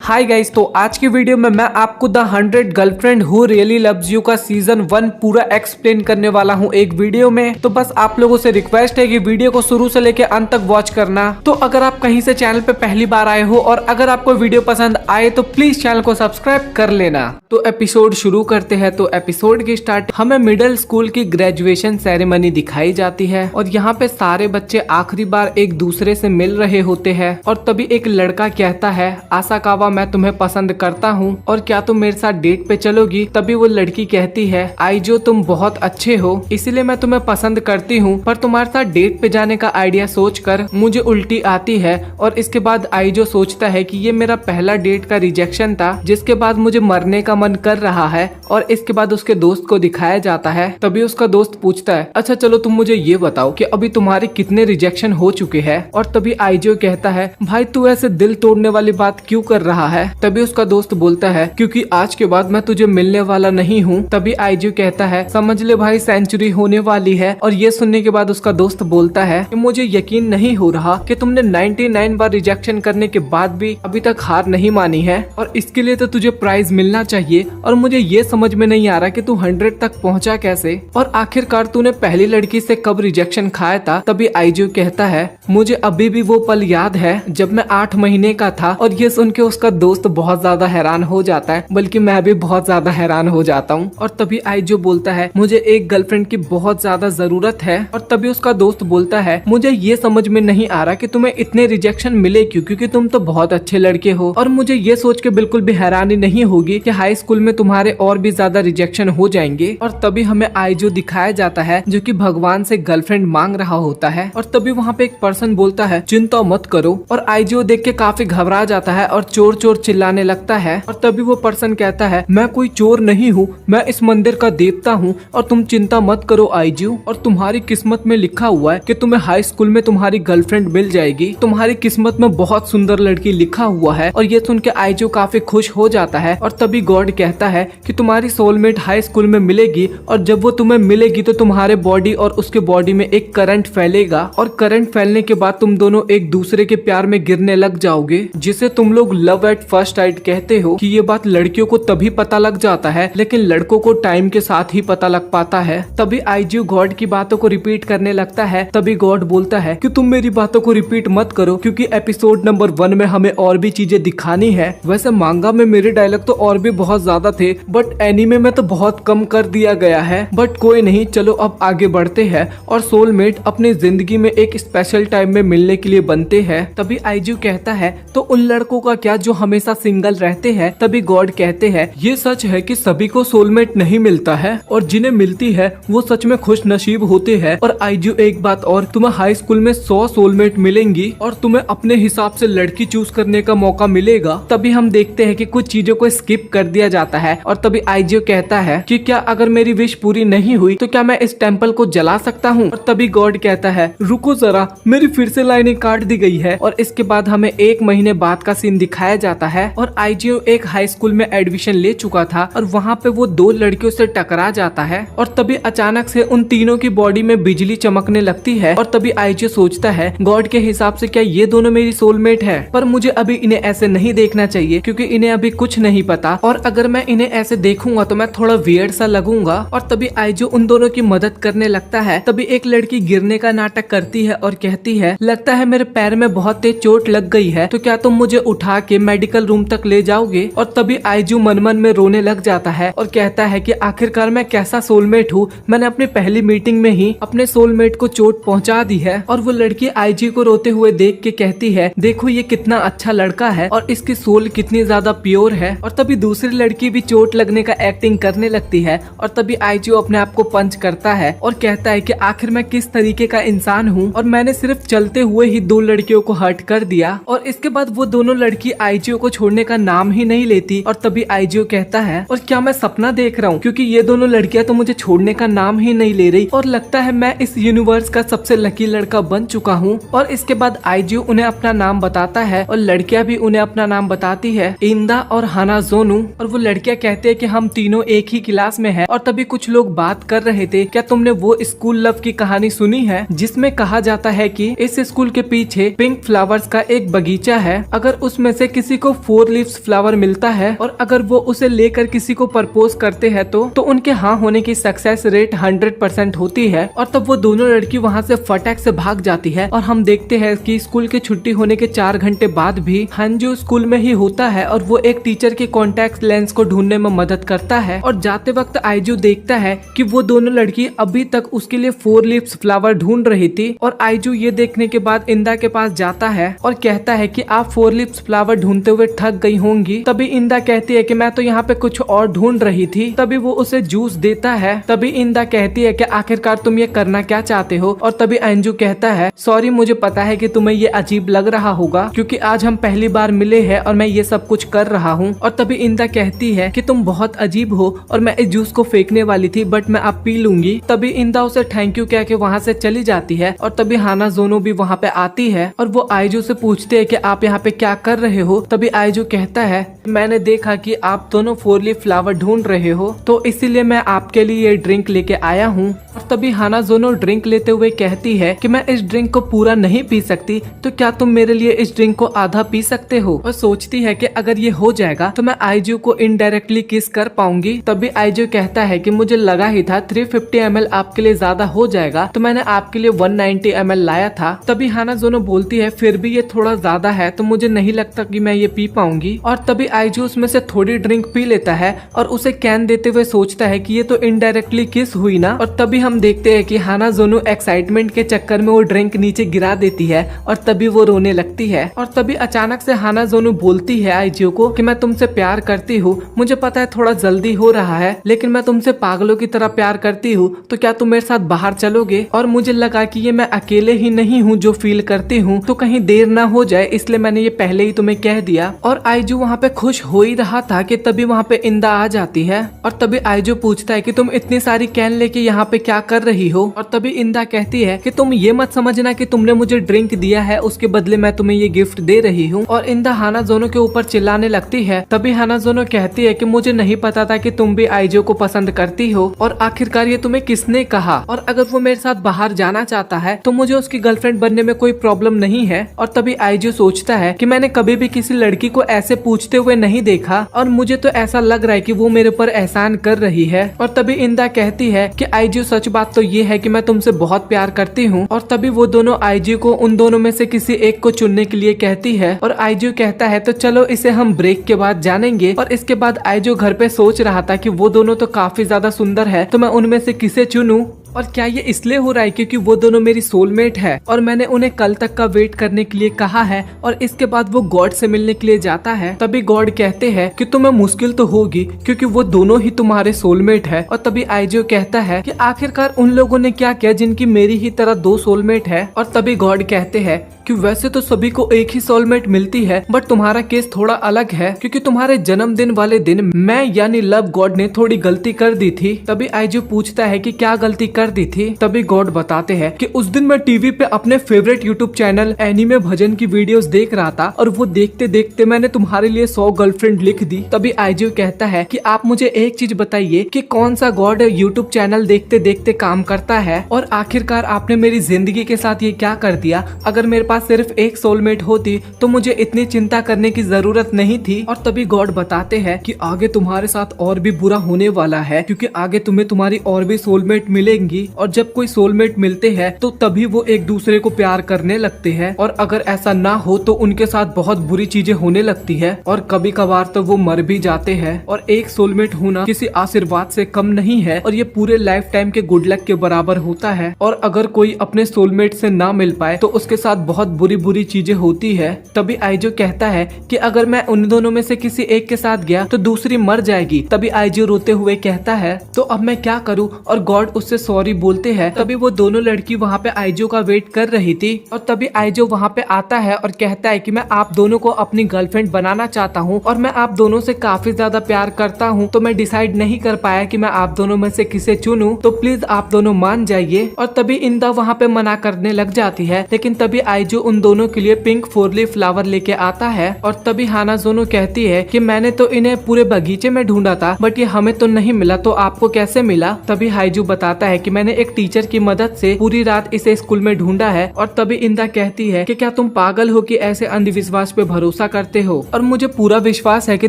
Hi guys, तो आज की वीडियो में मैं आपको the 100 girlfriend who really loves you का सीजन 1 पूरा एक्सप्लेन करने वाला हूं एक वीडियो में। तो बस आप लोगों से रिक्वेस्ट है कि वीडियो को शुरू से लेकर अंत तक वॉच करना। तो अगर आप कहीं से चैनल पे पहली बार आए हो और अगर आपको वीडियो पसंद आए तो प्लीज चैनल को सब्सक्राइब कर लेना। तो एपिसोड शुरू करते हैं। तो एपिसोड की स्टार्ट हमें मिडिल स्कूल की ग्रेजुएशन सेरेमनी दिखाई जाती है और यहाँ पे सारे बच्चे आखिरी बार एक दूसरे से मिल रहे होते हैं और तभी एक लड़का कहता है, आसाकावा मैं तुम्हें पसंद करता हूँ और क्या तुम मेरे साथ डेट पे चलोगी। तभी वो लड़की कहती है, आईजो तुम बहुत अच्छे हो इसलिए मैं तुम्हें पसंद करती हूँ, पर तुम्हारे साथ डेट पे जाने का आइडिया सोचकर मुझे उल्टी आती है। और इसके बाद आईजो सोचता है कि ये मेरा पहला डेट का रिजेक्शन था जिसके बाद मुझे मरने का मन कर रहा है। और इसके बाद उसके दोस्त को दिखाया जाता है। तभी उसका दोस्त पूछता है, अच्छा चलो तुम मुझे ये बताओ कि अभी तुम्हारे कितने रिजेक्शन हो चुके हैं। और तभी आईजो कहता है, भाई तू ऐसे दिल तोड़ने वाली बात क्यों कर रहा है। तभी उसका दोस्त बोलता है, क्योंकि आज के बाद मैं तुझे मिलने वाला नहीं हूँ। तभी आईजू कहता है, समझ ले भाई सेंचुरी होने वाली है। और ये सुनने के बाद उसका दोस्त बोलता है कि मुझे यकीन नहीं हो रहा कि तुमने 99 बार रिजेक्शन करने के बाद भी अभी तक हार नहीं मानी है और इसके लिए तो तुझे प्राइज मिलना चाहिए। और मुझे ये समझ में नहीं आ रहा कि तू 100 तक पहुँचा कैसे और आखिरकार तूने पहली लड़की से कब रिजेक्शन खाया था। तभी आईजू कहता है, मुझे अभी भी वो पल याद है जब मैं 8 महीने का था। और ये सुन के उसका दोस्त बहुत ज्यादा हैरान हो जाता है, बल्कि मैं भी बहुत ज्यादा हैरान हो जाता हूँ। और तभी आईजो बोलता है, मुझे एक गर्लफ्रेंड की बहुत ज्यादा जरूरत है। और तभी उसका दोस्त बोलता है, मुझे ये समझ में नहीं आ रहा कि तुम्हें इतने रिजेक्शन मिले क्यों, क्योंकि तुम तो बहुत अच्छे लड़के हो। और मुझे ये सोच के बिल्कुल भी हैरानी नहीं होगी कि हाई स्कूल में तुम्हारे और भी ज्यादा रिजेक्शन हो जाएंगे। और तभी हमें आईजो दिखाया जाता है जो कि भगवान से गर्लफ्रेंड मांग रहा होता है। और तभी वहाँ पे एक पर्सन बोलता है, चिंता मत करो। और आईजो देख के काफी घबरा जाता है और चोर चोर चिल्लाने लगता है। और तभी वो पर्सन कहता है, मैं कोई चोर नहीं हूँ, मैं इस मंदिर का देवता हूँ और तुम चिंता मत करो आईजू। और तुम्हारी किस्मत में लिखा हुआ है कि तुम्हें हाई स्कूल में तुम्हारी गर्लफ्रेंड मिल जाएगी। तुम्हारी किस्मत में बहुत सुंदर लड़की लिखा हुआ है। और ये सुन के आईजू काफी खुश हो जाता है। और तभी गॉड कहता है कि तुम्हारी सोलमेट हाई स्कूल में मिलेगी और जब वो तुम्हें मिलेगी तो तुम्हारे बॉडी और उसके बॉडी में एक करंट फैलेगा और करंट फैलने के बाद तुम दोनों एक दूसरे के प्यार में गिरने लग जाओगे, जिसे तुम लोग लव एट फर्स्ट साइट कहते हो। कि ये बात लड़कियों को तभी पता लग जाता है लेकिन लड़कों को टाइम के साथ ही पता लग पाता है। तभी आईजू गॉड की बातों को रिपीट करने लगता है। तभी गॉड बोलता है कि तुम मेरी बातों को रिपीट मत करो क्योंकि एपिसोड नंबर 1 में हमें और भी चीजें दिखानी है। वैसे मांगा में मेरे डायलॉग तो और भी बहुत ज्यादा थे बट एनीमे में तो बहुत कम कर दिया गया है। बट कोई नहीं, चलो अब आगे बढ़ते हैं। और सोलमेट अपनी जिंदगी में एक स्पेशल टाइम में मिलने के लिए बनते हैं। तभी आईजू कहता है, तो उन लड़कों का क्या जो हमेशा सिंगल रहते हैं। तभी गॉड कहते हैं, ये सच है कि सभी को सोलमेट नहीं मिलता है और जिन्हें मिलती है वो सच में खुश नसीब होते हैं। और आईजू एक बात और, तुम्हें हाई स्कूल में 100 सोलमेट मिलेंगी और तुम्हें अपने हिसाब से लड़की चूज करने का मौका मिलेगा। तभी हम देखते हैं कि कुछ चीजों को स्किप कर दिया जाता है। और तभी आईजू कहता है कि क्या अगर मेरी विश पूरी नहीं हुई तो क्या मैं इस टेम्पल को जला सकता हूँ। और तभी गॉड कहता है, रुको जरा, मेरी फिर से लाइनें काट दी गई है। और इसके बाद हमें 1 महीने बाद का सीन दिखाया जाता है और आईजू एक हाई स्कूल में एडमिशन ले चुका था और वहाँ पे वो 2 लड़कियों से टकरा जाता है। और तभी अचानक से उन तीनों की बॉडी में बिजली चमकने लगती है। और तभी आईजू सोचता है, गॉड के हिसाब से क्या ये दोनों मेरी सोलमेट है, पर मुझे अभी इन्हें ऐसे नहीं देखना चाहिए क्योंकि इन्हें अभी कुछ नहीं पता और अगर मैं इन्हें ऐसे देखूंगा तो मैं थोड़ा वियर्ड सा लगूंगा। और तभी आईजू उन दोनों की मदद करने लगता है। तभी एक लड़की गिरने का नाटक करती है और कहती है, लगता है मेरे पैर में बहुत तेज चोट लग गई है, तो क्या तुम मुझे उठा के मेडिकल रूम तक ले जाओगे। और तभी आईजू मन मन में रोने लग जाता है और कहता है कि आखिरकार मैं कैसा सोलमेट हूँ, मैंने अपनी पहली मीटिंग में ही अपने सोलमेट को चोट पहुँचा दी है। और वो लड़की आईजू को रोते हुए देख के कहती है, देखो ये कितना अच्छा लड़का है और इसकी सोल कितनी ज्यादा प्योर है। और तभी दूसरी लड़की भी चोट लगने का एक्टिंग करने लगती है। और तभी आईजू अपने आप को पंच करता है और कहता है कि आखिर मैं किस तरीके का इंसान हूँ और मैंने सिर्फ चलते हुए ही 2 लड़कियों को हर्ट कर दिया। और इसके बाद वो दोनों लड़की आईजू को छोड़ने का नाम ही नहीं लेती। और तभी आईजू कहता है, और क्या मैं सपना देख रहा हूँ, क्योंकि ये दोनों लड़कियां तो मुझे छोड़ने का नाम ही नहीं ले रही और लगता है मैं इस यूनिवर्स का सबसे लकी लड़का बन चुका हूँ। और इसके बाद आईजू उन्हें अपना नाम बताता है और लड़कियां भी उन्हें अपना नाम बताती है, इंदा और हानाजोनु। और वो लड़कियां कहते हैं कि हम तीनों एक ही क्लास में हैं। और तभी कुछ लोग बात कर रहे थे, क्या तुमने वो स्कूल लव की कहानी सुनी है जिसमें कहा जाता है कि इस स्कूल के पीछे पिंक फ्लावर्स का एक बगीचा है, अगर उसमें से किसी किसी को 4 लीव्स फ्लावर मिलता है और अगर वो उसे लेकर किसी को प्रपोज करते हैं तो उनके हाँ होने की सक्सेस रेट 100% होती है। और तब वो दोनों लड़की वहाँ से फटाक से भाग जाती है और हम देखते हैं कि स्कूल की छुट्टी होने के 4 घंटे बाद भी हंजू स्कूल में ही होता है और वो एक टीचर के कॉन्टैक्ट लेंस को ढूंढने में मदद करता है। और जाते वक्त आइजू देखता है कि वो दोनों लड़की अभी तक उसके लिए 4 लीव्स फ्लावर ढूंढ रही थी। और आइजू ये देखने के बाद इंदा के पास जाता है और कहता है कि आप 4 लीव्स फ्लावर ढूंढते हुए थक गई होंगी। तभी इंदा कहती है कि मैं तो यहाँ पे कुछ और ढूंढ रही थी। तभी वो उसे जूस देता है। तभी इंदा कहती है कि आखिरकार तुम ये करना क्या चाहते हो। और तभी अंजू कहता है सॉरी, मुझे पता है कि तुम्हें ये अजीब लग रहा होगा क्योंकि आज हम पहली बार मिले हैं और मैं ये सब कुछ कर रहा हूँ। और तभी इंदा कहती है कि तुम बहुत अजीब हो और मैं इस जूस को फेंकने वाली थी बट मैं अब पी लूंगी। तभी इंदा उसे थैंक यू कह के वहाँ से चली जाती है। और तभी हाना जोनो भी वहाँ पे आती है और वो आइजू से पूछते है कि आप यहाँ पे क्या कर रहे हो। तभी आइजू कहता है मैंने देखा कि आप दोनों 4 लीफ फ्लावर ढूंढ रहे हो तो इसीलिए मैं आपके लिए ये ड्रिंक लेके आया हूँ। और तभी हाना जोनो ड्रिंक लेते हुए कहती है कि मैं इस ड्रिंक को पूरा नहीं पी सकती, तो क्या तुम मेरे लिए इस ड्रिंक को आधा पी सकते हो। और सोचती है कि अगर ये हो जाएगा तो मैं आइजू को इनडायरेक्टली किस कर पाऊंगी। तभी आइजू कहता है कि मुझे लगा ही था 350 ml आपके लिए ज्यादा हो जाएगा तो मैंने आपके लिए 190 ml लाया था। तभी हाना जोनो बोलती है फिर भी ये थोड़ा ज्यादा है तो मुझे नहीं लगता कि मैं ये पी पाऊंगी। और तभी आइजू उसमें से थोड़ी ड्रिंक पी लेता है और उसे कैन देते हुए सोचता है कि ये तो इनडायरेक्टली किस हुई ना। और तभी हम देखते हैं कि हाना जोनो एक्साइटमेंट के चक्कर में वो ड्रिंक नीचे गिरा देती है और तभी वो रोने लगती है। और तभी अचानक से हाना जोनो बोलती है आइजू को कि मैं तुमसे प्यार करती हूँ, मुझे पता है थोड़ा जल्दी हो रहा है लेकिन मैं तुमसे पागलों की तरह प्यार करती हूँ, तो क्या तुम मेरे साथ बाहर चलोगे। और मुझे लगा कि ये मैं अकेले ही नहीं हूँ जो फील करती हूँ, तो कहीं देर ना हो जाए इसलिए मैंने ये पहले ही तुम्हें कह दिया। और आइजू वहाँ पे खुश हो ही रहा था कि तभी वहाँ पे इंदा आ जाती है और तभी आइजू पूछता है कि तुम इतनी सारी कैन लेके यहाँ पे क्या कर रही हो। और तभी इंदा कहती है कि तुम ये मत समझना कि तुमने मुझे ड्रिंक दिया है उसके बदले मैं तुम्हें ये गिफ्ट दे रही हूँ। और इंदा हाना जोनो के ऊपर चिल्लाने लगती है। तभी हाना जोनो कहती है कि मुझे नहीं पता था कि तुम भी आइजू को पसंद करती हो और आखिरकार ये तुम्हें किसने कहा। और अगर वो मेरे साथ बाहर जाना चाहता है तो मुझे उसकी गर्लफ्रेंड बनने में कोई प्रॉब्लम नहीं है। और तभी आइजू सोचता है कि मैंने कभी भी किसी लड़की को ऐसे पूछते हुए नहीं देखा और मुझे तो ऐसा लग रहा है कि वो मेरे ऊपर एहसान कर रही है। और तभी इंदा कहती है कि आइजू सच बात तो ये है कि मैं तुमसे बहुत प्यार करती हूँ। और तभी वो दोनों आइजू को उन दोनों में से किसी एक को चुनने के लिए कहती है और आइजू कहता है तो चलो इसे हम ब्रेक के बाद जानेंगे। और इसके बाद आइजू घर पे सोच रहा था कि वो दोनों तो काफी ज्यादा सुंदर है तो मैं उनमें से किसे चुनूं। और क्या ये इसलिए हो रहा है क्योंकि वो दोनों मेरी सोलमेट है और मैंने उन्हें कल तक का वेट करने के लिए कहा है। और इसके बाद वो गॉड से मिलने के लिए जाता है। तभी गॉड कहते हैं कि तुम्हें मुश्किल तो होगी क्योंकि वो दोनों ही तुम्हारे सोलमेट है। और तभी आइजो कहता है कि आखिरकार उन लोगों ने क्या किया जिनकी मेरी ही तरह 2 सोलमेट है। और तभी गॉड कहते हैं कि वैसे तो सभी को एक ही सोलमेट मिलती है बट तुम्हारा केस थोड़ा अलग है क्योंकि तुम्हारे जन्मदिन वाले दिन मैं यानी लव गॉड ने थोड़ी गलती कर दी थी। तभी आइजू पूछता है कि क्या गलती कर दी थी। तभी गॉड बताते हैं कि उस दिन मैं टीवी पे अपने फेवरेट यूट्यूब चैनल एनीमे भजन की वीडियोस देख रहा था और वो देखते देखते मैंने तुम्हारे लिए 100 गर्लफ्रेंड लिख दी। तभी आइजू कहता है कि आप मुझे एक चीज बताइए कि कौन सा गॉड यूट्यूब चैनल देखते देखते काम करता है और आखिरकार आपने मेरी जिंदगी के साथ ये क्या कर दिया। अगर मेरे पास सिर्फ एक सोलमेट होती तो मुझे इतनी चिंता करने की जरूरत नहीं थी। और तभी गॉड बताते हैं कि आगे तुम्हारे साथ और भी बुरा होने वाला है क्योंकि आगे तुम्हें तुम्हारी और भी सोलमेट मिलेंगी और जब कोई सोलमेट मिलते हैं तो तभी वो एक दूसरे को प्यार करने लगते हैं और अगर ऐसा ना हो तो उनके साथ बहुत बुरी चीजें होने लगती है और कभी कभार तो वो मर भी जाते हैं। और एक सोलमेट होना किसी आशीर्वाद से कम नहीं है और ये पूरे लाइफ टाइम के गुड लक के बराबर होता है। और अगर कोई अपने सोलमेट से ना मिल पाए तो उसके साथ बहुत बुरी बुरी चीजें होती है। तभी आइजू कहता है कि अगर मैं उन दोनों में से किसी एक के साथ गया तो दूसरी मर जाएगी। तभी आइजू रोते हुए कहता है तो अब मैं क्या करूं। और गॉड उससे सॉरी बोलते हैं। तभी वो दोनों लड़की वहाँ पे आइजू का वेट कर रही थी और तभी आइजू वहाँ पे आता है और कहता है कि मैं आप दोनों को अपनी गर्लफ्रेंड बनाना चाहता हूँ और मैं आप दोनों से काफी ज्यादा प्यार करता हूँ तो मैं डिसाइड नहीं कर पाया कि मैं आप दोनों में से किसे चुनूं, तो प्लीज आप दोनों मान जाइए। और तभी इंदा वहाँ पे मना करने लग जाती है लेकिन तभी आइजू आइजू उन दोनों के लिए पिंक 4 लीफ फ्लावर लेके आता है और तभी हानाजोनो कहती है कि मैंने तो इन्हें पूरे बगीचे में ढूंढा था बट ये हमें तो नहीं मिला, तो आपको कैसे मिला? तभी हाइजू बताता है कि मैंने एक टीचर की मदद से पूरी रात इसे स्कूल में ढूंढा है। और तभी इंदा कहती है कि क्या तुम पागल हो कि ऐसे अंधविश्वास पे भरोसा करते हो, और मुझे पूरा विश्वास है कि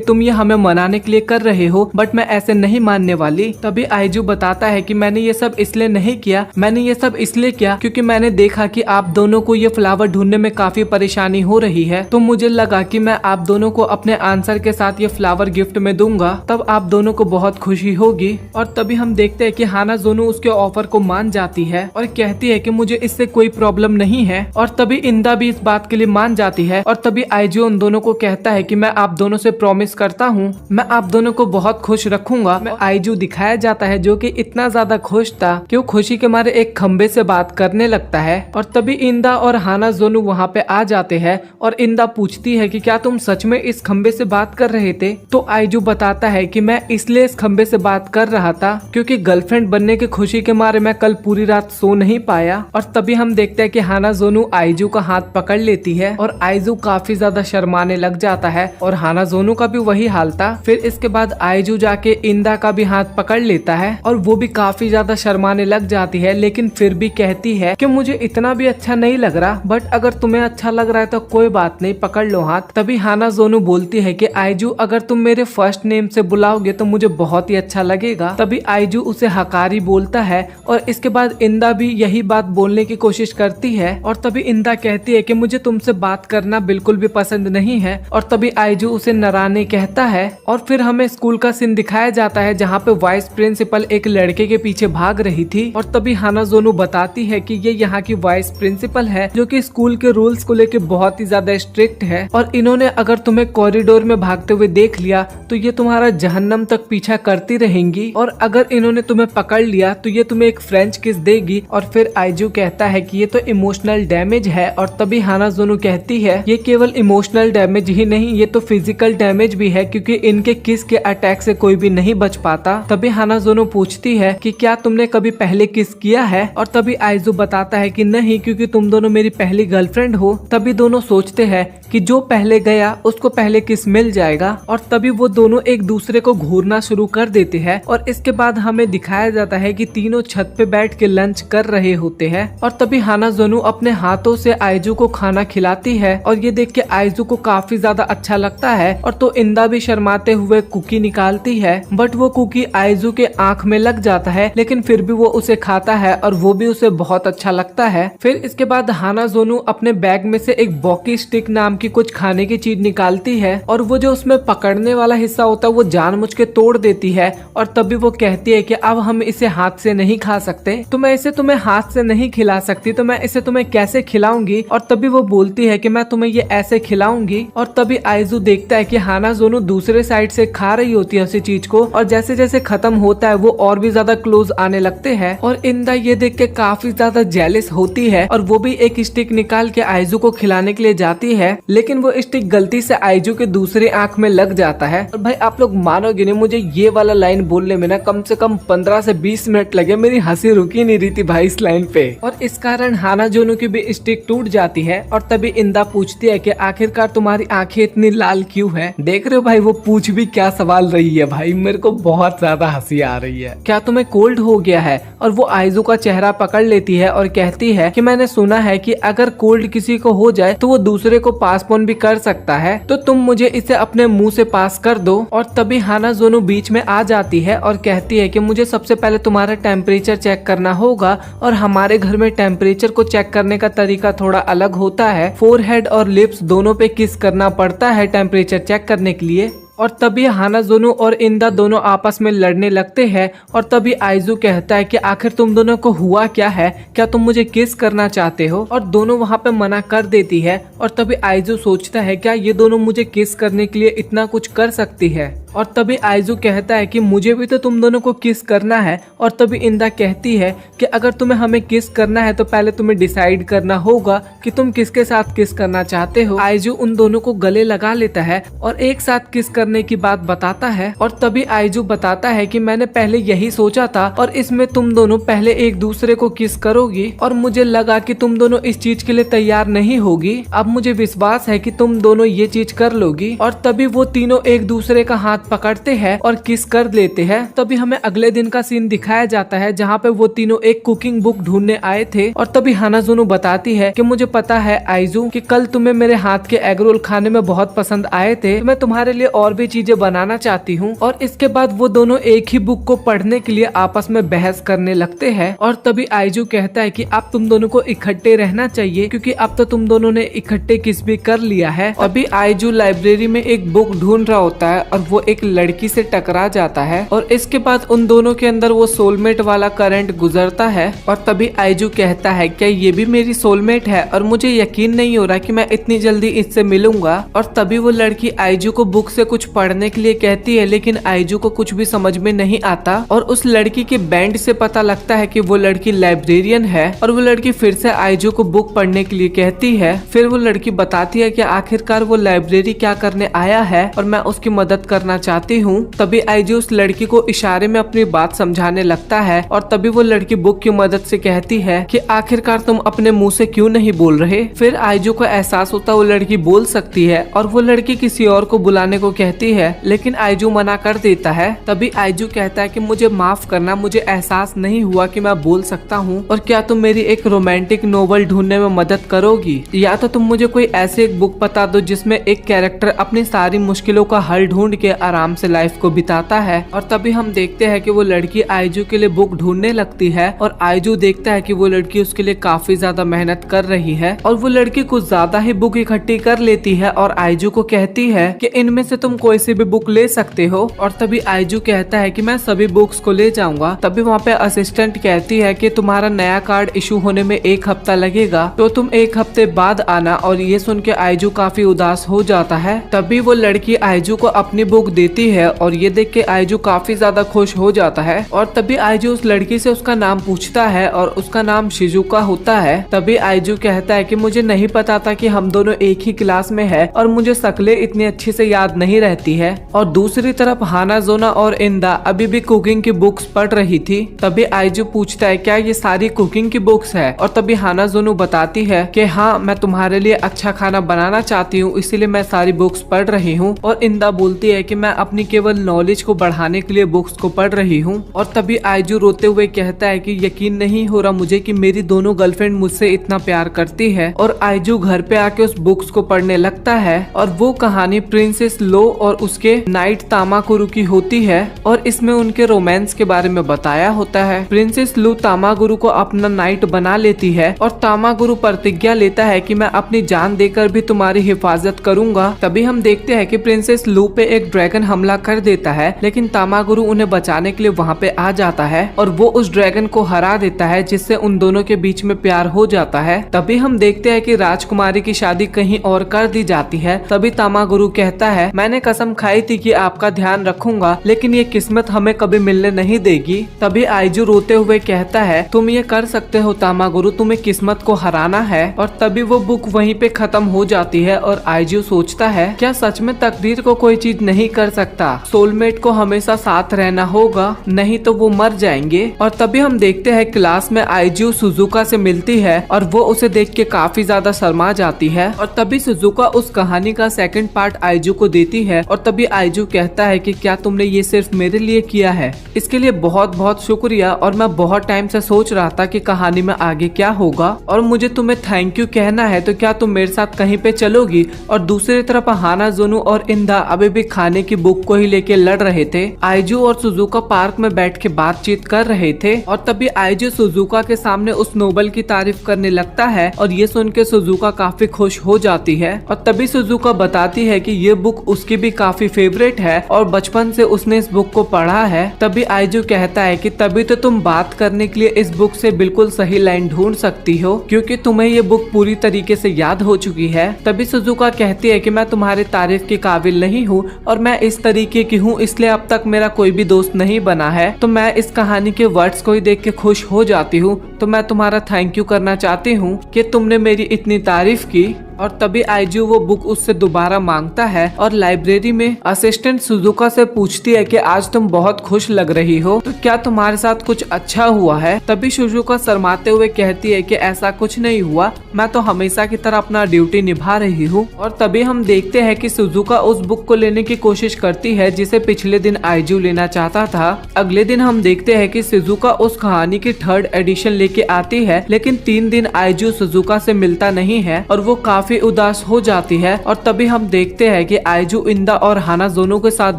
तुम ये हमें मनाने के लिए कर रहे हो बट मैं ऐसे नहीं मानने वाली। तभी आइजू बताता है कि मैंने ये सब इसलिए नहीं किया, मैंने ये सब इसलिए किया क्योंकि मैंने देखा कि आप दोनों को ये फ्लावर ढूंढने में काफी परेशानी हो रही है, तो मुझे लगा कि मैं आप दोनों को अपने आंसर के साथ ये फ्लावर गिफ्ट में दूंगा, तब आप दोनों को बहुत खुशी होगी। और तभी हम देखते हैं कि हानाजोनो उसके ऑफर को मान जाती है और कहती है कि मुझे इससे कोई प्रॉब्लम नहीं है। और तभी इंदा भी इस बात के लिए मान जाती है। और तभी आइजू उन दोनों को कहता है कि मैं आप दोनों से प्रॉमिस करता हूँ मैं आप दोनों को बहुत खुश रखूंगा। आइजू दिखाया जाता है जो कि इतना ज्यादा खुश था कि वो खुशी के मारे एक खंबे से बात करने लगता है। और तभी इंदा और हानाजोनो वहाँ पे आ जाते हैं और इंदा पूछती है कि क्या तुम सच में इस खंबे से बात कर रहे थे? तो आइजू बताता है कि मैं इसलिए इस खंबे से बात कर रहा था क्योंकि गर्लफ्रेंड बनने की खुशी के मारे मैं कल पूरी रात सो नहीं पाया। और तभी हम देखते हैं कि हानाजोनो आइजू का हाथ पकड़ लेती है और आइजू काफी ज्यादा शर्माने लग जाता है और हानाजोनो का भी वही हाल था। फिर इसके बाद आइजू जाके इंदा का भी हाथ पकड़ लेता है और वो भी काफी ज्यादा शर्माने लग जाती है, लेकिन फिर भी कहती है कि मुझे इतना भी अच्छा नहीं लग रहा, बट अगर तुम्हें अच्छा लग रहा है तो कोई बात नहीं, पकड़ लो हाथ। तभी हानाजोनो बोलती है कि आइजू अगर तुम मेरे फर्स्ट नेम से बुलाओगे तो मुझे बहुत ही अच्छा लगेगा। तभी आइजू उसे हकारी बोलता है और इसके बाद इंदा भी यही बात बोलने की कोशिश करती है। और तभी इंदा कहती है कि मुझे तुमसे बात करना बिल्कुल भी पसंद नहीं है। और तभी आइजू उसे नराने कहता है। और फिर हमें स्कूल का सीन दिखाया जाता है जहाँ पे वाइस प्रिंसिपल एक लड़के के पीछे भाग रही थी। और तभी हानाजोनो बताती है कि ये यहाँ की वाइस प्रिंसिपल है जो कि स्कूल के रूल्स को लेके बहुत ही ज्यादा स्ट्रिक्ट है और इन्होंने अगर तुम्हें कॉरिडोर में भागते हुए देख लिया तो ये तुम्हारा जहन्नम तक पीछा करती रहेंगी, और अगर इन्होंने तुम्हें पकड़ लिया तो ये तुम्हें एक फ्रेंच किस देगी। और फिर आइजू कहता है कि ये तो इमोशनल डैमेज है। और तभी हानाजोनो कहती है ये केवल इमोशनल डैमेज ही नहीं, ये तो फिजिकल डैमेज भी है क्योंकि इनके किस के अटैक से कोई भी नहीं बच पाता। तभी हानाजोनो पूछती है कि क्या तुमने कभी पहले किस किया है? और तभी आइजू बताता है कि नहीं, क्योंकि तुम दोनों मेरी पहली गर्लफ्रेंड हो। तभी दोनों सोचते हैं कि जो पहले गया उसको पहले किस मिल जाएगा। और तभी वो दोनों एक दूसरे को घूरना शुरू कर देते हैं। और इसके बाद हमें दिखाया जाता है कि तीनों छत पे बैठ के लंच कर रहे होते हैं। और तभी हानाजोनो अपने हाथों से आइजू को खाना खिलाती है और ये देख के आइजू को काफी ज्यादा अच्छा लगता है। और तो इंदा भी शर्माते हुए कुकी निकालती है, बट वो कुकी आइजू के आंख में लग जाता है, लेकिन फिर भी वो उसे खाता है और वो भी उसे बहुत अच्छा लगता है। फिर इसके बाद हानाजोनो अपने बैग में से एक बॉकी स्टिक नाम की कुछ खाने की चीज निकालती है और वो जो उसमें पकड़ने वाला हिस्सा होता है वो जानबूझ के तोड़ देती है। और तभी वो कहती है कि अब हम इसे हाथ से नहीं खा सकते, तो मैं इसे तुम्हें हाथ से नहीं खिला सकती, तो मैं इसे तुम्हें कैसे खिलाऊंगी? और तभी वो बोलती है कि मैं तुम्हें ये ऐसे खिलाऊंगी। और तभी आइजू देखता है कि हानाजोनो दूसरे साइड से खा रही होती है उसी चीज को, और जैसे जैसे खत्म होता है वो और भी ज्यादा क्लोज आने लगते हैं। और इंदा ये देख के काफी ज्यादा जेलस होती है और वो भी एक स्टिक निकाल के आइजू को खिलाने के लिए जाती है, लेकिन वो स्टिक गलती से आइजू के दूसरी आंख में लग जाता है। और भाई आप लोग मानोगे नहीं, मुझे ये वाला लाइन बोलने में ना कम से कम 15 से 20 मिनट लगे, मेरी हंसी रुकी नहीं रही थी भाई इस लाइन पे। और इस कारण हानाजोनो की भी स्टिक टूट जाती है। और तभी इंदा पूछती है कि आखिरकार तुम्हारी आंखें इतनी लाल क्यों है? देख रहे हो भाई वो पूछ भी क्या सवाल रही है भाई, मेरे को बहुत ज्यादा हंसी आ रही है। क्या तुम्हें कोल्ड हो गया है? और वो आइजू का चेहरा पकड़ लेती है और कहती है कि मैंने सुना है कि अगर कोल्ड किसी को हो जाए तो वो दूसरे को पासपोन भी कर सकता है, तो तुम मुझे इसे अपने मुंह से पास कर दो। और तभी हानाजोनो बीच में आ जाती है और कहती है कि मुझे सबसे पहले तुम्हारा टेम्परेचर चेक करना होगा, और हमारे घर में टेम्परेचर को चेक करने का तरीका थोड़ा अलग होता है। फोरहेड और लिप्स दोनों पे किस करना पड़ता है टेम्परेचर चेक करने के लिए। और तभी हानाजोनो और इंदा दोनों आपस में लड़ने लगते हैं। और तभी आइजू कहता है कि आखिर तुम दोनों को हुआ क्या है, क्या तुम मुझे किस करना चाहते हो? और दोनों वहाँ पे मना कर देती है। और तभी आइजू सोचता है क्या ये दोनों मुझे किस करने के लिए इतना कुछ कर सकती है। और तभी आइजू कहता है कि मुझे भी तो तुम दोनों को किस करना है। और तभी इंदा कहती है कि अगर तुम्हें हमें किस करना है तो पहले तुम्हें डिसाइड करना होगा कि तुम किसके साथ किस करना चाहते हो। आइजू उन दोनों को गले लगा लेता है और एक साथ किस करने की बात बताता है। और तभी आइजू बताता है कि मैंने पहले यही सोचा था और इसमें तुम दोनों पहले एक दूसरे को किस करोगी और मुझे लगा कि तुम दोनों इस चीज के लिए तैयार नहीं होगी। अब मुझे विश्वास है कि तुम दोनों ये चीज कर लोगी। और तभी वो तीनों एक दूसरे का हाथ पकड़ते हैं और किस कर लेते हैं। तभी हमें अगले दिन का सीन दिखाया जाता है जहाँ पे वो तीनों एक कुकिंग बुक ढूंढने आए थे। और तभी हानाजुनु बताती है कि मुझे पता है आइजू कि कल तुम्हें मेरे हाथ के एग रोल खाने में बहुत पसंद आए थे, मैं तुम्हारे लिए और भी चीजें बनाना चाहती हूँ। और इसके बाद वो दोनों एक ही बुक को पढ़ने के लिए आपस में बहस करने लगते हैं। और तभी आइजू कहता है कि अब तुम दोनों को इकट्ठे रहना चाहिए क्योंकि अब तो तुम दोनों ने इकट्ठे किस भी कर लिया है। अभी आइजू लाइब्रेरी में एक बुक ढूंढ रहा होता है और वो एक लड़की से टकरा जाता है और इसके बाद उन दोनों के अंदर वो सोलमेट वाला करंट गुजरता है। और तभी आइजू कहता है क्या ये भी मेरी सोलमेट है और मुझे यकीन नहीं हो रहा कि मैं इतनी जल्दी इससे मिलूंगा। और तभी वो लड़की आइजू को बुक से कुछ पढ़ने के लिए कहती है लेकिन आइजू को कुछ भी समझ में नहीं आता। और उस लड़की के बैंड से पता लगता है कि वो लड़की लाइब्रेरियन है। और वो लड़की फिर से आइजू को बुक पढ़ने के लिए कहती है। फिर वो लड़की बताती है कि आखिरकार वो लाइब्रेरी क्या करने आया है और मैं उसकी मदद करना चाहती हूँ। तभी आइजू उस लड़की को इशारे में अपनी बात समझाने लगता है। और तभी वो लड़की बुक की मदद से कहती है कि आखिरकार तुम अपने मुंह से क्यों नहीं बोल रहे। फिर आइजू को एहसास होता वो लड़की बोल सकती है और वो लड़की किसी और को बुलाने को कहती है लेकिन आइजू मना कर देता है। तभी आइजू कहता है कि मुझे माफ करना, मुझे एहसास नहीं हुआ कि मैं बोल सकता हूँ और क्या तुम मेरी एक रोमांटिक नोवेल ढूंढने में मदद करोगी, या तो तुम मुझे कोई ऐसी एक बुक बता दो जिसमें एक कैरेक्टर अपनी सारी मुश्किलों का हल ढूंढ के आराम से लाइफ को बिताता है। और तभी हम देखते हैं कि वो लड़की आइजू के लिए बुक ढूंढने लगती है और आइजू देखता है कि वो लड़की उसके लिए काफी ज्यादा मेहनत कर रही है और वो लड़की कुछ ज्यादा ही बुक इकट्ठी कर लेती है और आइजू को कहती है कि इनमें से तुम कोई सी भी बुक ले सकते हो। और तभी आइजू कहता है कि मैं सभी बुक्स को ले जाऊंगा। तभी वहाँ पे असिस्टेंट कहती है कि तुम्हारा नया कार्ड इशू होने में 1 हफ्ता लगेगा तो तुम 1 हफ्ते बाद आना। और ये सुन के आइजू काफी उदास हो जाता है। तभी वो लड़की आइजू को अपनी बुक देती है और ये देख के आइजू काफी ज्यादा खुश हो जाता है। और तभी आइजू उस लड़की से उसका नाम पूछता है और उसका नाम शिजुका होता है। तभी आइजू कहता है कि मुझे नहीं पता था कि हम दोनों एक ही क्लास में है और मुझे शक्लें इतनी अच्छे से याद नहीं रहती है। और दूसरी तरफ हानाजोना और इंदा अभी भी कुकिंग की बुक्स पढ़ रही थी। तभी आइजू पूछता है क्या ये सारी कुकिंग की बुक्स है। और तभी हानाजोनो बताती है कि हाँ, मैं तुम्हारे लिए अच्छा खाना बनाना चाहती हूँ इसीलिए मैं सारी बुक्स पढ़ रही हूँ। और इंदा बोलती है कि मैं अपनी केवल नॉलेज को बढ़ाने के लिए बुक्स को पढ़ रही हूँ। और तभी आइजू रोते हुए कहता है कि यकीन नहीं हो रहा मुझे कि मेरी दोनों गर्लफ्रेंड मुझसे इतना प्यार करती है। और आइजू घर पे आके उस बुक्स को पढ़ने लगता है और वो कहानी प्रिंसेस लो और उसके नाइट तामागुरु की होती है और इसमें उनके रोमांस के बारे में बताया होता है। प्रिंसेस लू तामागुरु को अपना नाइट बना लेती है और तामागुरु प्रतिज्ञा लेता है कि मैं अपनी जान देकर भी तुम्हारी हिफाजत करूंगा। तभी हम देखते हैं कि प्रिंसेस लू पे एक ड्रैगन हमला कर देता है लेकिन तामागुरु उन्हें बचाने के लिए वहाँ पे आ जाता है और वो उस ड्रैगन को हरा देता है जिससे उन दोनों के बीच में प्यार हो जाता है। तभी हम देखते हैं कि राजकुमारी की शादी कहीं और कर दी जाती है। तभी तामागुरु कहता है मैंने कसम खाई थी कि आपका ध्यान रखूंगा लेकिन ये किस्मत हमें कभी मिलने नहीं देगी। तभी आइजू रोते हुए कहता है तुम ये कर सकते हो तामागुरु, तुम्हें किस्मत को हराना है। और तभी वो बुक वहीं पे खत्म हो जाती है और आइजू सोचता है क्या सच में तकदीर को कोई चीज नहीं कर सकता, सोलमेट को हमेशा साथ रहना होगा नहीं तो वो मर जाएंगे। और तभी हम देखते हैं क्लास में आइजू सुजुका से मिलती है और वो उसे देख के काफी ज्यादा शर्मा जाती है। और तभी सुजुका उस कहानी का सेकंड पार्ट आइजू को देती है और तभी आइजू कहता है कि क्या तुमने ये सिर्फ मेरे लिए किया है, इसके लिए बहुत बहुत शुक्रिया। और मैं बहुत टाइम से सोच रहा था कि कहानी में आगे क्या होगा और मुझे तुम्हें थैंक यू कहना है, तो क्या तुम मेरे साथ कहीं पे चलोगी। और दूसरी तरफ हानाजुनु और इंदा अभी भी खाने की बुक को ही लेके लड़ रहे थे। आइजू और सुजुका पार्क में बैठ के बातचीत कर रहे थे और तभी आइजू सुजुका के सामने उस नोबल की तारीफ करने लगता है और ये सुन के सुजुका काफी खुश हो जाती है। और तभी सुजुका बताती है कि ये बुक उसकी भी काफी फेवरेट है और बचपन से उसने इस बुक को पढ़ा है। तभी आइजू कहता है कि तभी तो तुम बात करने के लिए इस बुक से बिल्कुल सही लाइन ढूंढ सकती हो क्योंकि तुम्हें ये बुक पूरी तरीके से याद हो चुकी है। तभी सुजुका कहती है कि मैं तुम्हारी तारीफ के काबिल नहीं हूँ और मैं इस तरीके की हूँ इसलिए अब तक मेरा कोई भी दोस्त नहीं बना है, तो मैं इस कहानी के वर्ड्स को ही देख के खुश हो जाती हूँ। तो मैं तुम्हारा थैंक यू करना चाहती हूँ कि तुमने मेरी इतनी तारीफ की। और तभी आइजू वो बुक उससे दोबारा मांगता है और लाइब्रेरी में असिस्टेंट सुजुका से पूछती है कि आज तुम बहुत खुश लग रही हो, तो क्या तुम्हारे साथ कुछ अच्छा हुआ है। तभी सुजुका शर्माते हुए कहती है कि ऐसा कुछ नहीं हुआ, मैं तो हमेशा की तरह अपना ड्यूटी निभा रही हूँ। और तभी हम देखते हैं कि सुजुका उस बुक को लेने की कोशिश करती है जिसे पिछले दिन आइजू लेना चाहता था। अगले दिन हम देखते हैं कि सुजुका उस कहानी की 3rd एडिशन लेके आती है, लेकिन 3 दिन आइजू सुजुका से मिलता नहीं है और वो काफी उदास हो जाती है। और तभी हम देखते हैं कि आइजू इंदा और हानाजोनो के साथ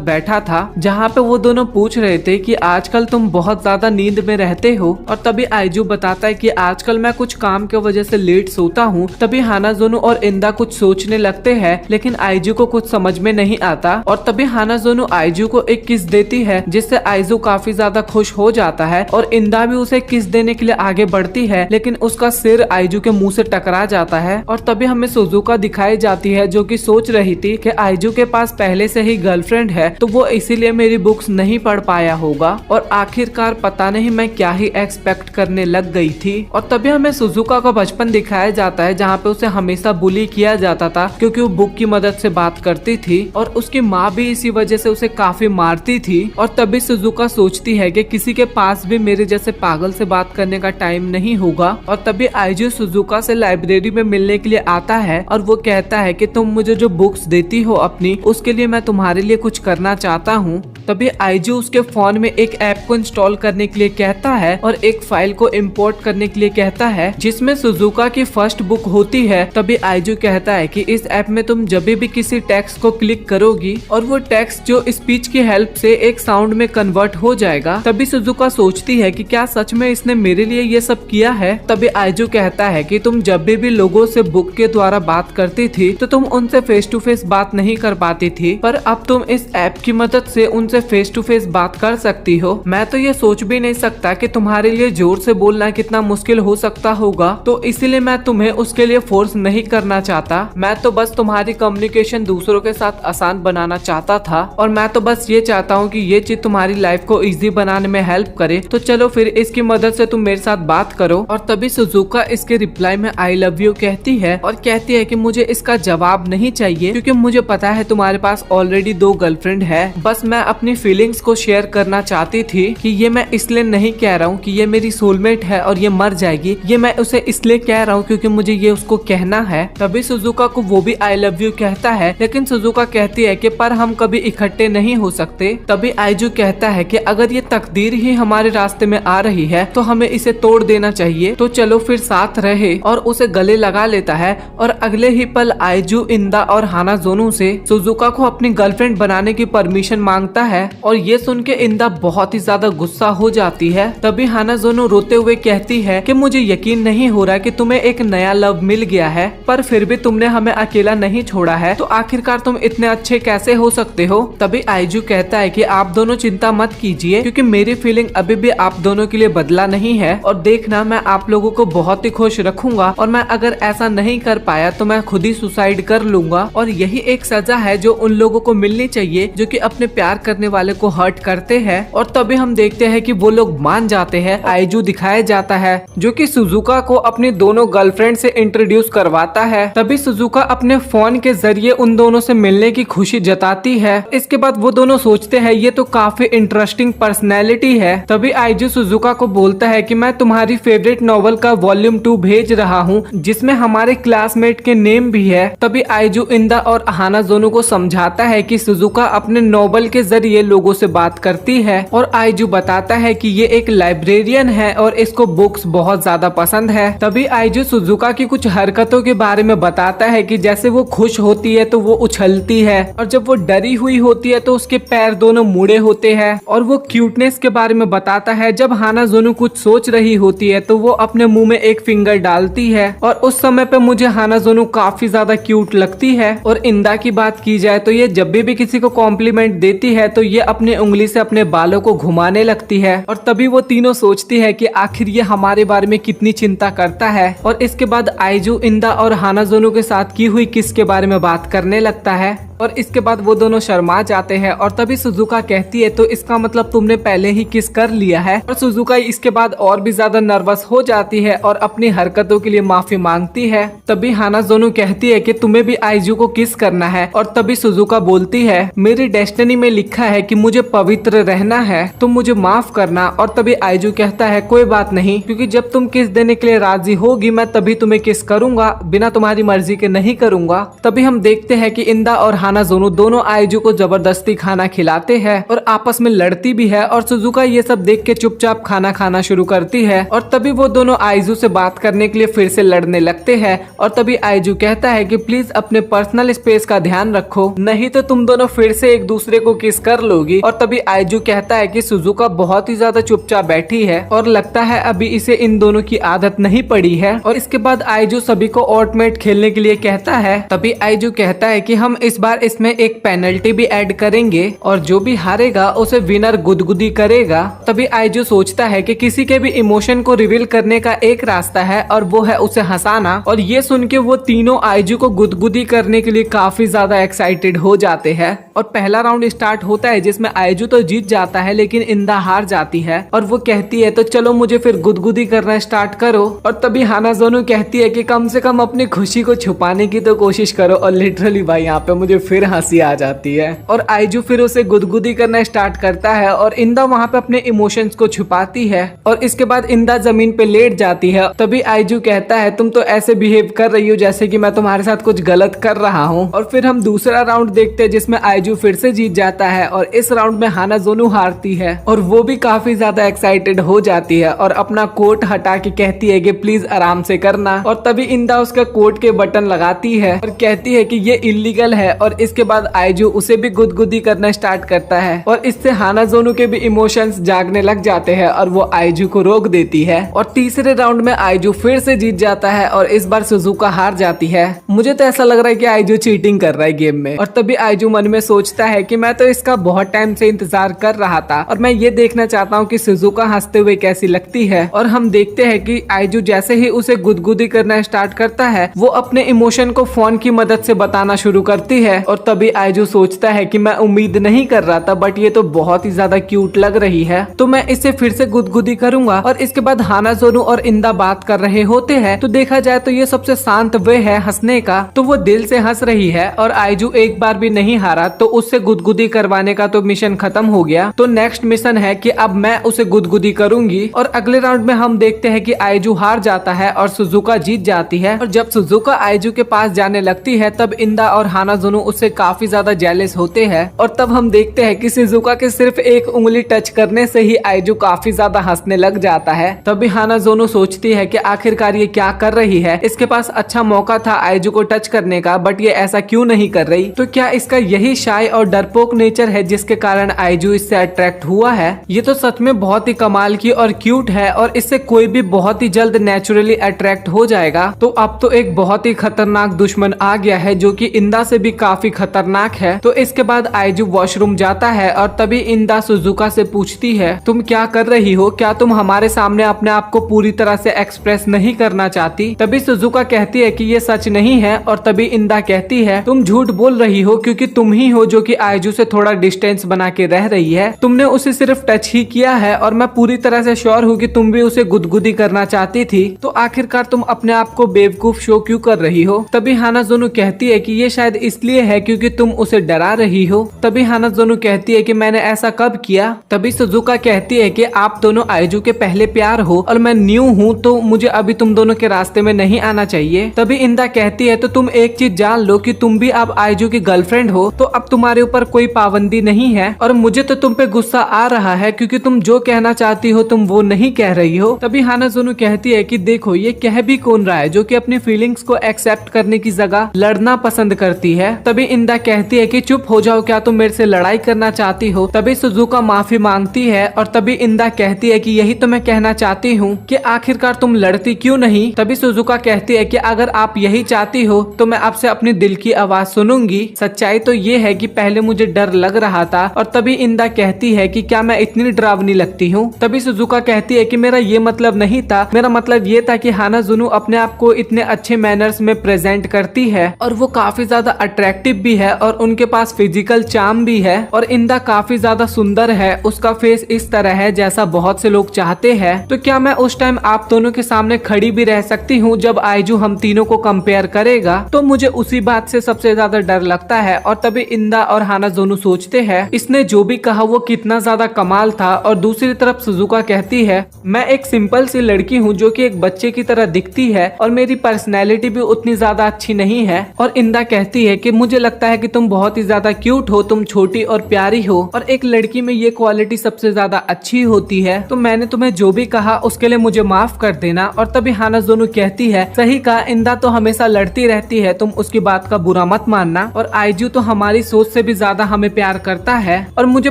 बैठा था, जहाँ पे वो दोनों पूछ रहे थे कि आजकल तुम बहुत ज्यादा नींद में रहते हो। और तभी आइजू बताता है कि आजकल मैं कुछ काम की वजह से लेट सोता हूँ। तभी हानाजोनो और इंदा कुछ सोचने लगते हैं, लेकिन आइजू को कुछ समझ में नहीं आता। और तभी हानाजोनो आइजू को एक किस देती है, जिससे आइजू काफी ज्यादा खुश हो जाता है और इंदा भी उसे किस देने के लिए आगे बढ़ती है, लेकिन उसका सिर आइजू के मुंह से टकरा जाता है। और तभी हमें सुजुका दिखाई जाती है जो कि सोच रही थी कि आइजू के पास पहले से ही गर्लफ्रेंड है, तो वो इसीलिए मेरी बुक्स नहीं पढ़ पाया होगा। और आखिरकार पता नहीं मैं क्या ही एक्सपेक्ट करने लग गई थी। और तभी हमें सुजुका का बचपन दिखाया जाता है, जहाँ पे उसे हमेशा बुली किया जाता था क्योंकि वो बुक की मदद से बात करती थी और उसकी माँ भी इसी वजह से उसे काफी मारती थी। और तभी सुजुका सोचती है कि किसी के पास भी मेरे जैसे पागल से बात करने का टाइम नहीं होगा। और तभी आइजू सुजुका से लाइब्रेरी में मिलने के लिए आता है और वो कहता है कि तुम मुझे जो बुक्स देती हो अपनी, उसके लिए मैं तुम्हारे लिए कुछ करना चाहता हूँ। तभी आइजू उसके फोन में एक ऐप को इंस्टॉल करने के लिए कहता है और एक फाइल को इंपोर्ट करने के लिए कहता है जिसमें सुजुका की फर्स्ट बुक होती है। तभी आइजू कहता है कि इस ऐप में तुम जब भी किसी टेक्स्ट को क्लिक करोगी और वो टेक्स्ट जो स्पीच की हेल्प से एक साउंड में कन्वर्ट हो जाएगा। तभी सुजुका सोचती है कि क्या सच में इसने मेरे लिए ये सब किया है। तभी आइजू कहता है कि तुम जब भी लोगों से बुक के द्वारा बात करती थी तो तुम उनसे फेस टू फेस बात नहीं कर पाती थी, पर अब तुम इस ऐप की मदद से उनसे फेस टू फेस बात कर सकती हो। मैं तो ये सोच भी नहीं सकता कि तुम्हारे लिए जोर से बोलना कितना मुश्किल हो सकता होगा, तो इसीलिए मैं तुम्हें उसके लिए फोर्स नहीं करना चाहता। मैं तो बस तुम्हारी कम्युनिकेशन दूसरों के साथ आसान बनाना चाहता था और मैं तो बस ये चाहता हूँ कि ये चीज तुम्हारी लाइफ को इजी बनाने में हेल्प करे। तो चलो फिर इसकी मदद से तुम मेरे साथ बात करो। और तभी सुजुका इसके रिप्लाई में आई लव यू कहती है और कहती है कि मुझे इसका जवाब नहीं चाहिए क्योंकि मुझे पता है तुम्हारे पास ऑलरेडी 2 गर्लफ्रेंड है। बस मैं अपनी फीलिंग्स को शेयर करना चाहती थी कि ये मैं इसलिए नहीं कह रहा हूँ कि ये मेरी सोलमेट है और ये मर जाएगी, ये मैं उसे इसलिए कह रहा हूँ क्योंकि मुझे ये उसको कहना है। तभी सुजुका को वो भी आई लव यू कहता है, लेकिन सुजुका कहती है कि पर हम कभी इकट्ठे नहीं हो सकते। तभी आइजू कहता है कि अगर ये तकदीर ही हमारे रास्ते में आ रही है तो हमें इसे तोड़ देना चाहिए, तो चलो फिर साथ रहे। और उसे गले लगा लेता है और अगले ही पल आइजू इंदा और हानाजोनो से सुजुका को अपनी गर्लफ्रेंड बनाने की परमिशन मांगता है। और ये सुन के इंदा बहुत ही ज्यादा गुस्सा हो जाती है। तभी हानाजोनो रोते हुए कहती है कि मुझे यकीन नहीं हो रहा कि तुम्हें एक नया लव मिल गया है, पर फिर भी तुमने हमें अकेला नहीं छोड़ा है, तो आखिरकार तुम इतने अच्छे कैसे हो सकते हो। तभी आइजू कहता है कि आप दोनों चिंता मत कीजिए क्योंकि मेरी फीलिंग अभी भी आप दोनों के लिए बदला नहीं है, और देखना मैं आप लोगों को बहुत ही खुश रखूंगा, और मैं अगर ऐसा नहीं कर पाया तो मैं खुद ही सुसाइड कर लूंगा। और यही एक सजा है जो उन लोगों को मिलनी चाहिए जो कि अपने प्यार करने वाले को हर्ट करते हैं। और तभी हम देखते हैं कि वो लोग मान जाते हैं। आइजू दिखाया जाता है जो कि सुजुका को अपनी दोनों गर्लफ्रेंड से इंट्रोड्यूस करवाता है। तभी सुजुका अपने फोन के जरिए उन दोनों से मिलने की खुशी जताती है। इसके बाद वो दोनों सोचते हैं ये तो काफी इंटरेस्टिंग पर्सनैलिटी है। तभी आइजू सुजुका को बोलता है कि मैं तुम्हारी फेवरेट नॉवल का वॉल्यूम 2 भेज रहा हूँ जिसमें हमारे क्लासमेट के नेम भी है। तभी आइजू इंदा और हानाजोनो को समझाता है कि सुजुका अपने नॉवल के जरिए लोगों से बात करती है, और आइजू बताता है कि ये एक लाइब्रेरियन है और इसको बुक्स बहुत ज्यादा पसंद है। तभी आइजू सुजुका की कुछ हरकतों के बारे में बताता है कि जैसे वो खुश होती है तो वो उछलती है, और जब वो डरी हुई होती है तो उसके पैर दोनों मुड़े होते हैं। और वो क्यूटनेस के बारे में बताता है, जब हानाजोनो कुछ सोच रही होती है तो वो अपने मुंह में एक फिंगर डालती है, और उस समय पे मुझे हानाजोनो काफी ज्यादा क्यूट लगती है। और इंदा की बात की जाए तो ये जब भी किसी को कॉम्प्लीमेंट देती है तो ये अपनी उंगली से अपने बालों को घुमाने लगती है, और तभी वो तीनों सोचती है कि आखिर ये हमारे बारे में कितनी चिंता करता है। और इसके बाद आइजू इंदा और हानाजोनो के साथ की हुई किस के बारे में बात करने लगता है। और इसके बाद वो दोनों शर्मा जाते हैं और तभी सुजुका कहती है तो इसका मतलब तुमने पहले ही किस कर लिया है। और सुजुका इसके बाद और भी ज्यादा नर्वस हो जाती है और अपनी हरकतों के लिए माफी मांगती है। तभी हानाज़ोनो कहती है कि तुम्हें भी आइजू को किस करना है और तभी सुजुका बोलती है मेरी डेस्टिनी में लिखा है कि मुझे पवित्र रहना है, तुम मुझे माफ करना। और तभी आइजू कहता है कोई बात नहीं, क्योंकि जब तुम किस देने के लिए राजी होगी मैं तभी तुम्हें किस करूंगा, बिना तुम्हारी मर्जी के नहीं करूंगा। तभी हम देखते हैं कि इंदा और हानाज़ोनो दोनों आइजू को जबरदस्ती खाना खिलाते हैं और आपस में लड़ती भी है। और सुजुका ये सब देख के चुपचाप खाना खाना शुरू करती है। और तभी वो दोनों आइजू से बात करने के लिए फिर से लड़ने लगते हैं। और तभी आइजू कहता है कि प्लीज अपने पर्सनल स्पेस का ध्यान रखो, नहीं तो तुम दोनों फिर से एक दूसरे को किस कर लोगी। और तभी आइजू कहता है कि सुजुका बहुत ही ज्यादा चुपचाप बैठी है और लगता है अभी इसे इन दोनों की आदत नहीं पड़ी है। और इसके बाद आइजू सभी को ऑटमेट खेलने के लिए कहता है। तभी आइजू कहता है कि हम इस बार इसमें एक पेनल्टी भी ऐड करेंगे और जो भी हारेगा उसे विनर गुदगुदी करेगा। तभी आइजू सोचता है कि किसी के भी इमोशन को रिवील करने का एक रास्ता है और वो है उसे हंसाना। और ये सुन के वो तीनों आइजू को गुदगुदी करने के लिए काफी ज्यादा एक्साइटेड हो जाते हैं। और पहला राउंड स्टार्ट होता है जिसमें आइजू तो जीत जाता है लेकिन इंदा हार जाती है और वो कहती है तो चलो मुझे फिर गुदगुदी करना स्टार्ट करो। और तभी हानाज़ोनो कहती है कि कम से कम अपनी खुशी को छुपाने की तो कोशिश करो। और लिटरली भाई यहाँ पे मुझे फिर हंसी आ जाती है और आइजू फिर उसे गुदगुदी करना स्टार्ट करता है और इंदा वहाँ पे अपने इमोशंस को छुपाती है। और इसके बाद इंदा जमीन पे लेट जाती है। तभी आइजू कहता है तुम तो ऐसे बिहेव कर रही हो जैसे कि मैं तुम्हारे साथ कुछ गलत कर रहा हूँ। और फिर हम दूसरा राउंड देखते हैं जिसमें आइजू फिर से जीत जाता है और इस राउंड में हानाज़ोनो हारती है और वो भी काफी ज्यादा एक्साइटेड हो जाती है और अपना कोट हटा के कहती है कि प्लीज आराम से करना। और तभी इंदा उसका कोट के बटन लगाती है और कहती है कि ये इलीगल है। और इसके बाद आइजू उसे भी गुदगुदी करना स्टार्ट करता है और इससे हानाज़ोनो के भी इमोशंस जागने लग जाते हैं और वो आइजू को रोक देती है। और तीसरे राउंड में आइजू फिर से जीत जाता है और इस बार सुजुका हार जाती है। मुझे तो ऐसा लग रहा है कि आइजू चीटिंग कर रहा है गेम में। और तभी आइजू मन में सोचता है कि मैं तो इसका बहुत टाइम से इंतजार कर रहा था और मैं ये देखना चाहता हूँ कि सुजुका हंसते हुए कैसी लगती है। और हम देखते हैं कि आइजू जैसे ही उसे गुदगुदी करना स्टार्ट करता है वो अपने इमोशन को फोन की मदद से बताना शुरू करती है। और तभी आइजू सोचता है कि मैं उम्मीद नहीं कर रहा था बट ये तो बहुत ही ज्यादा क्यूट लग रही है, तो मैं इसे फिर से गुदगुदी करूंगा। और इसके बाद हानाज़ोनो और इंदा बात कर रहे होते हैं तो देखा जाए तो ये सबसे शांत वे है हंसने का, तो वो दिल से हंस रही है। और आइजू एक बार भी नहीं हारा तो उससे गुदगुदी करवाने का तो मिशन खत्म हो गया। तो नेक्स्ट मिशन है कि अब मैं उसे गुदगुदी करूंगी। और अगले राउंड में हम देखते हैं कि आइजू हार जाता है और सुजुका जीत जाती है। और जब सुजुका आइजू के पास जाने लगती है तब इंदा और हानाज़ोनो उससे काफी ज्यादा जेलस होते हैं। और तब हम देखते हैं कि सुजुका के सिर्फ एक उंगली टच करने से ही आइजू काफी ज्यादा हंसने लग जाता है। तभी हानाज़ोनो सोचती है कि आखिरकार ये क्या कर रही है, इसके पास अच्छा मौका था आइजू को टच करने का बट ये ऐसा क्यों नहीं कर रही। तो क्या इसका यही शाय और डरपोक नेचर है जिसके कारण आइजू इससे अट्रैक्ट हुआ है। ये तो सच में बहुत ही कमाल की और क्यूट है और इससे कोई भी बहुत ही जल्द नेचुरली अट्रैक्ट हो जाएगा। तो अब तो एक बहुत ही खतरनाक दुश्मन आ गया है जो कि इंदा से भी काफी खतरनाक है। तो इसके बाद आइजू वॉशरूम जाता है और तभी इंदा सुजुका से पूछती है तुम क्या कर रही हो, क्या तुम हमारे सामने अपने आप को पूरी तरह से एक्सप्रेस नहीं करना चाहती। तभी सुजुका कहती है कि ये सच नहीं है। और तभी इंदा कहती है तुम झूठ बोल रही हो क्योंकि तुम ही हो जो कि आइजू से थोड़ा डिस्टेंस बना के रह रही है, तुमने उसे सिर्फ टच ही किया है और मैं पूरी तरह से श्योर हूँ कि तुम भी उसे गुदगुदी करना चाहती थी, तो आखिरकार तुम अपने आप को बेवकूफ शो क्यों कर रही हो। तभी हानाज़ोनो कहती है कि ये शायद इसलिए है क्योंकि तुम उसे डरा रही हो। तभी हानाज़ोनो कहती है कि मैंने ऐसा कब किया। तभी सुजुका कहती है कि आप दोनों आइजू के पहले प्यार हो और मैं न्यू हूँ तो मुझे अभी तुम दोनों के रास्ते में नहीं आना चाहिए। तभी इंदा कहती है तो तुम एक चीज जान लो कि तुम भी अब आइजू की गर्लफ्रेंड हो, तो अब तुम्हारे ऊपर कोई पाबंदी नहीं है और मुझे तो तुम पे गुस्सा आ रहा है क्योंकि तुम जो कहना चाहती हो तुम वो नहीं कह रही हो। तभी हानाज़ोनो कहती है कि देखो ये कह भी कौन रहा है जो कि अपनी फीलिंग्स को एक्सेप्ट करने की जगह लड़ना पसंद करती है। तभी इंदा कहती है कि चुप हो जाओ, क्या तुम मेरे से लड़ाई करना चाहती हो। तभी सुजुका माफी मांगती है और तभी इंदा कहती है कि यही तो मैं कहना चाहती हूँ कि आखिरकार तुम लड़ती क्यों नहीं। तभी सुजुका कहती है कि अगर आप यही चाहती हो तो मैं आपसे अपनी दिल की आवाज सुनूंगी। सच्चाई तो ये है कि पहले मुझे डर लग रहा था। और तभी इंदा कहती है कि क्या मैं इतनी डरावनी लगती हूँ। तभी सुजुका कहती है कि मेरा ये मतलब नहीं था, मेरा मतलब ये था कि हानाज़ोनो अपने आप को इतने अच्छे मैनर्स में प्रेजेंट करती है और वो काफी ज्यादा अट्रैक्टिव अट्रैक्टिव भी है और उनके पास फिजिकल चार्म भी है और इंदा काफी ज्यादा सुंदर है, उसका फेस इस तरह है जैसा बहुत से लोग चाहते हैं। तो क्या मैं उस टाइम आप दोनों के सामने खड़ी भी रह सकती हूँ जब आइजू हम तीनों को कंपेयर करेगा? तो मुझे उसी बात से सबसे ज्यादा डर लगता है। और तभी इंदा और हानाजोनु सोचते हैं इसने जो भी कहा वो कितना ज्यादा कमाल था। और दूसरी तरफ सुजुका कहती है मैं एक सिंपल सी लड़की हूँ जो कि एक बच्चे की तरह दिखती है और मेरी पर्सनैलिटी भी उतनी ज्यादा अच्छी नहीं है। और इंदा कहती है कि मुझे लगता है कि तुम बहुत ही ज्यादा क्यूट हो, तुम छोटी और प्यारी हो और एक लड़की में ये क्वालिटी सबसे ज्यादा अच्छी होती है। तो मैंने तुम्हें जो भी कहा उसके लिए मुझे माफ कर देना। और तभी हानाजोनु कहती है सही कहा, इंदा तो हमेशा लड़ती रहती है, तुम उसकी बात का बुरा मत मानना। और आइजू तो हमारी सोच से भी ज्यादा हमें प्यार करता है और मुझे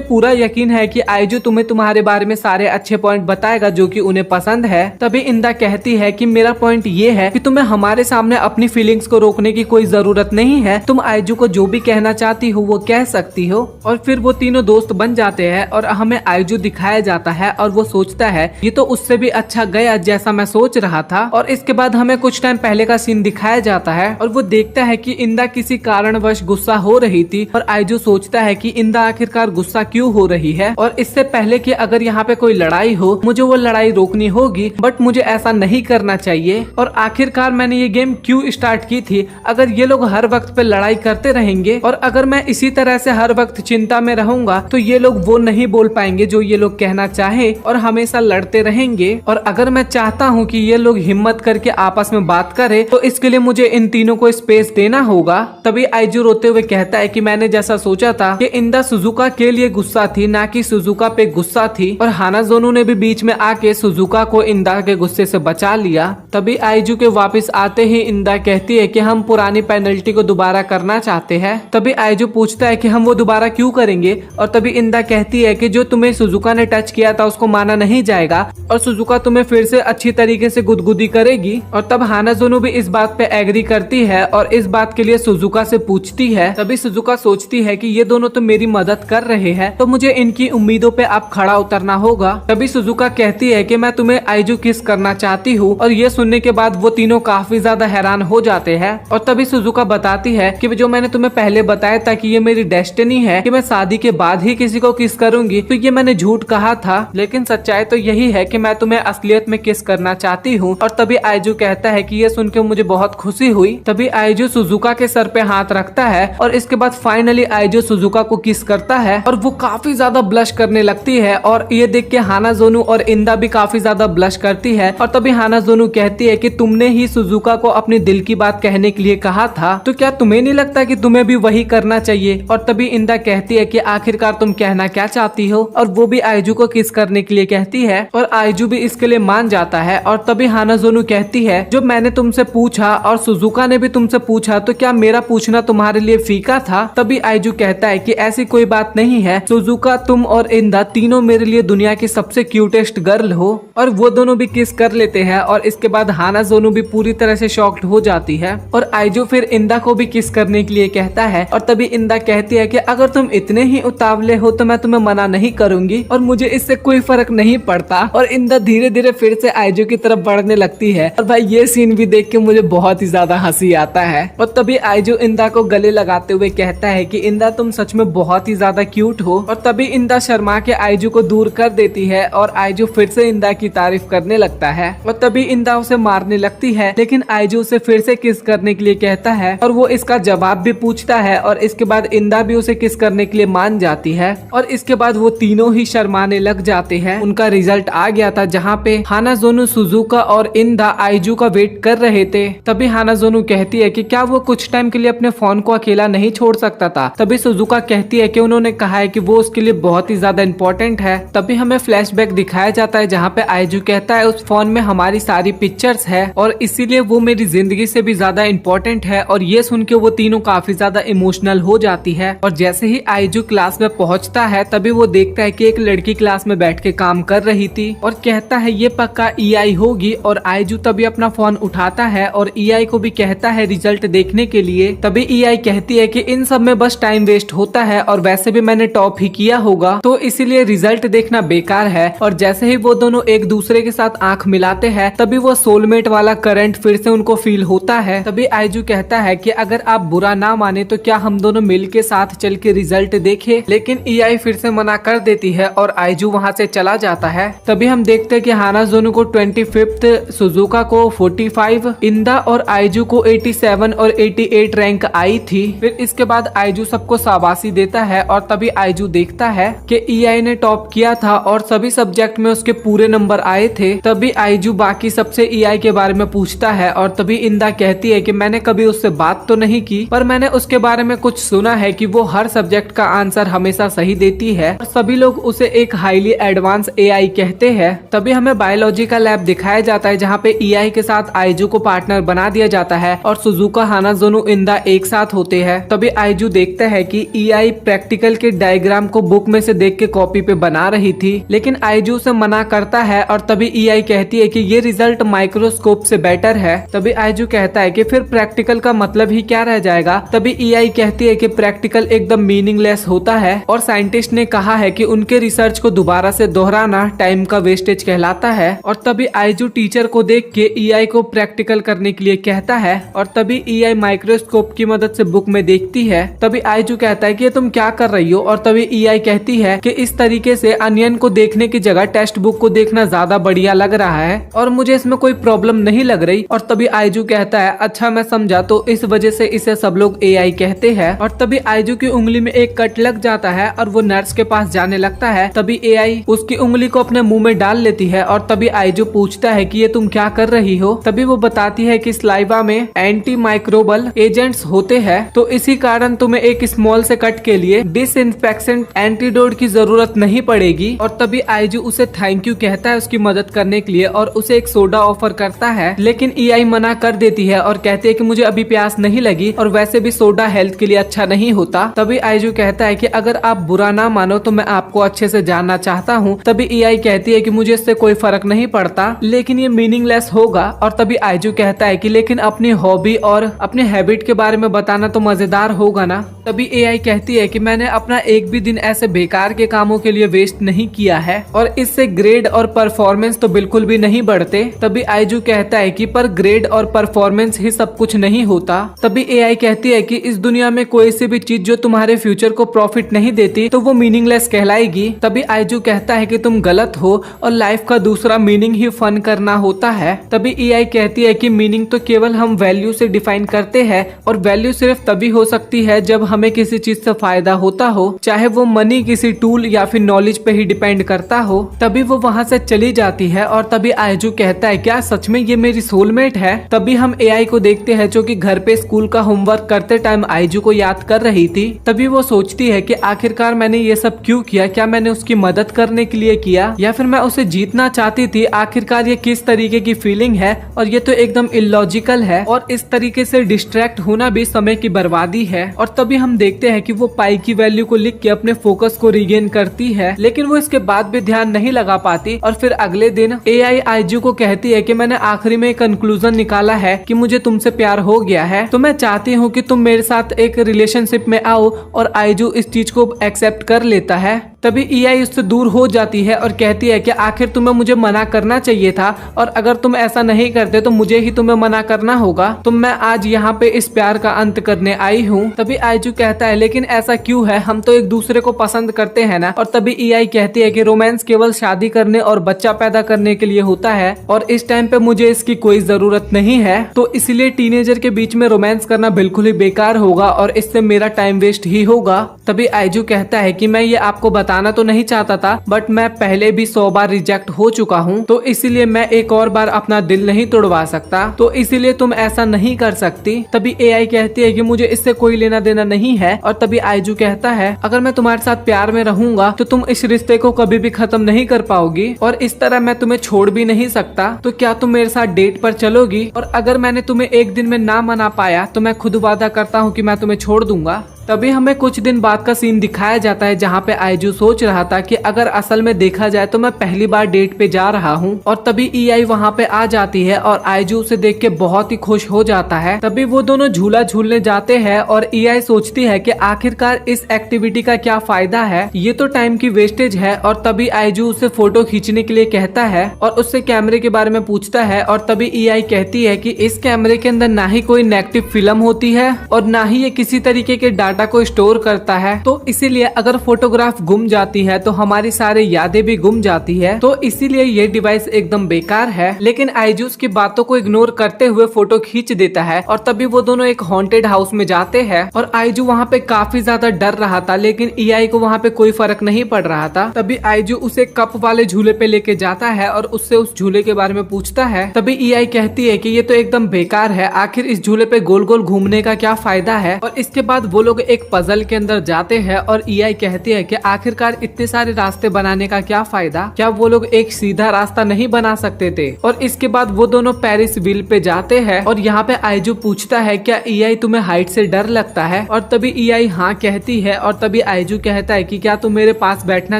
पूरा यकीन है कि आइजू तुम्हें तुम्हारे बारे में सारे अच्छे पॉइंट बताएगा जो कि उन्हें पसंद है। तभी इंदा कहती है कि मेरा पॉइंट ये है कि तुम्हें हमारे सामने अपनी फीलिंग्स को रोकने की कोई जरूरत नहीं है, तुम आइजू को जो भी कहना चाहती हो वो कह सकती हो। और फिर वो तीनों दोस्त बन जाते हैं और हमें आइजू दिखाया जाता है और वो सोचता है ये तो उससे भी अच्छा गया जैसा मैं सोच रहा था। और इसके बाद हमें कुछ टाइम पहले का सीन दिखाया जाता है और वो देखता है कि इंदा किसी कारणवश गुस्सा हो रही थी और आइजू सोचता है कि इंदा आखिरकार गुस्सा क्यों हो रही है और इससे पहले कि अगर यहाँ पे कोई लड़ाई हो मुझे वो लड़ाई रोकनी होगी, बट मुझे ऐसा नहीं करना चाहिए। और आखिरकार मैंने ये गेम क्यों स्टार्ट की थी? अगर ये लोग हर वक्त पे लड़ाई करते रहेंगे और अगर मैं इसी तरह से हर वक्त चिंता में रहूंगा तो ये लोग वो नहीं बोल पाएंगे जो ये लोग कहना चाहे और हमेशा लड़ते रहेंगे। और अगर मैं चाहता हूँ कि ये लोग हिम्मत करके आपस में बात करे तो इसके लिए मुझे इन तीनों को स्पेस देना होगा। तभी आइजू रोते हुए कहता है कि मैंने जैसा सोचा था कि इंदा सुजुका के लिए गुस्सा थी, ना कि सुजुका पे गुस्सा थी। और हानाजोनु ने भी बीच में आके सुजुका को इंदा के गुस्से से बचा लिया। तभी आइजू के वापस आते ही इंदा कहती है कि हम पुरानी पेनल्टी को दोबारा करना चाहते हैं। तभी आइजू पूछता है कि हम वो दोबारा क्यों करेंगे? और तभी इंदा कहती है कि जो तुम्हें सुजुका ने टच किया था उसको माना नहीं जाएगा और सुजुका तुम्हें फिर से अच्छी तरीके से गुदगुदी करेगी। और तब हानाजोनु भी इस बात पे एग्री करती है और इस बात के लिए सुजुका से पूछती है। तभी सुजुका सोचती है कि ये दोनों तो मेरी मदद कर रहे हैं तो मुझे इनकी उम्मीदों पे अब खड़ा उतरना होगा। तभी सुजुका कहती है कि मैं तुम्हें आइजू किस करना चाहती हूँ। और ये सुनने के बाद वो तीनों काफी ज्यादा हैरान हो जाते हैं। और तभी सुजुका बताती है कि जो मैंने तुम्हें पहले बताया था कि ये मेरी डेस्टिनी है कि मैं शादी के बाद ही किसी को किस करूंगी, तो ये मैंने झूठ कहा था, लेकिन सच्चाई तो यही है कि मैं तुम्हें असलियत में किस करना चाहती हूँ। और तभी आइजू कहता है कि ये सुन के मुझे बहुत खुशी हुई। तभी आइजू सुजुका के सर पे हाथ रखता है और इसके बाद फाइनली आइजू सुजुका को किस करता है और वो काफी ज्यादा ब्लश करने लगती है। और ये देख के हानाजोनु और इंदा भी काफी ज्यादा ब्लश करती है। और तभी हानाजोनु कहती है कि तुमने ही सुजुका को अपने दिल की बात कहने के लिए कहा था, तो क्या तुम्हें नहीं लगता कि तुम्हें भी वही करना चाहिए? और तभी इंदा कहती है कि आखिरकार तुम कहना क्या चाहती हो? और वो भी आइजू को किस करने के लिए कहती है और आइजू भी इसके लिए मान जाता है। और तभी हानाजोनु कहती है जो मैंने तुमसे पूछा और सुजुका ने भी तुमसे पूछा तो क्या मेरा पूछना तुम्हारे लिए फीका था? तभी आइजू कहता है कि ऐसी कोई बात नहीं है सुजुका, तुम और इंदा तीनों मेरे लिए दुनिया की सबसे क्यूटेस्ट गर्ल हो। और वो दोनों भी किस कर लेते हैं और इसके बाद हानाजोनु भी पूरी तरह से शॉक्ड हो जाती है। और आइजू फिर इंदा को भी किस करने के लिए कहता है और तभी इंदा कहती है कि अगर तुम इतने ही उतावले हो तो मैं तुम्हें मना नहीं करूंगी और मुझे इससे कोई फर्क नहीं पड़ता। और इंदा धीरे धीरे फिर से आइजू की तरफ बढ़ने लगती है और भाई ये सीन भी देख के मुझे बहुत ही ज्यादा हंसी आता है। और तभी आइजू इंदा को गले लगाते हुए कहता है कि इंदा तुम सच में बहुत ही ज्यादा क्यूट हो। और तभी इंदा शर्मा के आइजू को दूर कर देती है और आइजू फिर से इंदा की तारीफ करने लगता है। और तभी इंदा उसे मारने लगती है लेकिन आइजू उसे फिर से किस करने के लिए कहता है और वो इसका जवाब भी पूछता है और इसके बाद इंदा भी उसे किस करने के लिए मान जाती है। और इसके बाद वो तीनों ही शर्माने लग जाते हैं। उनका रिजल्ट आ गया था जहाँ पे हानाजोनु, सुजुका और इंदा आइजू का वेट कर रहे थे। तभी हानाजोनु कहती है कि क्या वो कुछ टाइम के लिए अपने फोन को अकेला नहीं छोड़ सकता था? तभी सुजुका कहती है कि उन्होंने कहा है कि वो उसके लिए बहुत ही ज्यादा इम्पोर्टेंट है। तभी हमें फ्लैशबैक दिखाया जाता है जहाँ पे आइजू कहता है उस फोन में हमारी सारी पिक्चर्स है और इसीलिए वो मेरी जिंदगी से भी ज्यादा इम्पोर्टेंट है। और ये सुन के वो तीनों काफी ज्यादा इमोशनल हो जाती है। और जैसे ही आइजू क्लास में पहुंचता है तभी वो देखता है कि एक लड़की क्लास में बैठ के काम कर रही थी और कहता है ये पक्का ईआई होगी। और आइजू तभी अपना फोन उठाता है और ईआई को भी कहता है रिजल्ट देखने के लिए। तभी ईआई कहती है कि इन सब में बस टाइम वेस्ट होता है और वैसे भी मैंने टॉप ही किया होगा तो इसीलिए रिजल्ट देखना बेकार है। और जैसे ही वो दोनों एक दूसरे के साथ आंख मिलाते हैं तभी वो सोलमेट वाला करंट फिर से उनको फील होता है। तभी आइजू कहता है कि अगर आप बुरा ना माने तो क्या हम दोनों मिल के साथ चल के रिजल्ट देखे। लेकिन ईआई फिर से मना कर देती है और आइजू वहाँ से चला जाता है। तभी हम देखते हैं कि हानाजोनो को 25, सुजुका को 45, इंदा और आइजू को 87 और 88 रैंक आई थी। फिर इसके बाद आइजू सबको शाबाशी देता है और तभी आइजू देखता है कि ईआई ने टॉप किया था और सभी सब्जेक्ट में उसके पूरे नंबर आए थे। तभी आइजू बाकी सबसे ईआई के बारे में पूछता है और तभी इंदा कहती है कि मैंने कभी उससे बात तो नहीं की, पर मैंने उसके बारे में कुछ सुना है कि वो हर सब्जेक्ट का आंसर हमेशा सही देती है और सभी लोग उसे एक हाईली एडवांस एआई कहते हैं। तभी हमें बायोलॉजी का लैब दिखाया जाता है जहाँ पे ईआई के साथ आइजू को पार्टनर बना दिया जाता है और सुजुका, हानाजोनो, इंदा एक साथ होते हैं। तभी आइजू देखता है कि ईआई प्रैक्टिकल के डायग्राम को बुक में से देख के कॉपी पे बना रही थी, लेकिन आइजू से मना करता है और तभी ईआई कहती है कि ये रिजल्ट माइक्रोस्कोप से बेटर है। तभी आइजू कहता है कि फिर प्रैक्टिकल का मतलब ही क्या रह जाएगा। तभी ईआई कहती है कि प्रैक्टिकल एकदम मीनिंगलेस होता है और साइंटिस्ट ने कहा है कि उनके रिसर्च को दोबारा से दोहराना टाइम का वेस्टेज कहलाता है। और तभी आइजू टीचर को देख के ईआई को प्रैक्टिकल करने के लिए कहता है और तभी ईआई माइक्रोस्कोप की मदद से बुक में देखती है। तभी आइजू कहता है कि तुम क्या कर रही हो और तभी ईआई कहती है कि इस तरीके से अनियन को देखने की जगह टेक्स्ट बुक को देखना ज्यादा बढ़िया लग रहा है और मुझे इसमें कोई प्रॉब्लम नहीं लग रही। और तभी आइजू कहता है अच्छा मैं समझा, तो इस वजह से इसे सब लोग एआई कहते हैं। और तभी आइजू की उंगली में एक कट लग जाता है और वो नर्स के पास जाने लगता है। तभी एआई उसकी उंगली को अपने मुंह में डाल लेती है और तभी आइजू पूछता है कि ये तुम क्या कर रही हो। तभी वो बताती है कि सलाइवा में एंटी माइक्रोबल एजेंट्स होते हैं, तो इसी कारण तुम्हें एक स्मॉल से कट के लिए डिसइंफेक्शन एंटीडोट की जरूरत नहीं पड़ेगी। और तभी आइजू उसे थैंक यू कहता है उसकी मदद करने के लिए और उसे एक सोडा ऑफर करता है, लेकिन ईआई मना कर देती है और कहती है कि मुझे अभी प्यास नहीं लगी और वैसे भी सोडा हेल्थ के लिए अच्छा नहीं होता। तभी आइजू कहता है कि अगर आप बुरा ना मानो तो मैं आपको अच्छे से जानना चाहता हूँ। तभी ईआई कहती है कि मुझे इससे कोई फर्क नहीं पड़ता, लेकिन ये मीनिंगलेस होगा। और तभी आइजू कहता है कि लेकिन अपनी हॉबी और अपने हैबिट के बारे में बताना तो मजेदार होगा ना। तभी एआई कहती है कि मैंने अपना एक भी दिन ऐसे बेकार के कामों के लिए वेस्ट नहीं किया है और इससे ग्रेड और परफॉर्मेंस तो बिल्कुल भी नहीं बढ़ते। तभी आइजू कहता है कि पर ग्रेड और परफॉर्मेंस ही सब कुछ नहीं होता। तभी एआई कहती है कि इस दुनिया में कोई सी भी चीज जो तुम्हारे फ्यूचर को प्रॉफिट नहीं देती तो वो मीनिंगलेस कहलाएगी। तभी आइजू कहता है कि तुम गलत हो और लाइफ का दूसरा मीनिंग ही फन करना होता है। तभी एआई कहती है कि मीनिंग तो केवल हम वैल्यू से डिफाइन करते हैं और वैल्यू सिर्फ तभी हो सकती है जब हमें किसी चीज से फायदा होता हो, चाहे वो मनी, किसी टूल या फिर नॉलेज पे ही डिपेंड करता हो। तभी वो वहाँ से चली जाती है और तभी आइजू कहता है क्या सच में ये मेरी सोलमेट है। तभी हम एआई को देखते हैं जो कि घर पे स्कूल का होमवर्क करते टाइम आइजू को याद कर रही थी। तभी वो सोचती है कि आखिरकार मैंने ये सब क्यों किया, क्या मैंने उसकी मदद करने के लिए किया या फिर मैं उसे जीतना चाहती थी। आखिरकार ये किस तरीके की फीलिंग है और ये तो एकदम इलॉजिकल है और इस तरीके से डिस्ट्रैक्ट होना भी समय की बर्बादी है। और तभी हम देखते हैं कि वो पाई की वैल्यू को लिख के अपने फोकस को रिगेन करती है, लेकिन वो इसके बाद भी ध्यान नहीं लगा पाती। और फिर अगले दिन एआई आइजू को कहती है कि मैंने आखिरी में कंक्लूजन निकाला है कि मुझे तुमसे प्यार हो गया है, तो मैं चाहती हूँ कि तुम मेरे साथ एक रिलेशनशिप में आओ। और आइजू इस चीज को एक्सेप्ट कर लेता है। तभी ईआई उससे दूर हो जाती है और कहती है कि आखिर तुम्हें मुझे मना करना चाहिए था और अगर तुम ऐसा नहीं करते तो मुझे ही तुम्हें मना करना होगा, तो मैं आज यहाँ पे इस प्यार का अंत करने आई हूँ। तभी आइजू कहता है लेकिन ऐसा क्यों है, हम तो एक दूसरे को पसंद करते हैं ना। और तभी ईआई कहती है कि रोमांस केवल शादी करने और बच्चा पैदा करने के लिए होता है और इस टाइम पे मुझे इसकी कोई जरूरत नहीं है, तो इसलिए टीनेजर के बीच में रोमांस करना बिल्कुल ही बेकार होगा और इससे मेरा टाइम वेस्ट ही होगा। तभी आइजू कहता है कि मैं ये आपको बताना तो नहीं चाहता था, बट मैं पहले भी 100 बार रिजेक्ट हो चुका हूँ, तो इसीलिए मैं एक और बार अपना दिल नहीं तोड़वा सकता, तो इसीलिए तुम ऐसा नहीं कर सकती। तभी एआई कहती है कि मुझे इससे कोई लेना देना नहीं है। और तभी आइजू कहता है अगर मैं तुम्हारे साथ प्यार में रहूंगा तो तुम इस रिश्ते को कभी भी खत्म नहीं कर पाओगी और इस तरह मैं तुम्हें छोड़ भी नहीं सकता, तो क्या तुम मेरे साथ डेट पर चलोगी? और अगर मैंने तुम्हें एक दिन में ना मना पाया तो मैं खुद वादा करता हूँ कि मैं तुम्हें छोड़ दूंगा। तभी हमें कुछ दिन बाद का सीन दिखाया जाता है जहाँ पे आईजू सोच रहा था कि अगर असल में देखा जाए तो मैं पहली बार डेट पे जा रहा हूँ, और तभी ईआई वहाँ पे आ जाती है और आईजू उसे देख के बहुत ही खुश हो जाता है। तभी वो दोनों झूला झूलने जाते हैं और ईआई सोचती है कि आखिरकार इस एक्टिविटी का क्या फायदा है, ये तो टाइम की वेस्टेज है। और तभी आईजू उसे फोटो खींचने के लिए कहता है और उससे कैमरे के बारे में पूछता है, और तभी ईआई कहती है कि इस कैमरे के अंदर ना ही कोई नेगेटिव फिल्म होती है और ना ही ये किसी तरीके के डाटा को स्टोर करता है, तो इसीलिए अगर फोटोग्राफ गुम जाती है तो हमारी सारी यादें भी गुम जाती है, तो इसीलिए ये डिवाइस एकदम बेकार है। लेकिन आईजू की बातों को इग्नोर करते हुए फोटो खींच देता है। और तभी वो दोनों एक हॉन्टेड हाउस में जाते हैं और आईजू वहाँ पे काफी ज्यादा डर रहा था, लेकिन ईआई को वहाँ पे कोई फर्क नहीं पड़ रहा था। तभी आईजू उसे कप वाले झूले पे लेके जाता है और उससे उस झूले के बारे में पूछता है। तभी ईआई कहती है कि ये तो एकदम बेकार है, आखिर इस झूले पे गोल गोल घूमने का क्या फायदा है। और इसके बाद वो लोग एक पजल के अंदर जाते हैं और ईआई कहती है कि आखिरकार इतने सारे रास्ते बनाने का क्या फायदा, क्या वो लोग एक सीधा रास्ता नहीं बना सकते थे। और इसके बाद वो दोनों पेरिस व्हील पे जाते हैं और यहाँ पे आईजू पूछता है क्या ईआई तुम्हें हाइट से डर लगता है, और तभी ईआई हाँ कहती है। और तभी आईजू कहता है कि क्या तुम मेरे पास बैठना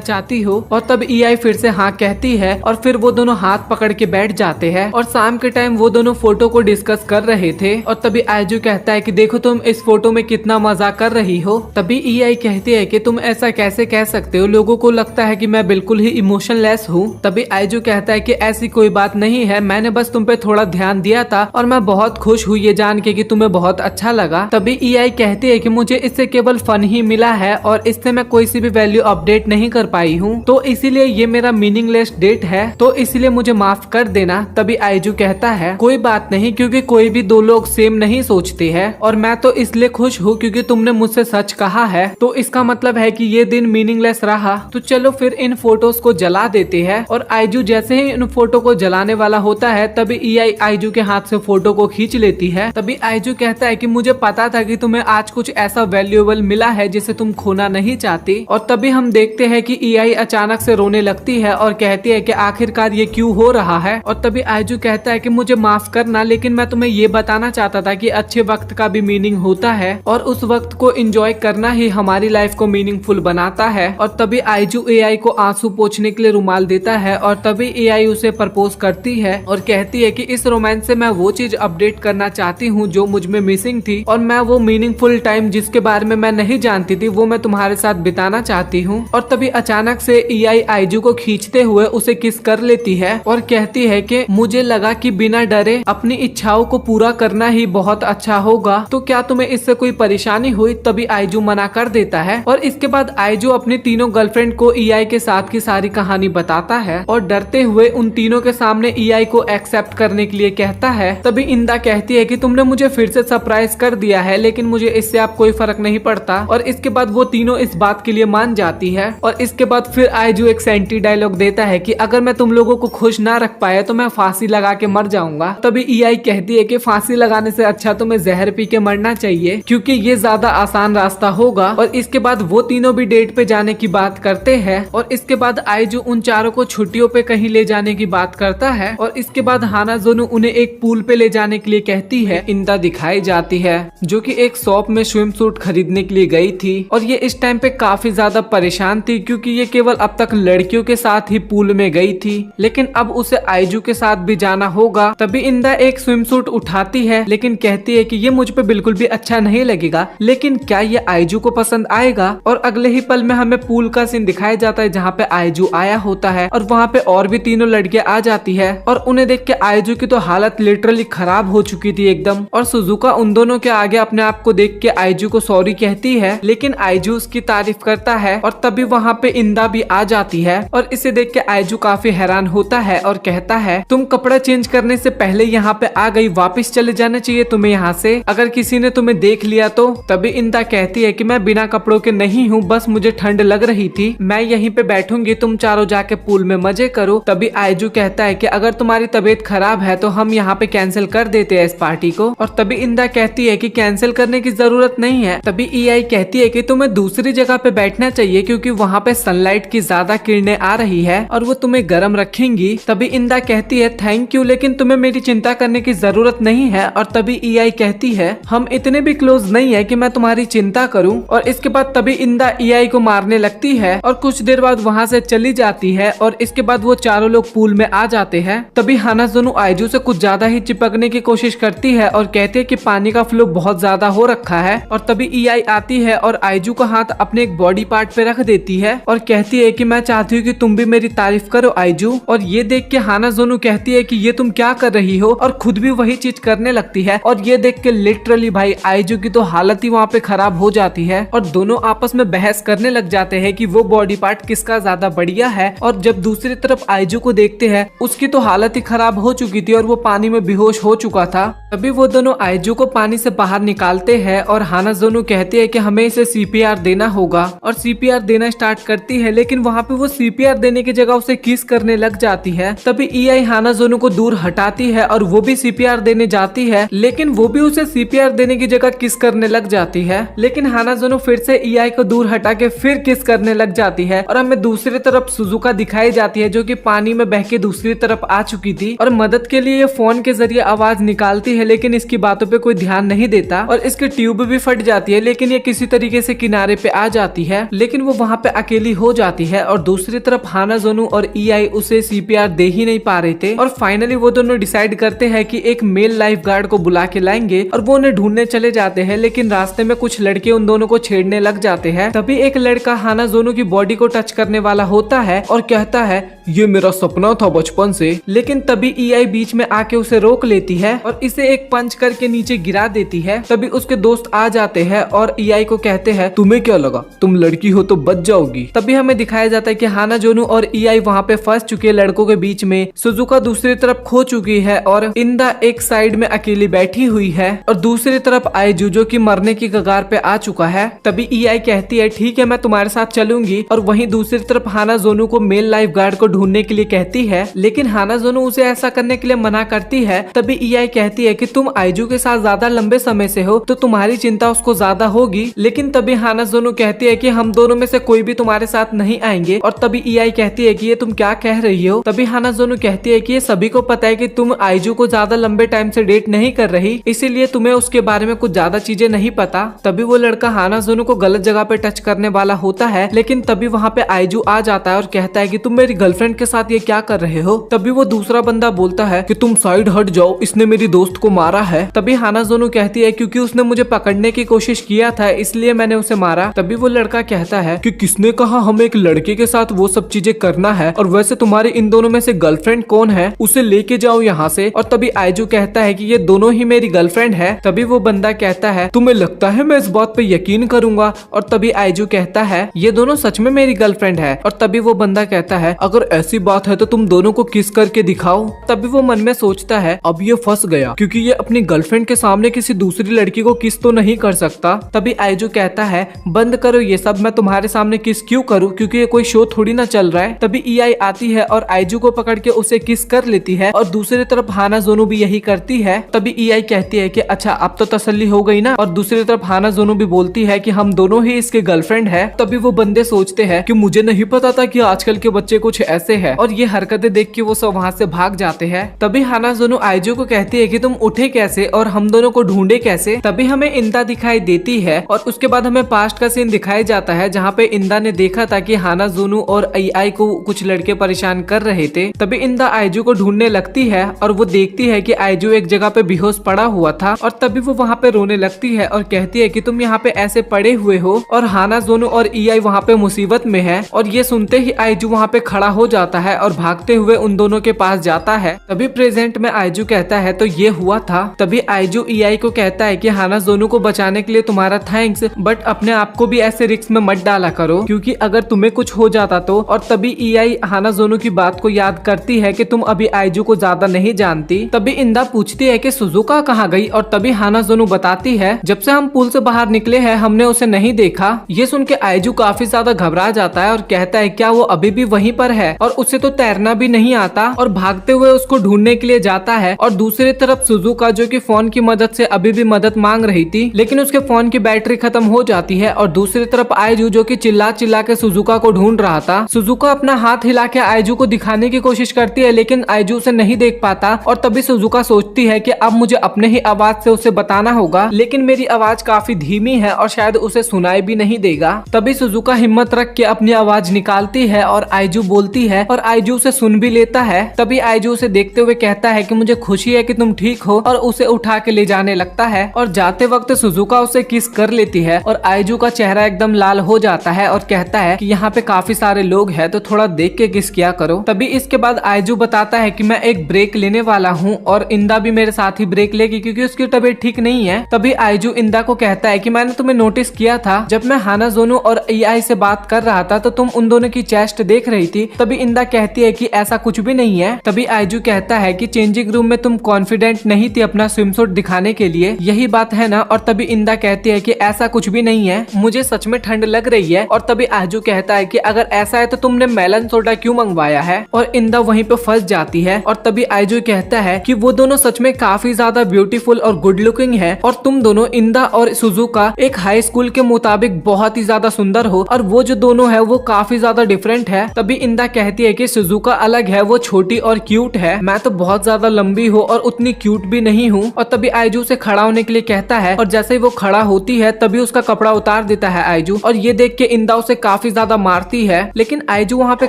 चाहती हो, और तब ईआई फिर से हाँ कहती है और फिर वो दोनों हाथ पकड़ के बैठ जाते हैं। और शाम के टाइम वो दोनों फोटो को डिस्कस कर रहे थे और तभी आईजू कहता है कि देखो तुम इस फोटो में कितना मजा कर रही हो। तभी ईआई कहती है कि तुम ऐसा कैसे कह सकते हो, लोगों को लगता है कि मैं बिल्कुल ही इमोशनलेस हूँ। तभी आईजू कहता है कि ऐसी कोई बात नहीं है, मैंने बस तुम पे थोड़ा ध्यान दिया था और मैं बहुत खुश हुई ये जान के कि तुम्हें बहुत अच्छा लगा। तभी ईआई कहती है कि मुझे इससे केवल फन ही मिला है और इससे मैं कोई सी भी वैल्यू अपडेट नहीं कर पाई हूँ, तो इसीलिए ये मेरा मीनिंगलेस डेट है, तो इसलिए मुझे माफ कर देना। तभी आईजू कहता है कोई बात नहीं, क्योंकि कोई भी दो लोग सेम नहीं सोचते हैं, और मैं तो इसलिए खुश हूँ क्योंकि तुमने मुझसे सच कहा है, तो इसका मतलब है कि ये दिन मीनिंगलेस रहा। तो चलो फिर इन फोटोज को जला देते हैं। और आईजू जैसे ही इन फोटो को जलाने वाला होता है तभी ईआई आईजू के हाथ से फोटो को खींच लेती है। तभी आईजू कहता है कि मुझे पता था कि तुम्हें आज कुछ ऐसा वैल्यूएबल मिला है जिसे तुम खोना नहीं चाहती। और तभी हम देखते हैं कि ईआई अचानक से रोने लगती है और कहती है कि आखिरकार ये क्यों हो रहा है। और तभी आईजू कहता है कि मुझे माफ करना, लेकिन मैं तुम्हें ये बताना चाहता था कि अच्छे वक्त का भी मीनिंग होता है और उस वक्त को एंजॉय करना ही हमारी लाइफ को मीनिंगफुल बनाता है। और तभी आईजू एआई को आंसू पोंछने के लिए रुमाल देता है और तभी एआई उसे प्रपोज करती है और कहती है कि इस रोमांस से मैं वो चीज अपडेट करना चाहती हूँ जो मुझ में मिसिंग थी, और मैं वो मीनिंगफुल टाइम जिसके बारे में मैं नहीं जानती थी वो मैं तुम्हारे साथ बिताना चाहती हूँ। और तभी अचानक से एआई आईजू को खींचते हुए उसे किस कर लेती है और कहती है कि मुझे लगा कि बिना डरे अपनी इच्छाओं को पूरा करना ही बहुत अच्छा होगा, तो क्या तुम्हें इससे कोई परेशानी हुई। तभी आईजू मना कर देता है और इसके बाद आईजू अपनी तीनों गर्लफ्रेंड को ईआई के साथ की सारी कहानी बताता है और डरते हुए उन तीनों के सामने ईआई को एक्सेप्ट करने के लिए कहता है। तभी इंदा कहती है कि तुमने मुझे फिर से सरप्राइज कर दिया है, लेकिन मुझे इससे अब कोई फर्क नहीं पड़ता। और इसके बाद वो तीनों इस बात के लिए मान जाती है। और इसके बाद फिर आईजू एक सेंटी डायलॉग देता है कि अगर मैं तुम लोगों को खुश ना रख पाया तो मैं फांसी लगा के मर जाऊंगा। तभी ईआई कहती है कि फांसी लगाने से अच्छा तुम्हें जहर पी के मरना चाहिए, क्योंकि ये ज्यादा आसान रास्ता होगा। और इसके बाद वो तीनों भी डेट पे जाने की बात करते हैं और इसके बाद आईजू उन चारों को छुट्टियों पे कहीं ले जाने की बात करता है। और इसके बाद हानाजोनु उन्हें एक पूल पे ले जाने के लिए कहती है। इंदा दिखाई जाती है जो कि एक शॉप में स्विम सूट खरीदने के लिए गई थी और ये इस टाइम पे काफी ज्यादा परेशान थी, क्योंकि ये केवल अब तक लड़कियों के साथ ही पूल में गई थी, लेकिन अब उसे आईजू के साथ भी जाना होगा। तभी इंदा एक स्विम सूट उठाती है, लेकिन कहती है कि ये मुझ पे बिल्कुल भी अच्छा नहीं लगेगा, लेकिन क्या ये आईजू को पसंद आएगा। और अगले ही पल में हमें पूल का सीन दिखाया जाता है जहाँ पे आईजू आया होता है और वहाँ पे और भी तीनों लड़कियां आ जाती है और उन्हें देख के आईजू की तो हालत लिटरली खराब हो चुकी थी एकदम। और सुजुका उन दोनों के आगे अपने आप को देख के आईजू को सॉरी कहती है, लेकिन आईजू उसकी तारीफ करता है। और तभी वहाँ पे इंदा भी आ जाती है और इसे देख के आईजू काफी हैरान होता है और कहता है तुम कपड़ा चेंज करने से पहले यहाँ पे आ गई, वापस चले जाना चाहिए तुम्हें यहाँ से, अगर किसी ने तुम्हें देख लिया तो। तभी इंदा कहती है कि मैं बिना कपड़ों के नहीं हूँ, बस मुझे ठंड लग रही थी, मैं यहीं पे बैठूंगी, तुम चारों जाके पूल में मजे करो। तभी आईजू कहता है कि अगर तुम्हारी तबीयत खराब है तो हम यहाँ पे कैंसिल कर देते हैं इस पार्टी को। और तभी इंदा कहती है कि कैंसिल करने की जरूरत नहीं है। तभी ईआई कहती है कि तुम्हें दूसरी जगह पे बैठना चाहिए क्योंकि वहाँ पे सनलाइट की ज्यादा किरणें आ रही है और वो तुम्हें गर्म रखेंगी। तभी इंदा कहती है थैंक यू, लेकिन तुम्हें मेरी चिंता करने की जरूरत नहीं है। और तभी ईआई कहती है हम इतने भी क्लोज नहीं है कि मैं तुम्हारी तुम्हारी चिंता करूं। और इसके बाद तभी इंदा ईआई को मारने लगती है और कुछ देर बाद वहाँ से चली जाती है और इसके बाद वो चारों लोग पूल में आ जाते हैं। तभी हानाज़ोनो आइजू से कुछ ज्यादा ही चिपकने की कोशिश करती है और कहती है कि पानी का फ्लो बहुत ज्यादा हो रखा है। और तभी ईआई आती है और आइजू का हाथ अपने एक बॉडी पार्ट पे रख देती है और कहती है कि मैं चाहती हूँ कि तुम भी मेरी तारीफ करो आइजू। और ये देख के हानाज़ोनो कहती है कि ये तुम क्या कर रही हो, और खुद भी वही चीज करने लगती है। और ये देख के लिटरली भाई आइजू की तो हालत ही वहाँ पे खराब हो जाती है और दोनों आपस में बहस करने लग जाते हैं कि वो बॉडी पार्ट किसका ज्यादा बढ़िया है। और जब दूसरी तरफ आइजू को देखते हैं, उसकी तो हालत ही खराब हो चुकी थी और वो पानी में बेहोश हो चुका था। तभी वो दोनों आइजू को पानी से बाहर निकालते हैं और हानाज़ोनो कहती है कि हमें इसे सीपीआर देना होगा। और सीपीआर देना स्टार्ट करती है, लेकिन वहाँ पे वो सीपीआर देने की जगह उसे किस करने लग जाती है। तभी ईआई हानाज़ोनो को दूर हटाती है और वो भी सीपीआर देने जाती है, लेकिन वो भी उसे सीपीआर देने की जगह किस करने लग जाती है। लेकिन हानाज़ोनो फिर से ईआई को दूर हटा के फिर किस करने लग जाती है और हमें दूसरी तरफ सुजुका दिखाई जाती है, जो कि पानी में बह के दूसरी तरफ आ चुकी थी और मदद के लिए ये फोन के जरिए आवाज निकालती है, लेकिन इसकी बातों पे कोई ध्यान नहीं देता और इसकी ट्यूब भी फट जाती है, लेकिन ये किसी तरीके से किनारे पे आ जाती है। लेकिन वो वहाँ पे अकेली हो जाती है और दूसरी तरफ हानाज़ोनो और ईआई उसे सीपीआर दे ही नहीं पा रहे थे। और फाइनली वो दोनों डिसाइड करते हैं कि एक मेल लाइफ गार्ड को बुला के लाएंगे और वो उन्हें ढूंढने चले जाते हैं। लेकिन रास्ते में कुछ लड़के उन दोनों को छेड़ने लग जाते हैं। तभी एक लड़का हानाज़ोनो की बॉडी को टच करने वाला होता है और कहता है ये मेरा सपना था बचपन से। लेकिन तभी ईआई बीच में आके उसे रोक लेती है और इसे एक पंच करके नीचे गिरा देती है। तभी उसके दोस्त आ जाते हैं और ईआई को कहते हैं तुम्हें क्या लगा, तुम लड़की हो तो बच जाओगी। तभी हमें दिखाया जाता है कि हानाज़ोनो और ईआई वहाँ पे फंस चुके लड़कों के बीच में। सुजुका दूसरी तरफ खो चुकी है और इंदा एक साइड में अकेली बैठी हुई है और दूसरी तरफ आइजू जो कि मरने की कगार पे आ चुका है। तभी ईआई कहती है ठीक है मैं तुम्हारे साथ चलूंगी, और वहीं दूसरी तरफ हानाज़ोनो को मेल लाइफ गार्ड को ढूंढने के लिए कहती है, लेकिन हानाज़ोनो उसे ऐसा करने के लिए मना करती है। तभी ईआई कहती है कि तुम आइजू के साथ ज्यादा लंबे समय से हो तो तुम्हारी चिंता उसको ज्यादा होगी। लेकिन तभी हानाज़ोनो कहती है कि हम दोनों में से कोई भी तुम्हारे साथ नहीं आएंगे। और तभी ईआई कहती है कि ये तुम क्या कह रही हो। तभी हानाज़ोनो कहती है कि ये सभी को पता है कि तुम आइजू को ज्यादा लंबे टाइम से डेट नहीं कर रही, इसीलिए तुम्हें उसके बारे में कुछ ज्यादा चीजें नहीं पता। तभी वो लड़का हानाज़ोनो को गलत जगह पे टच करने वाला होता है, लेकिन तभी वहाँ पे आइजू आ जाता है और कहता है कि तुम मेरी गर्लफ्रेंड के साथ ये क्या कर रहे हो। तभी वो दूसरा बंदा बोलता है कि तुम साइड हट जाओ, इसने मेरी दोस्त को मारा है। तभी हानाज़ोनो कहती है क्योंकि उसने मुझे पकड़ने की कोशिश किया था इसलिए मैंने उसे मारा। तभी वो लड़का कहता है कि किसने कहा हमें एक लड़के के साथ वो सब चीजें करना है, और वैसे तुम्हारे इन दोनों में से गर्लफ्रेंड कौन है, उसे लेके जाओ यहाँ से। और तभी आइजू कहता है कि ये दोनों ही मेरी गर्लफ्रेंड है। तभी वो बंदा कहता है तुम्हें लगता है मैं इस बात पे यकीन करूंगा। और तभी आइजू कहता है ये दोनों सच में मेरी गर्लफ्रेंड है। और तभी वो बंदा कहता है अगर ऐसी बात है तो तुम दोनों को किस करके दिखाओ। तभी वो मन में सोचता है अब ये फंस गया, क्योंकि ये अपनी गर्लफ्रेंड के सामने किसी दूसरी लड़की को किस तो नहीं कर सकता। तभी आइजू कहता है बंद करो ये सब, मैं तुम्हारे सामने किस क्यों करूँ, क्योंकि ये कोई शो थोड़ी ना चल रहा है। तभी ईआई आती है और आइजू को पकड़ के उसे किस कर लेती है और दूसरी तरफ हानाज़ोनो भी यही करती है। तभी ईआई कहती है कि अच्छा अब तो तसल्ली हो गई ना। और दूसरी तरफ हानाज़ोनो भी बोलती है कि हम दोनों ही इसके गर्लफ्रेंड है। तभी वो बंदे सोचते हैं कि मुझे नहीं पता था कि आजकल के बच्चे कुछ ऐसे हैं, और ये हरकतें देख के वो सब वहाँ से भाग जाते हैं। तभी हानाज़ोनो आइजू को कहती है कि तुम उठे कैसे और हम दोनों को ढूंढे कैसे। तभी हमें इंदा दिखाई देती है और उसके बाद हमें पास्ट का सीन दिखाया जाता है जहाँ पे इंदा ने देखा था कि हानाज़ोनो और ईआई को कुछ लड़के परेशान कर रहे थे। तभी इंदा आइजू को ढूंढने लगती है और वो देखती है कि आइजू एक जगह पे बेहोश पड़ा हुआ था, और तभी वो वहाँ पे रोने लगती है और कहती है कि तुम यहाँ पे ऐसे पड़े हुए हो और हानाज़ोनो और ईआई वहाँ पे मुसीबत में है। और ये सुनते ही आइजू वहाँ पे खड़ा हो जाता है और भागते हुए उन दोनों के पास जाता है। तभी प्रेजेंट में आइजू कहता है तो ये हुआ था। तभी आइजू ईआई को कहता है कि हानाज़ोनो को बचाने के लिए तुम्हारा थैंक्स, बट अपने आप को भी ऐसे रिस्क में मत डाला करो क्योंकि अगर तुम्हें कुछ हो जाता तो। और तभी ईआई हानाज़ोनो की बात को याद करती है कि तुम अभी आइजू को ज्यादा नहीं जानती। तभी इंदा पूछती है कि सुजुका कहाँ गई, और तभी हानाज़ोनो बताती है जब से हम पुल से बाहर निकले हैं हमने उसे नहीं देखा। ये सुन के आइजू काफी ज्यादा घबरा जाता है और कहता है क्या वो अभी भी वहीं पर है और उसे तो तैरना भी नहीं आता, और भागते हुए उसको ढूंढने के लिए जाता है। और दूसरी तरफ सुजुका जो कि फोन की मदद से अभी भी मदद मांग रही थी, लेकिन उसके फोन की बैटरी खत्म हो जाती है। और दूसरी तरफ आइजू जो कि चिल्ला चिल्ला के सुजुका को ढूंढ रहा था। सुजुका अपना हाथ हिला के आइजू को दिखाने की कोशिश करती है, लेकिन आइजू उसे नहीं देख पाता। और तभी सुजुका सोचती है कि अब मुझे अपने ही आवाज से उसे बताना होगा, लेकिन मेरी आवाज काफी धीमी है और शायद उसे सुनाई भी नहीं देगा। तभी सुजुका हिम्मत रख के अपनी आवाज निकालती है और आइजू बोलती है और आइजू उसे सुन भी लेता है। तभी आइजू उसे देखते हुए कहता है कि मुझे खुशी है कि तुम ठीक हो, और उसे उठा के ले जाने लगता है। और जाते वक्त सुजुका उसे किस कर लेती है और आइजू का चेहरा एकदम लाल हो जाता है और कहता है कि यहाँ पे काफी सारे लोग हैं, तो थोड़ा देख के किस किया करो। तभी इसके बाद आइजू बताता है कि मैं एक ब्रेक लेने वाला हूँ और इंदा भी मेरे साथ ही ब्रेक लेगी क्योंकि उसकी तबीयत ठीक नहीं है। तभी आइजू इंदा को कहता है कि मैंने तुम्हें नोटिस किया था जब मैं हानाजोनो और एआई से बात कर रहा था, तो तुम उन दोनों की चेस्ट देख रही थी। तभी इंदा कहती है कि ऐसा कुछ भी नहीं है। तभी आइजू कहता है कि चेंजिंग रूम में तुम कॉन्फिडेंट नहीं थी अपना स्विमसूट दिखाने के लिए, यही बात है ना। और तभी इंदा कहती है कि ऐसा कुछ भी नहीं है, मुझे सच में ठंड लग रही है। और तभी आइजू कहता है कि अगर ऐसा है तो तुमने मेलन सोडा क्यों मंगवाया है। और इंदा वहीं पे फंस जाती है। और तभी आइजू कहता है कि वो दोनों सच में काफी ज्यादा ब्यूटीफुल और गुड लुकिंग है, और तुम दोनों इंदा और सुजुका एक हाई स्कूल के मुताबिक बहुत ही ज्यादा सुंदर हो, और वो जो दोनों है वो काफी ज्यादा डिफरेंट है। तभी इंदा कहती है कि सुजुका अलग है, वो छोटी और क्यूट है, मैं तो बहुत ज्यादा लंबी हूँ और उतनी क्यूट भी नहीं हूँ। और तभी आइजू से खड़ा होने के लिए कहता है, और जैसे ही वो खड़ा होती है तभी उसका कपड़ा उतार देता है आइजू। और ये देख के इंदा उसे काफी ज्यादा मारती है, लेकिन आइजू वहाँ पे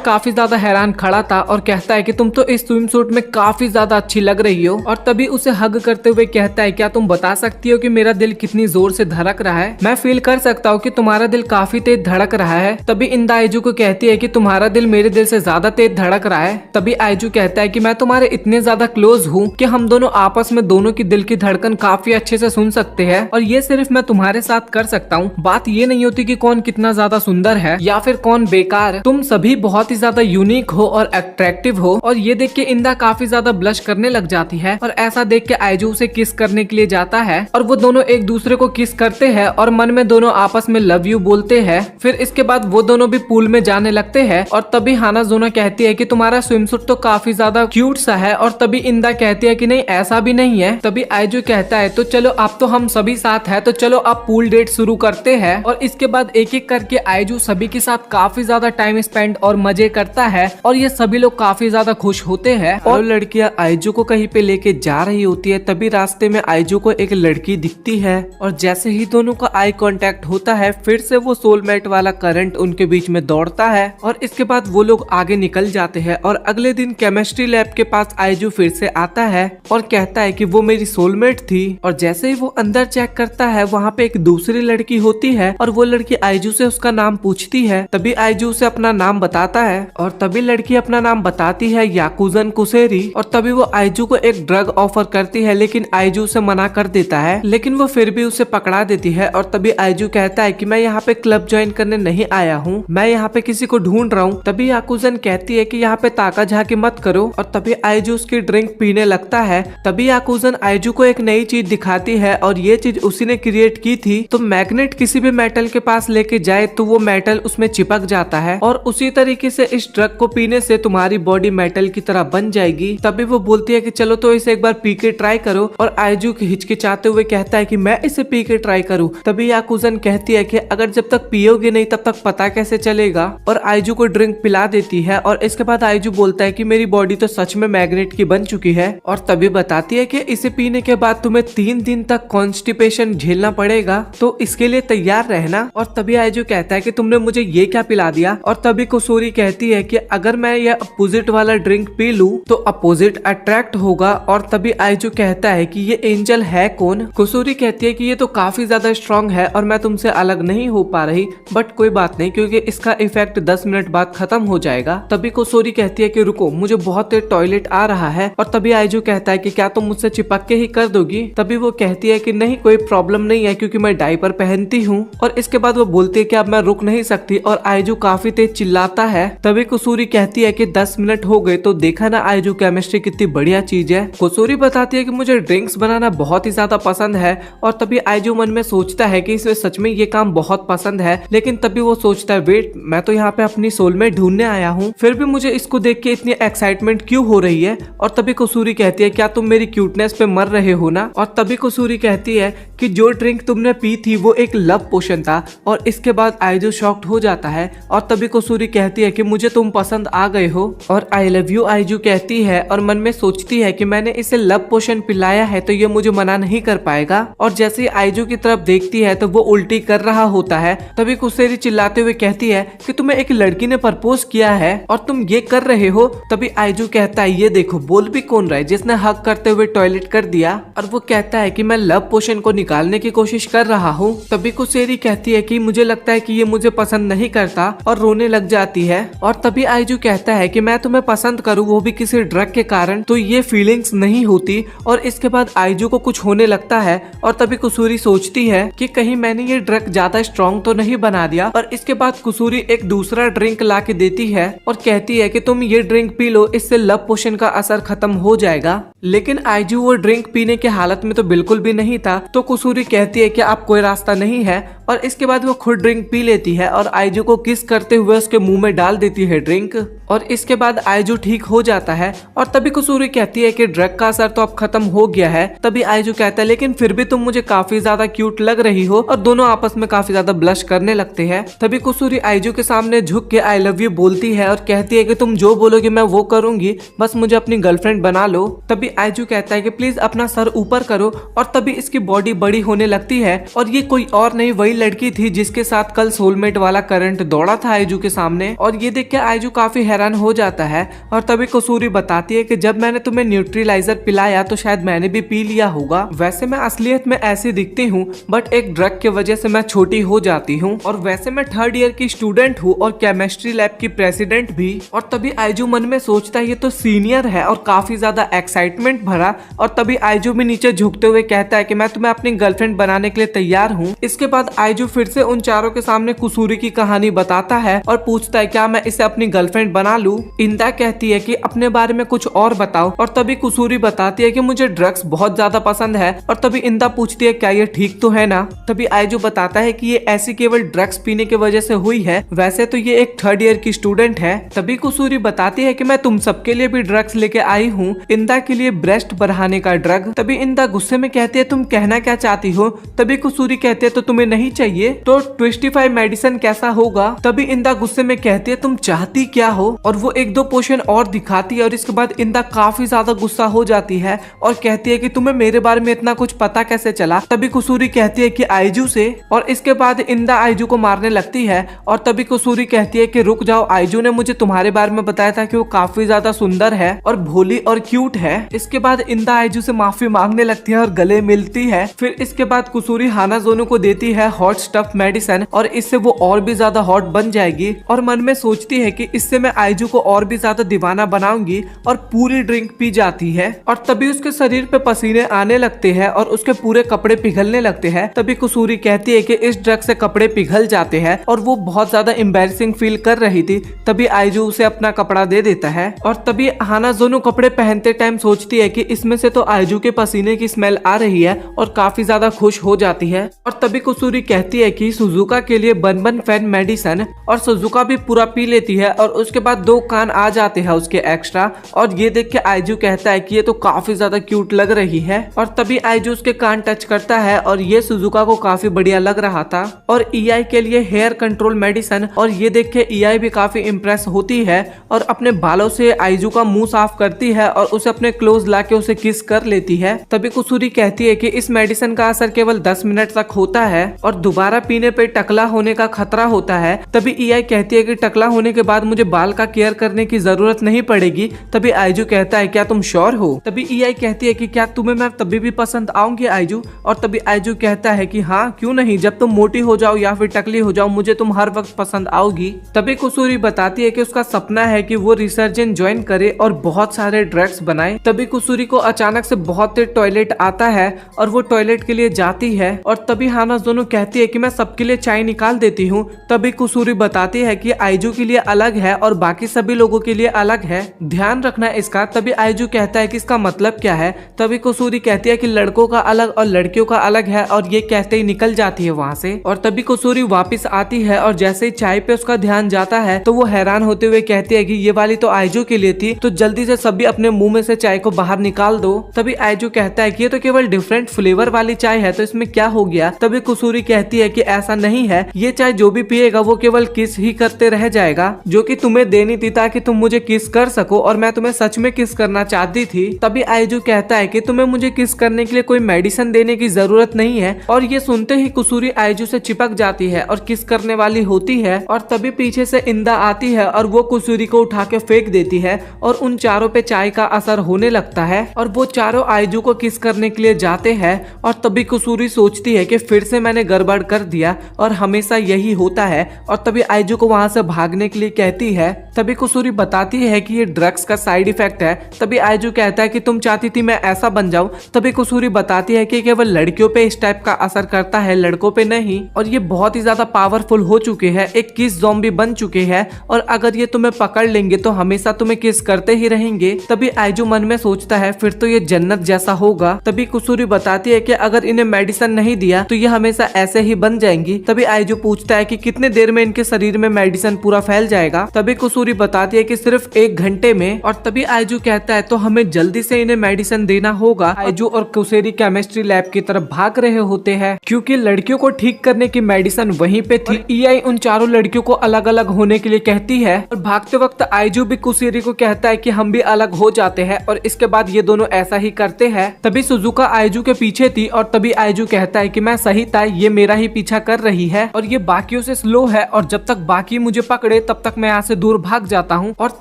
काफी ज्यादा हैरान खड़ा था और कहता है कि तुम तो इस स्विम सूट में काफी ज्यादा अच्छी लग रही हो। और तभी उसे हग करते हुए कहता है, क्या तुम बता सकती हो कि मेरा दिल कितनी जोर से धड़क रहा है? मैं फील कर सकता हूँ कि तुम्हारा दिल काफी तेज धड़क रहा है। तभी इंदा आइजू को कहती है कि तुम्हारा दिल मेरे दिल से ज्यादा तेज धड़क रहा है। तभी आइजू कहता है कि मैं तुम्हारे इतने ज्यादा क्लोज हूँ कि हम दोनों आपस में दोनों की दिल की धड़कन काफी अच्छे से सुन सकते हैं, और ये सिर्फ मैं तुम्हारे साथ कर सकता हूँ। बात ये नहीं होती कि कौन कितना ज्यादा सुंदर है या फिर कौन बेकार, तुम सभी बहुत ही ज्यादा यूनिक हो और अट्रैक्टिव हो। और ये देख के इंदा काफी ज्यादा ब्लश करने लग जाती है, और ऐसा देख के आइजू उसे किस करने के लिए जाता है, और वो दोनों एक दूसरे को किस करते हैं और मन में दोनों आपस में लव यू बोलते हैं। फिर इसके बाद वो दोनों भी पूल में जाने लगते हैं, और तभी हानाजोनो कहती है कि तुम्हारा स्विमसूट तो काफी ज्यादा क्यूट सा है। और तभी इंदा कहती है कि नहीं, ऐसा भी नहीं है। तभी आइजू कहता है, तो चलो अब तो हम सभी साथ है, तो चलो अब पूल डेट शुरू करते हैं। और इसके बाद एक एक करके आइजू सभी के साथ काफी ज्यादा टाइम स्पेंड और मजे करता है, और ये सभी लोग काफी ज्यादा खुश होते हैं। और लड़कियां आइजू को कहीं पे लेके जा रही होती है, तभी रास्ते में आइजू को एक लड़की दिखती है, और जैसे ही दोनों का आई कांटेक्ट होता है, फिर से वो सोलमेट वाला करंट उनके बीच में दौड़ता है। और इसके बाद वो लोग आगे निकल जाते हैं, और अगले दिन केमिस्ट्री लैब के पास आइजू फिर से आता है और कहता है कि वो मेरी सोलमेट थी। और जैसे ही वो अंदर चेक करता है, वहाँ पे एक दूसरी लड़की होती है, और वो लड़की आइजू से उसका नाम पूछती है। तभी आइजू से अपना नाम बताता है, और तभी लड़की अपना नाम बताती है, याकुजन कुसेरी। और तभी वो आइजू को एक ड्रग ऑफर करती है, लेकिन आइजू उसे मना कर देता है, लेकिन वो फिर भी उसे पकड़ा देती है। और तभी आइजू कहता है कि मैं यहाँ पे क्लब ज्वाइन करने नहीं आया हूँ, मैं यहाँ पे किसी को ढूंढ रहा हूँ। तभी याकुजन कहती है कि यहाँ पे ताका झाकी मत करो, और तभी आइजू उसकी ड्रिंक पीने लगता है। तभी याकुजन आइजू को एक नई चीज दिखाती है, और ये चीज उसी ने क्रिएट की थी। तो मैग्नेट किसी भी मेटल के पास लेके जाए तो वो मेटल उसमें चिपक जाता है, और उसी तरीके से इस ड्रग को पीने से तुम्हारी बॉडी मेटल की तरह बन जाएगी। तभी वो बोलती है कि चलो तो इसे एक बार पी के ट्राई करो, और आइजू हिचकिचाते हुए कहता है कि मैं इसे पी के ट्राई करूँ। तभी याकुजन कहती है कि अगर जब तक पियोगे नहीं तब तक पता कैसे चलेगा, और आइजू को ड्रिंक पिला देती है। और इसके बाद आइजू बोलता है कि मेरी बॉडी तो सच में मैग्नेट की बन चुकी है, और तभी बताती है कि इसे पीने के बाद तुम्हें 3 दिन तक कॉन्स्टिपेशन झेलना पड़ेगा, तो इसके लिए तैयार रहना। और तभी आइजू कहता है कि तुमने मुझे ये क्या पिला दिया। और तभी कुसूरी कहती है कि अगर मैं ये अपोजिट वाला ड्रिंक पी लूं तो अपोजिट अट्रैक्ट होगा। और तभी आइजू कहता है कि ये एंजल है कौन। कुसूरी कहती है कि ये तो काफी ज्यादा स्ट्रॉन्ग है और मैं तुमसे अलग नहीं हो पा रही, बट कोई बात नहीं क्योंकि इसका इफेक्ट 10 मिनट बाद खत्म हो जाएगा। तभी कुसूरी कहती है कि रुको, मुझे बहुत तेज टॉयलेट आ रहा है। और तभी आइजू कहता है कि क्या तुम मुझसे चिपक के ही कर दोगी। तभी वो कहती है कि नहीं, कोई प्रॉब्लम नहीं है क्योंकि मैं डायपर पहनती हूँ। और इसके बाद वो बोलती है कि अब मैं रुक नहीं सकती, और आइजू काफी तेज चिल्लाता है। तभी कुसूरी कहती है कि 10 मिनट हो गए, तो देखा ना आइजू केमिस्ट्री कितनी बढ़िया चीज है। कुसूरी बताती है कि मुझे ड्रिंक्स बनाना बहुत ही ज्यादा पसंद है। और तभी आइजू मन में सोचता है कि इसे सच में ये काम बहुत पसंद है, लेकिन तभी वो सोचता है वेट, मैं तो यहाँ पे अपनी सोलमेट ढूंढने आया हूँ, फिर भी मुझे इसको देख के इतनी एक्साइटमेंट क्यों हो रही है। और तभी कुसूरी कहती है क्या तुम मेरी क्यूटनेस पे मर रहे हो ना। और तभी कुसूरी कहती है कि जो ड्रिंक तुमने पी थी वो एक लव पोशन था। और इसके बाद आइजू शॉक्ड हो जाता है और तभी कुसूरी कहती है कि मुझे तुम पसंद आ गए हो और आई लव यू आइजू कहती है और मन में सोचती है कि मैंने इसे लव पोशन पिलाया है तो ये मुझे मना नहीं कर पाएगा। और जैसे ही आइजू की तरफ देखती है तो वो उल्टी कर रहा होता है। तभी कुसेरी चिल्लाते हुए कहती है कि तुम्हें एक लड़की ने प्रपोज किया है और तुम ये कर रहे हो। तभी आइजू कहता है ये देखो बोल भी कौन रहा है जिसने हक करते हुए टॉयलेट कर दिया। और वो कहता है कि मैं लव पोशन को निकालने की कोशिश कर रहा हूँ। तभी कुसेरी कहती है कि मुझे लगता है कि ये मुझे पसंद नहीं करता और रोने लग जाती है। और तभी आइजू कहता है कि मैं तुम्हें पसंद करूँ वो भी किसी ड्रग के कारण तो ये फीलिंग्स नहीं होती। और इसके बाद आइजू को कुछ होने लगता है और तभी कुसूरी सोचती है कि कहीं मैंने ये ड्रग ज्यादा स्ट्रॉन्ग तो नहीं बना दिया। और इसके बाद कुसूरी एक दूसरा ड्रिंक ला के देती है और कहती है कि तुम ये ड्रिंक पी लो, इससे लव पोशन का असर खत्म हो जाएगा। लेकिन आइजू वो ड्रिंक पीने के हालत में तो बिल्कुल भी नहीं था। तो कुसूरी कहती है कि अब कोई रास्ता नहीं है और इसके बाद वो खुद ड्रिंक पी लेती है और आइजू को किस करते हुए उसके मुंह में डाल देती है ड्रिंक। और इसके बाद आइजू ठीक हो जाता है। और तभी कुसूरी कहती है कि ड्रग का असर तो अब खत्म हो गया है। तभी आइजू कहता है लेकिन फिर भी तुम मुझे काफी ज्यादा क्यूट लग रही हो और दोनों आपस में काफी ज्यादा ब्लश करने लगते हैं। तभी कुसूरी आइजू के सामने झुक के आई लव यू बोलती है और कहती है कि तुम जो बोलोगे मैं वो करूंगी, बस मुझे अपनी गर्लफ्रेंड बना लो। तभी आइजू कहता है कि प्लीज अपना सर ऊपर करो। और तभी इसकी बॉडी बड़ी होने लगती है और ये कोई और नहीं वही लड़की थी जिसके साथ कल सोलमेट वाला करंट दौड़ा था आइजू के सामने। और ये देख के आइजू काफी हैरान हो जाता है। और तभी कुसूरी बताती है कि जब मैंने तुम्हें न्यूट्रीलाइजर पिलाया तो शायद मैंने भी पी लिया होगा। वैसे मैं असलियत में ऐसी दिखती हूँ बट एक ड्रग की वजह से मैं छोटी हो जाती हूँ। और वैसे मैं 3rd ईयर की स्टूडेंट हूँ और केमिस्ट्री लैब की प्रेसिडेंट भी। और तभी आइजू मन में सोचता है ये तो सीनियर है और काफी ज्यादा एक्साइटमेंट भरा। और तभी आइजू भी नीचे झुकते हुए कहता है कि मैं तुम्हें अपनी गर्लफ्रेंड बनाने के लिए तैयार हूँ। इसके बाद आइजू फिर से उन चारों के सामने कुसूरी की कहानी बताता है और पूछता है क्या मैं इसे अपनी गर्लफ्रेंड बना लूं। इंदा कहती है कि अपने बारे में कुछ और बताओ। और तभी कुसूरी बताती है कि मुझे ड्रग्स बहुत ज्यादा पसंद है। और तभी इंदा पूछती है क्या ये ठीक तो है ना। तभी आइजू बताता है कि ये ऐसी केवल ड्रग्स पीने की वजह से हुई है, वैसे तो ये एक 3rd ईयर की स्टूडेंट है। तभी कुसूरी बताती है कि मैं तुम सबके लिए भी ड्रग्स लेके आई हूँ, इंदा के लिए ब्रेस्ट बढ़ाने का ड्रग। तभी इंदा गुस्से में कहती है तुम कहना क्या चाहती हो। तभी कुसूरी कहती है तो तुम्हें नहीं चाहिए तो ट्विस्टिफाई मेडिसिन कैसा होगा। तभी इंदा गुस्से में कहती है तुम चाहती क्या हो। और वो 1-2 पोशन और दिखाती है और इसके बाद इंदा काफी ज्यादा गुस्सा हो जाती है और कहती है कि तुम्हें मेरे बारे में इतना कुछ पता कैसे चला। तभी कुसूरी कहती है कि आइजू से। और इसके बाद इंदा आइजू को मारने लगती है। और तभी कुसूरी कहती है कि रुक जाओ, आइजू ने मुझे तुम्हारे बारे में बताया था कि वो काफी ज्यादा सुंदर है और भोली और क्यूट है। इसके बाद इंदा आइजू से माफी मांगने लगती है और गले मिलती है। फिर इसके बाद कुसूरी हानाजोनो को देती है हॉट स्टफ मेडिसिन और इससे वो और भी ज्यादा हॉट बन जाएगी। और मन में सोचती है कि इससे मैं आइजू को और भी ज्यादा दीवाना बनाऊंगी और पूरी ड्रिंक पी जाती है। और तभी उसके शरीर पे पसीने आने लगते हैं और उसके पूरे कपड़े पिघलने लगते हैं। तभी कुसूरी कहती है कि इस ड्रग से कपड़े पिघल जाते हैं और वो बहुत ज्यादा एम्बैरेसिंग फील कर रही थी। तभी आइजू उसे अपना कपड़ा दे देता है। और तभी हानाजोनो कपड़े पहनते टाइम सोचती है कि इसमें से तो आइजू के पसीने की स्मेल आ रही है और काफी ज्यादा खुश हो जाती है। और तभी कुसूरी कहती है कि सुजुका के लिए बन फैन मेडिसिन। और सुजुका भी पूरा पी लेती है और उसके बाद 2 कान आ जाते हैं उसके एक्स्ट्रा। और ये देख के आइजू कहता है कि ये तो काफी ज्यादा क्यूट लग रही है। और तभी आइजू उसके कान टच करता है और ये सुजुका को काफी बढ़िया लग रहा था। और ईआई के लिए हेयर कंट्रोल मेडिसिन। और ये देख के ईआई भी काफी इम्प्रेस होती है और अपने बालों से आइजू का मुंह साफ करती है और उसे अपने क्लोज लाके उसे किस कर लेती है। तभी कुसूरी कहती है कि इस मेडिसिन का असर केवल 10 मिनट तक होता है और दोबारा पीने पे टकला होने का खतरा होता है। तभी ईआई कहती है कि टकला होने के बाद मुझे बाल का केयर करने की जरूरत नहीं पड़ेगी। तभी आइजू कहता है क्या तुम श्योर हो। तभी ईआई कहती है कि क्या तुम्हें मैं तभी भी पसंद आऊंगी आइजू। और तभी आइजू कहता है कि हाँ क्यों नहीं, जब तुम मोटी हो जाओ या फिर टकली हो जाओ मुझे तुम हर वक्त पसंद आओगी। तभी कुसूरी बताती है कि उसका सपना है कि वो रिसर्जन ज्वाइन करे और बहुत सारे ड्रग्स बनाए। तभी कुसूरी को अचानक से बहुत तेज टॉयलेट आता है और वो टॉयलेट के लिए जाती है। और तभी हानाजोनो कहती है कि मैं सबके लिए चाय निकाल देती हूँ। तभी कुसूरी बताती है कि आइजू के लिए अलग है और बाकी सभी लोगों के लिए अलग है, ध्यान रखना इसका। तभी आइजू कहता है कि इसका मतलब क्या है। तभी कुसूरी कहती है कि लड़कों का अलग और लड़कियों का अलग है और ये कहते ही निकल जाती है वहाँ से। और तभी कुसूरी वापस आती है और जैसे ही चाय पे उसका ध्यान जाता है तो वो हैरान होते हुए कहती है कि ये वाली तो आइजू के लिए थी, तो जल्दी से सभी अपने मुंह में से चाय को बाहर निकाल दो। तभी आइजू कहता है कि ये तो केवल डिफरेंट फ्लेवर वाली चाय है, तो इसमें क्या हो गया। तभी कुसूरी कहती है कि ऐसा नहीं है, ये चाय जो भी पिएगा वो केवल किस ही करते रह जाएगा, जो कि तुम्हें देनी थी ताकि तुम मुझे किस कर सको, और मैं तुम्हें सच में किस करना चाहती थी। तभी आइजू कहता है कि तुम्हें मुझे किस करने के लिए कोई मेडिसिन देने की जरूरत नहीं है। और ये सुनते ही कुसूरी आइजू से चिपक जाती है और किस करने वाली होती है। और तभी पीछे से इंदा आती है और वो कुसूरी को उठा के फेंक देती है और उन चारों पे चाय का असर होने लगता है और वो चारों आइजू को किस करने के लिए जाते हैं। और तभी कुसूरी सोचती है कि फिर से मैंने गड़बड़ कर दिया और हमेशा यही होता है, और तभी आइजू को वहां से भागने के लिए कहती है। तभी कुसूरी बताती है कि ये ड्रग्स का साइड इफेक्ट है। तभी आइजू कहता है कि तुम चाहती थी मैं ऐसा बन जाऊं। तभी कुसूरी बताती है कि केवल लड़कियों पे इस टाइप का असर करता है, लड़कों पे नहीं, और ये बहुत ही ज्यादा पावरफुल हो चुके हैं, एक किस ज़ॉम्बी बन चुके हैं, और अगर ये तुम्हें पकड़ लेंगे तो हमेशा तुम्हें किस करते ही रहेंगे। तभी आइजू मन में सोचता है फिर तो ये जन्नत जैसा होगा। तभी कुसूरी बताती है कि अगर इन्हें मेडिसिन नहीं दिया तो ये हमेशा ऐसे ही बन जाएंगी। तभी आइजू पूछता है कि कितने देर में इनके शरीर में मेडिसिन पूरा फैल जाएगा। तभी कुसूरी बताती है कि सिर्फ 1 घंटे में। और तभी आइजू कहता है तो हमें जल्दी से इन्हें मेडिसिन देना होगा। आइजू और कुसूरी केमिस्ट्री लैब की तरफ भाग रहे होते हैं क्योंकि लड़कियों को ठीक करने की मेडिसिन वहीं पे थी। ईआई उन चारों लड़कियों को अलग अलग होने के लिए कहती है और भागते वक्त आइजू भी कुसूरी को कहता है कि हम भी अलग हो जाते हैं, और इसके बाद ये दोनों ऐसा ही करते हैं। तभी सुजुका आइजू के पीछे थी और तभी आइजू कहता है कि मैं सही था, ये मेरा ही पीछा कर रही है और ये बाकियों से स्लो है, और जब तक बाकी मुझे पकड़े तब तक मैं यहाँ से दूर भाग जाता हूँ। और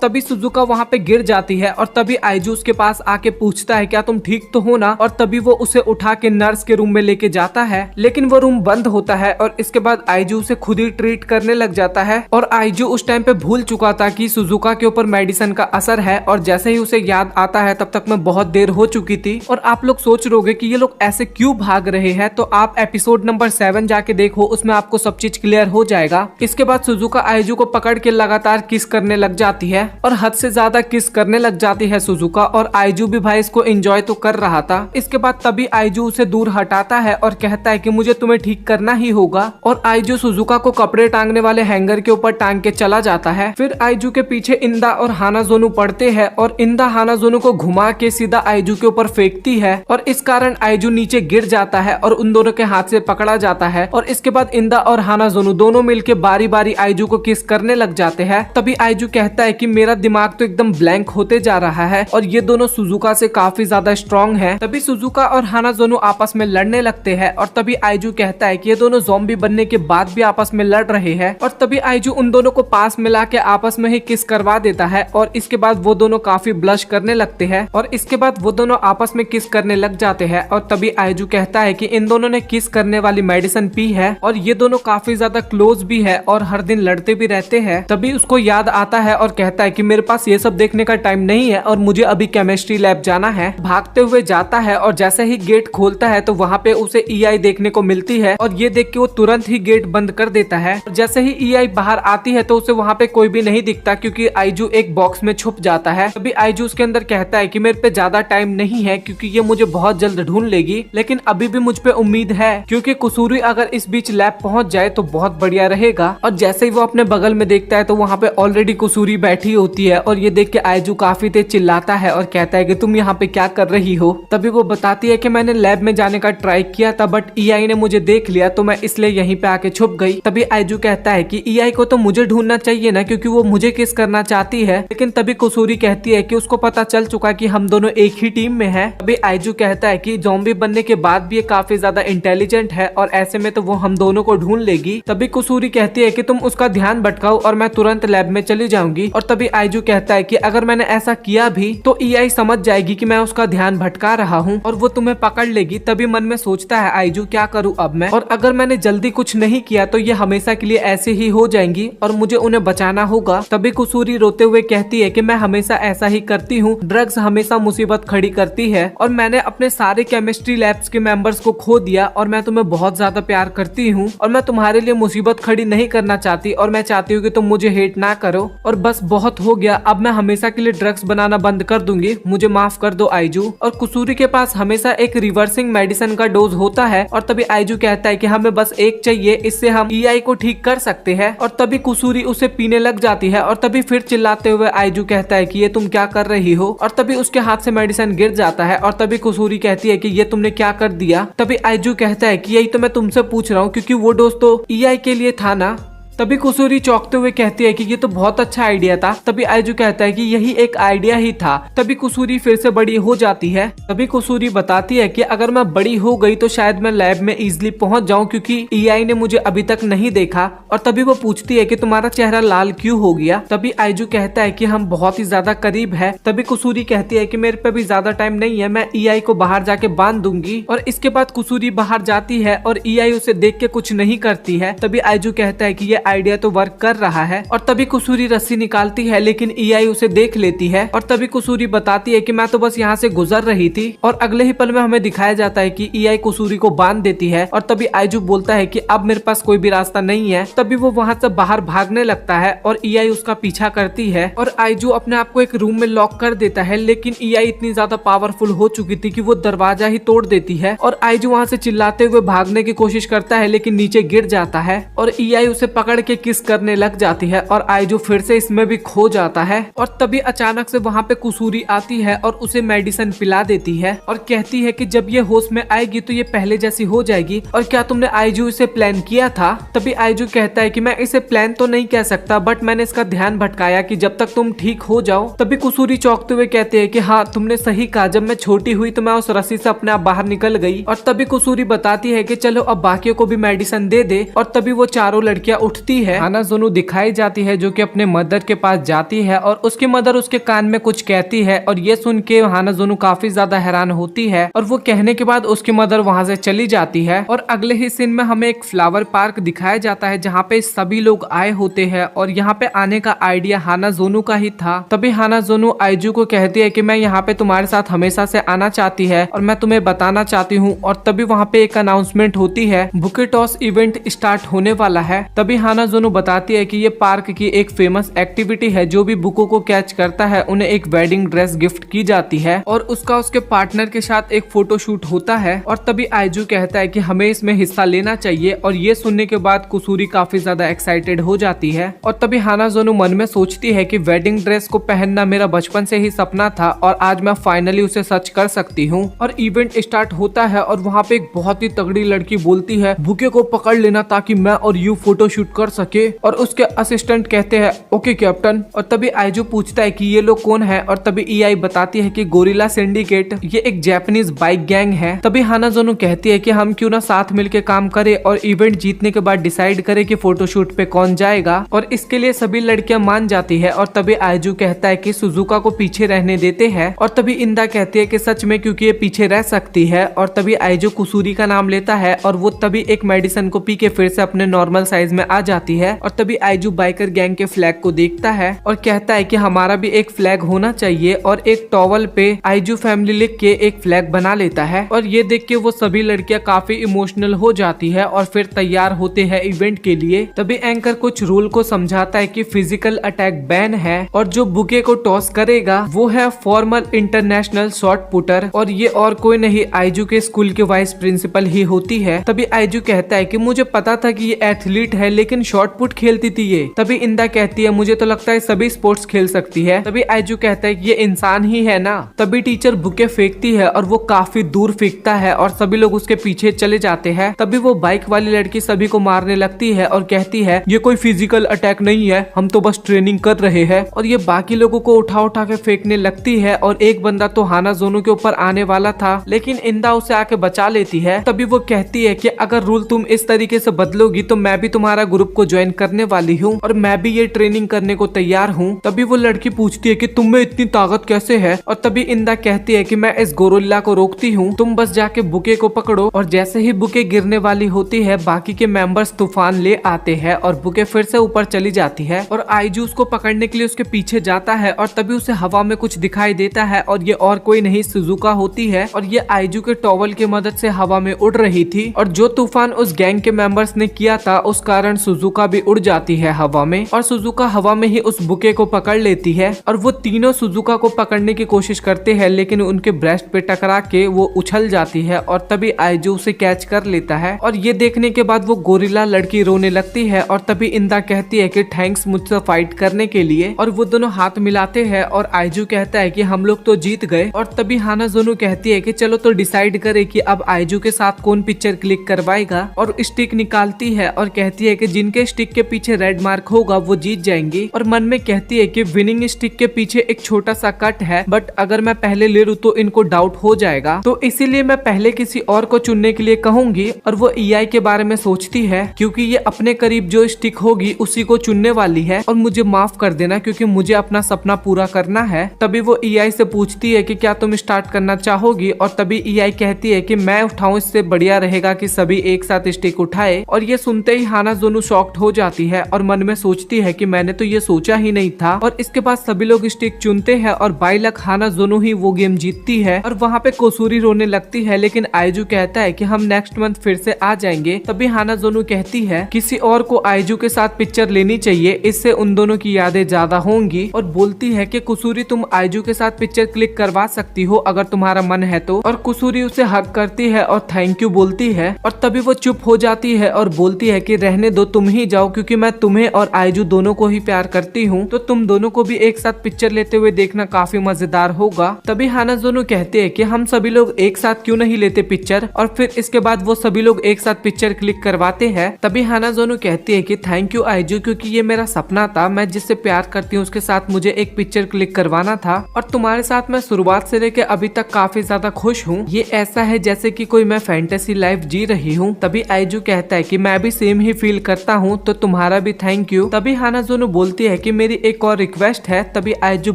तभी सुजुका वहाँ पे गिर जाती है और तभी आइजू उसके पास आके पूछता है क्या तुम ठीक तो हो ना। और तभी वो उसे उठा के नर्स के रूम में लेके जाता है, लेकिन वो रूम बंद होता है और इसके बाद आइजू उसे खुद ही ट्रीट करने लग जाता है। और आइजू उस टाइम पे भूल चुका था कि सुजुका के ऊपर मेडिसिन का असर है, और जैसे ही उसे याद आता है तब तक में बहुत देर हो चुकी थी। और आप लोग सोच रहोगे कि ये लोग ऐसे क्यों भाग रहे हैं, तो आप एपिसोड नंबर 7 जाके देखो, उसमें आपको सब चीज क्लियर हो जाएगा। इसके बाद सुजुका आइजू को पकड़ के लगातार किस करने लग जाती है और हद से ज्यादा किस करने लग जाती है सुजुका, और आइजू भी भाई इसको एंजॉय तो कर रहा था। इसके बाद तभी आइजू उसे दूर हटाता है और कहता है कि मुझे तुम्हें ठीक करना ही होगा, और आइजू सुजुका को कपड़े टांगने वाले हैंगर के ऊपर टांग के चला जाता है। फिर आइजू के पीछे इंदा और हानाजोनु पड़ते हैं और इंदा हानाजोनु को घुमा के सीधा आइजू के ऊपर फेंकती है, और इस कारण आइजू नीचे गिर जाता है और उन दोनों के हाथ से पकड़ा जाता है। और इसके बाद इंदा और हानाजोनु दोनों मिलके बारी बारी आइजू को किस करने लग जाते हैं। तभी आइजू कहता है कि मेरा दिमाग तो एकदम ब्लैंक होते जा रहा है, और ये दोनों सुजुका से काफी ज्यादा स्ट्रॉन्ग है। तभी सुजुका और हानाजोनु आपस में लड़ने लगते हैं, और तभी आइजू कहता है कि ये दोनों ज़ॉम्बी बनने के बाद भी आपस में लड़ रहे हैं। और तभी आइजू उन दोनों को पास मिला के आपस में ही किस करवा देता है, और इसके बाद वो दोनों काफी ब्लश करने लगते हैं, और इसके बाद वो दोनों आपस में किस करने लग जाते हैं। और तभी आइजू कहता है कि इन दोनों ने किस करने वाली मेडिसिन पी है, और ये दोनों काफी ज्यादा क्लोज भी है और हर दिन लड़ते भी रहते हैं। तभी उसको याद आता है और कहता है कि मेरे पास ये सब देखने का टाइम नहीं है और मुझे अभी केमिस्ट्री लैब जाना है। भागते हुए जाता है और जैसे ही गेट खोलता है तो वहाँ पे उसे ईआई देखने को मिलती है, और ये देख के वो तुरंत ही गेट बंद कर देता है। जैसे ही ईआई बाहर आती है तो उसे वहाँ पे कोई भी नहीं दिखता क्योंकि आइजू एक बॉक्स में छुप जाता है। तभी आइजू उसके अंदर कहता है कि मेरे पे ज्यादा टाइम नहीं है क्योंकि ये मुझे बहुत जल्द ढूंढ लेगी, लेकिन अभी भी मुझ पे उम्मीद है क्योंकि कुसूरी अगर इस बीच लैब पहुंच जाए तो बहुत बढ़िया रहेगा। और जैसे ही वो अपने बगल में देखता है तो वहाँ पे ऑलरेडी कुसूरी बैठी होती है, और ये देख के आइजू काफी तेज चिल्लाता है और कहता है कि तुम यहाँ पे क्या कर रही हो। तभी वो बताती है कि मैंने लैब में जाने का ट्राई किया था बट ईआई ने मुझे देख लिया तो मैं इसलिए यहीं पे आके छुप गई। तभी आइजू कहता है कि ईआई को तो मुझे ढूंढना चाहिए ना क्योंकि वो मुझे किस करना चाहती है, लेकिन तभी कुसूरी कहती है कि उसको पता चल चुका कि हम दोनों एक ही टीम में हैं। तभी आइजू कहता है कि ज़ॉम्बी बनने के बाद भी ये काफी ज्यादा इंटेलिजेंट है और ऐसे में तो वो हम दोनों को ढूंढ लेगी। तभी कुसूरी कहती है कि तुम उसका ध्यान भटकाओ और मैं तुरंत लैब में चली जाऊंगी। और तभी आइजू कहता है कि अगर मैंने ऐसा किया भी तो ईआई समझ जाएगी कि मैं उसका ध्यान भटका रहा हूँ और वो तुम्हें पकड़ लेगी। तभी मन में सोचता है आइजू क्या करूँ अब मैं, और अगर मैंने जल्दी कुछ नहीं किया तो ये हमेशा के लिए ऐसे ही हो जाएंगी और मुझे उन्हें बचाना होगा। तभी कुसूरी रोते हुए कहती है कि मैं हमेशा ऐसा ही करती हूँ, ड्रग्स हमेशा मुसीबत खड़ी करती है और मैंने अपने सारे केमिस्ट्री लैब्स के मेंबर्स को खो दिया और मैं तुम्हें बहुत ज्यादा प्यार करती हूँ और मैं तुम्हारे लिए मुसीबत खड़ी नहीं करना चाहती और मैं चाहती हूँ कि तुम मुझे हेट ना करो, और बस बहुत हो गया, अब मैं हमेशा के लिए ड्रग्स बनाना बंद कर दूंगी, मुझे माफ कर दो आइजू। और कुसूरी के पास हमेशा एक रिवर्सिंग मेडिसिन का डोज होता है और तभी आइजू कहता है कि हमें बस एक चाहिए, इससे हम ईआई को ठीक कर सकते हैं। और तभी कुसूरी उसे पीने लग जाती है और तभी फिर चिल्लाते हुए आइजू कहता है कि ये तुम क्या कर रही हो। और तभी तभी उसके हाथ से मेडिसिन गिर जाता है और तभी कुसूरी कहती है कि ये तुमने क्या कर दिया। तभी आइजू कहता है कि यही तो मैं तुमसे पूछ रहा हूँ, क्योंकि वो डोज तो ईआई के लिए था ना। तभी कुसूरी चौंकते हुए कहती है कि ये तो बहुत अच्छा आइडिया था। तभी आइजू कहता है कि यही एक आइडिया ही था। तभी कुसूरी फिर से बड़ी हो जाती है। तभी कुसूरी बताती है कि अगर मैं बड़ी हो गई तो शायद मैं लैब में इजीली पहुंच जाऊं, क्योंकि ईआई ने मुझे अभी तक नहीं देखा। और तभी वो पूछती है कि तुम्हारा चेहरा लाल क्यों हो गया। तभी आइजू कहता है कि हम बहुत ही ज्यादा करीब है। तभी कुसूरी कहती है कि मेरे पे भी ज्यादा टाइम नहीं है, मैं ईआई को बाहर जाके बांध दूंगी। और इसके बाद कुसूरी बाहर जाती है और ईआई उसे देख के कुछ नहीं करती है। तभी आइजू कहता है कि ये आइडिया तो वर्क कर रहा है। और तभी कुसूरी रस्सी निकालती है, लेकिन ईआई उसे देख लेती है। और तभी कुसूरी बताती है कि मैं तो बस यहाँ से गुजर रही थी। और अगले ही पल में हमें दिखाया जाता है कि ईआई कुसूरी को बांध देती है। और तभी आइजू बोलता है कि अब मेरे पास कोई भी रास्ता नहीं है। तभी वो वहाँ से बाहर भागने लगता है और ईआई उसका पीछा करती है। और आइजू अपने आप को एक रूम में लॉक कर देता है, लेकिन ईआई इतनी ज्यादा पावरफुल हो चुकी थी कि वो दरवाजा ही तोड़ देती है। और आइजू वहाँ से चिल्लाते हुए भागने की कोशिश करता है, लेकिन नीचे गिर जाता है। और ईआई उसे पकड़ के किस करने लग जाती है और आइजू फिर से इसमें भी खो जाता है। और तभी अचानक से वहाँ पे कुसूरी आती है और उसे मेडिसिन पिला देती है और कहती है कि जब ये होश में आएगी तो ये पहले जैसी हो जाएगी। और क्या तुमने आइजू इसे प्लान किया था? तभी आइजू कहता है कि मैं इसे प्लान तो नहीं कह सकता, बट मैंने इसका ध्यान भटकाया कि जब तक तुम ठीक हो जाओ। तभी कुसूरी चौंकते हुए कहते हैं कि हाँ तुमने सही कहा, जब मैं छोटी हुई तो मैं उस रस्सी से अपने आप बाहर निकल गई। और तभी कुसूरी बताती है कि चलो अब बाकियों को भी मेडिसिन दे दे। और तभी वो चारों लड़कियां उठती है। हानाज़ोनो दिखाई जाती है जो कि अपने मदर के पास जाती है और उसकी मदर उसके कान में कुछ कहती है। और ये सुन के हानाज़ोनो काफी ज्यादा हैरान होती है और वो कहने के बाद उसकी मदर वहां से चली जाती है। और अगले ही सीन में हमें एक फ्लावर पार्क दिखाया जाता है जहाँ पे सभी लोग आए होते हैं और यहाँ पे आने का आइडिया हानाज़ोनो का ही था। तभी हानाज़ोनो आइजू को कहती है कि मैं यहाँ पे तुम्हारे साथ हमेशा से आना चाहती है और मैं तुम्हें बताना चाहती हूँ। और तभी वहाँ पे एक अनाउंसमेंट होती है, बुके टॉस इवेंट स्टार्ट होने वाला है। तभी हानाज़ोनो बताती है कि ये पार्क की एक फेमस एक्टिविटी है, जो भी बुकों को कैच करता है उन्हें एक वेडिंग ड्रेस गिफ्ट की जाती है और उसका उसके पार्टनर के साथ एक फोटो शूट होता है। और तभी आइजू कहता है कि हमें इसमें हिस्सा लेना चाहिए। और ये सुनने के बाद कुसूरी काफी ज्यादा एक्साइटेड हो जाती है। और तभी हानाज़ोनो मन में सोचती है कि वेडिंग ड्रेस को पहनना मेरा बचपन से ही सपना था और आज मैं फाइनली उसे सच कर सकती हूँ। और इवेंट स्टार्ट होता है और वहाँ पे एक बहुत ही तगड़ी लड़की बोलती है, बुके को पकड़ लेना ताकि मैं और यू फोटो शूट कर सके। और उसके असिस्टेंट कहते हैं ओके कैप्टन। और तभी आइजू पूछता है कि ये लोग कौन है। और तभी ईआई बताती है कि गोरिल्ला सिंडिकेट, ये एक जापानीज बाइक गैंग है। तभी हानाज़ोनो कहती है कि हम क्यों ना साथ मिलके काम करें और इवेंट जीतने के बाद डिसाइड करें कि फोटोशूट पे कौन जाएगा। और इसके लिए सभी लड़कियां मान जाती है। और तभी आइजू कहता है कि सुजुका को पीछे रहने देते हैं। और तभी इंदा कहती है कि सच में, क्योंकि ये पीछे रह सकती है। और तभी आइजू कुसूरी का नाम लेता है और वो तभी एक मेडिसिन को पी के फिर से अपने नॉर्मल साइज में आ जाती है। और तभी आइजू बाइकर गैंग के फ्लैग को देखता है और कहता है कि हमारा भी एक फ्लैग होना चाहिए। और एक टॉवल पे आइजू फैमिली लिख के एक फ्लैग बना लेता है। और ये देख के वो सभी लड़कियां काफी इमोशनल हो जाती है और फिर तैयार होते हैं इवेंट के लिए। तभी एंकर कुछ रूल को समझाता है कि फिजिकल अटैक बैन है और जो बुके को टॉस करेगा वो है फॉर्मल इंटरनेशनल शॉट पुटर। और ये और कोई नहीं, आइजू के स्कूल के वाइस प्रिंसिपल ही होती है। तभी आइजू कहता है कि मुझे पता था कि ये एथलीट है, लेकिन शॉट पुट खेलती थी ये। तभी इंदा कहती है मुझे तो लगता है सभी स्पोर्ट्स खेल सकती है। तभी आइजू कहता है कि ये इंसान ही है ना। तभी टीचर बुके फेंकती है और वो काफी दूर फेंकता है और सभी लोग उसके पीछे चले जाते हैं। तभी वो बाइक वाली लड़की सभी को मारने लगती है और कहती है ये कोई फिजिकल अटैक नहीं है, हम तो बस ट्रेनिंग कर रहे हैं। और ये बाकी लोगों को उठा उठा के फेंकने लगती है और एक बंदा तो हानाज़ोनो के ऊपर आने वाला था, लेकिन इंदा उसे आके बचा लेती है। तभी वो कहती है कि अगर रूल तुम इस तरीके से बदलोगी तो मैं भी तुम्हारा ग्रुप को ज्वाइन करने वाली हूँ और मैं भी ये ट्रेनिंग करने को तैयार हूँ। तभी वो लड़की पूछती है कि तुम में इतनी ताकत कैसे है। और तभी इंदा कहती है कि मैं इस गोरिल्ला को रोकती हूँ, तुम बस जाके बुके को पकड़ो। और जैसे ही बुके गिरने वाली होती है बाकी के मेंबर्स तूफान ले आते हैं और बुके फिर से ऊपर चली जाती है। और आइजू उसको पकड़ने के लिए उसके पीछे जाता है और तभी उसे हवा में कुछ दिखाई देता है और ये और कोई नहीं सुजुका होती है। और ये आइजू के टॉवल की मदद से हवा में उड़ रही थी और जो तूफान उस गैंग के मेंबर्स ने किया था उस कारण सुजुका भी उड़ जाती है हवा में और सुजुका हवा में ही उस बुके को पकड़ लेती है और वो तीनों सुजुका को पकड़ने की कोशिश करते हैं, लेकिन उनके ब्रेस्ट पे टकरा के वो उछल जाती है और तभी आइजू उसे कैच कर लेता है। और ये देखने के बाद वो गोरिल्ला लड़की रोने लगती है और तभी इंदा कहती है कि थैंक्स मुझसे फाइट करने के लिए, और वो दोनों हाथ मिलाते हैं और आइजू कहता है कि हम लोग तो जीत गए। और तभी हानाज़ोनो कहती है कि चलो तो डिसाइड करे कि अब आइजू के साथ कौन पिक्चर क्लिक करवाएगा, और स्टिक निकालती है और कहती है कि जिनके स्टिक के पीछे रेड मार्क होगा वो जीत जाएंगे। और मन में कहती है कि विनिंग स्टिक के पीछे एक छोटा सा कट है, बट अगर मैं पहले ले लूं तो इनको डाउट हो जाएगा, तो इसीलिए मैं पहले किसी और को चुनने के लिए कहूंगी। और वो ईआई के बारे में सोचती है क्योंकि ये अपने करीब जो स्टिक होगी उसी को चुनने वाली है, और मुझे माफ कर देना क्योंकि मुझे अपना सपना पूरा करना है। तभी वो ईआई से पूछती है कि क्या तुम स्टार्ट करना चाहोगी, और तभी ईआई कहती है कि मैं उठाऊं, इससे बढ़िया रहेगा कि सभी एक साथ स्टिक उठाए। और ये सुनते ही हानाज़ोनो शॉक्ड हो जाती है और मन में सोचती है कि मैंने तो ये सोचा ही नहीं था। और इसके बाद सभी लोग स्टिक चुनते हैं और बाई लक हानाज़ोनो ही वो गेम जीतती है। और वहाँ पे कोसूरी रोने लगती है, लेकिन आइजू कहता है कि हम नेक्स्ट मंथ फिर से आ जाएंगे। तभी हानाज़ोनो कहती है किसी और को आइजू के साथ पिक्चर लेनी चाहिए, इससे उन दोनों की यादें ज्यादा होंगी। और बोलती है कि कुसूरी तुम आइजू के साथ पिक्चर क्लिक करवा सकती हो अगर तुम्हारा मन है तो। और कुसूरी उसे हक करती है और थैंक यू बोलती है। और तभी वो चुप हो जाती है और बोलती है कि रहने दो, तुम ही जाओ, क्योंकि मैं तुम्हें और आइजू दोनों को ही प्यार करती हूँ, तो तुम दोनों को भी एक साथ पिक्चर लेते हुए देखना काफी मजेदार होगा। तभी हानाज़ोनो कहते हैं कि हम सभी लोग एक साथ क्यों नहीं लेते पिक्चर, और फिर इसके बाद वो सभी लोग एक साथ पिक्चर क्लिक करवाते हैं। तभी हानाज़ोनो कहती है कि थैंक यू आइजू, क्योंकि ये मेरा सपना था, मैं जिससे प्यार करती हूँ उसके साथ मुझे एक पिक्चर क्लिक करवाना था, और तुम्हारे साथ मैं शुरुआत से लेकर अभी तक काफी ज्यादा खुश हूँ। ये ऐसा है जैसे कि कोई मैं फैंटेसी लाइफ जी रही हूँ। तभी आइजू कहता है कि मैं भी सेम ही फील करता हूँ, तो तुम्हारा भी थैंक यू। तभी हानाज़ोनो बोलती है कि मेरी एक और रिक्वेस्ट है। तभी आइजू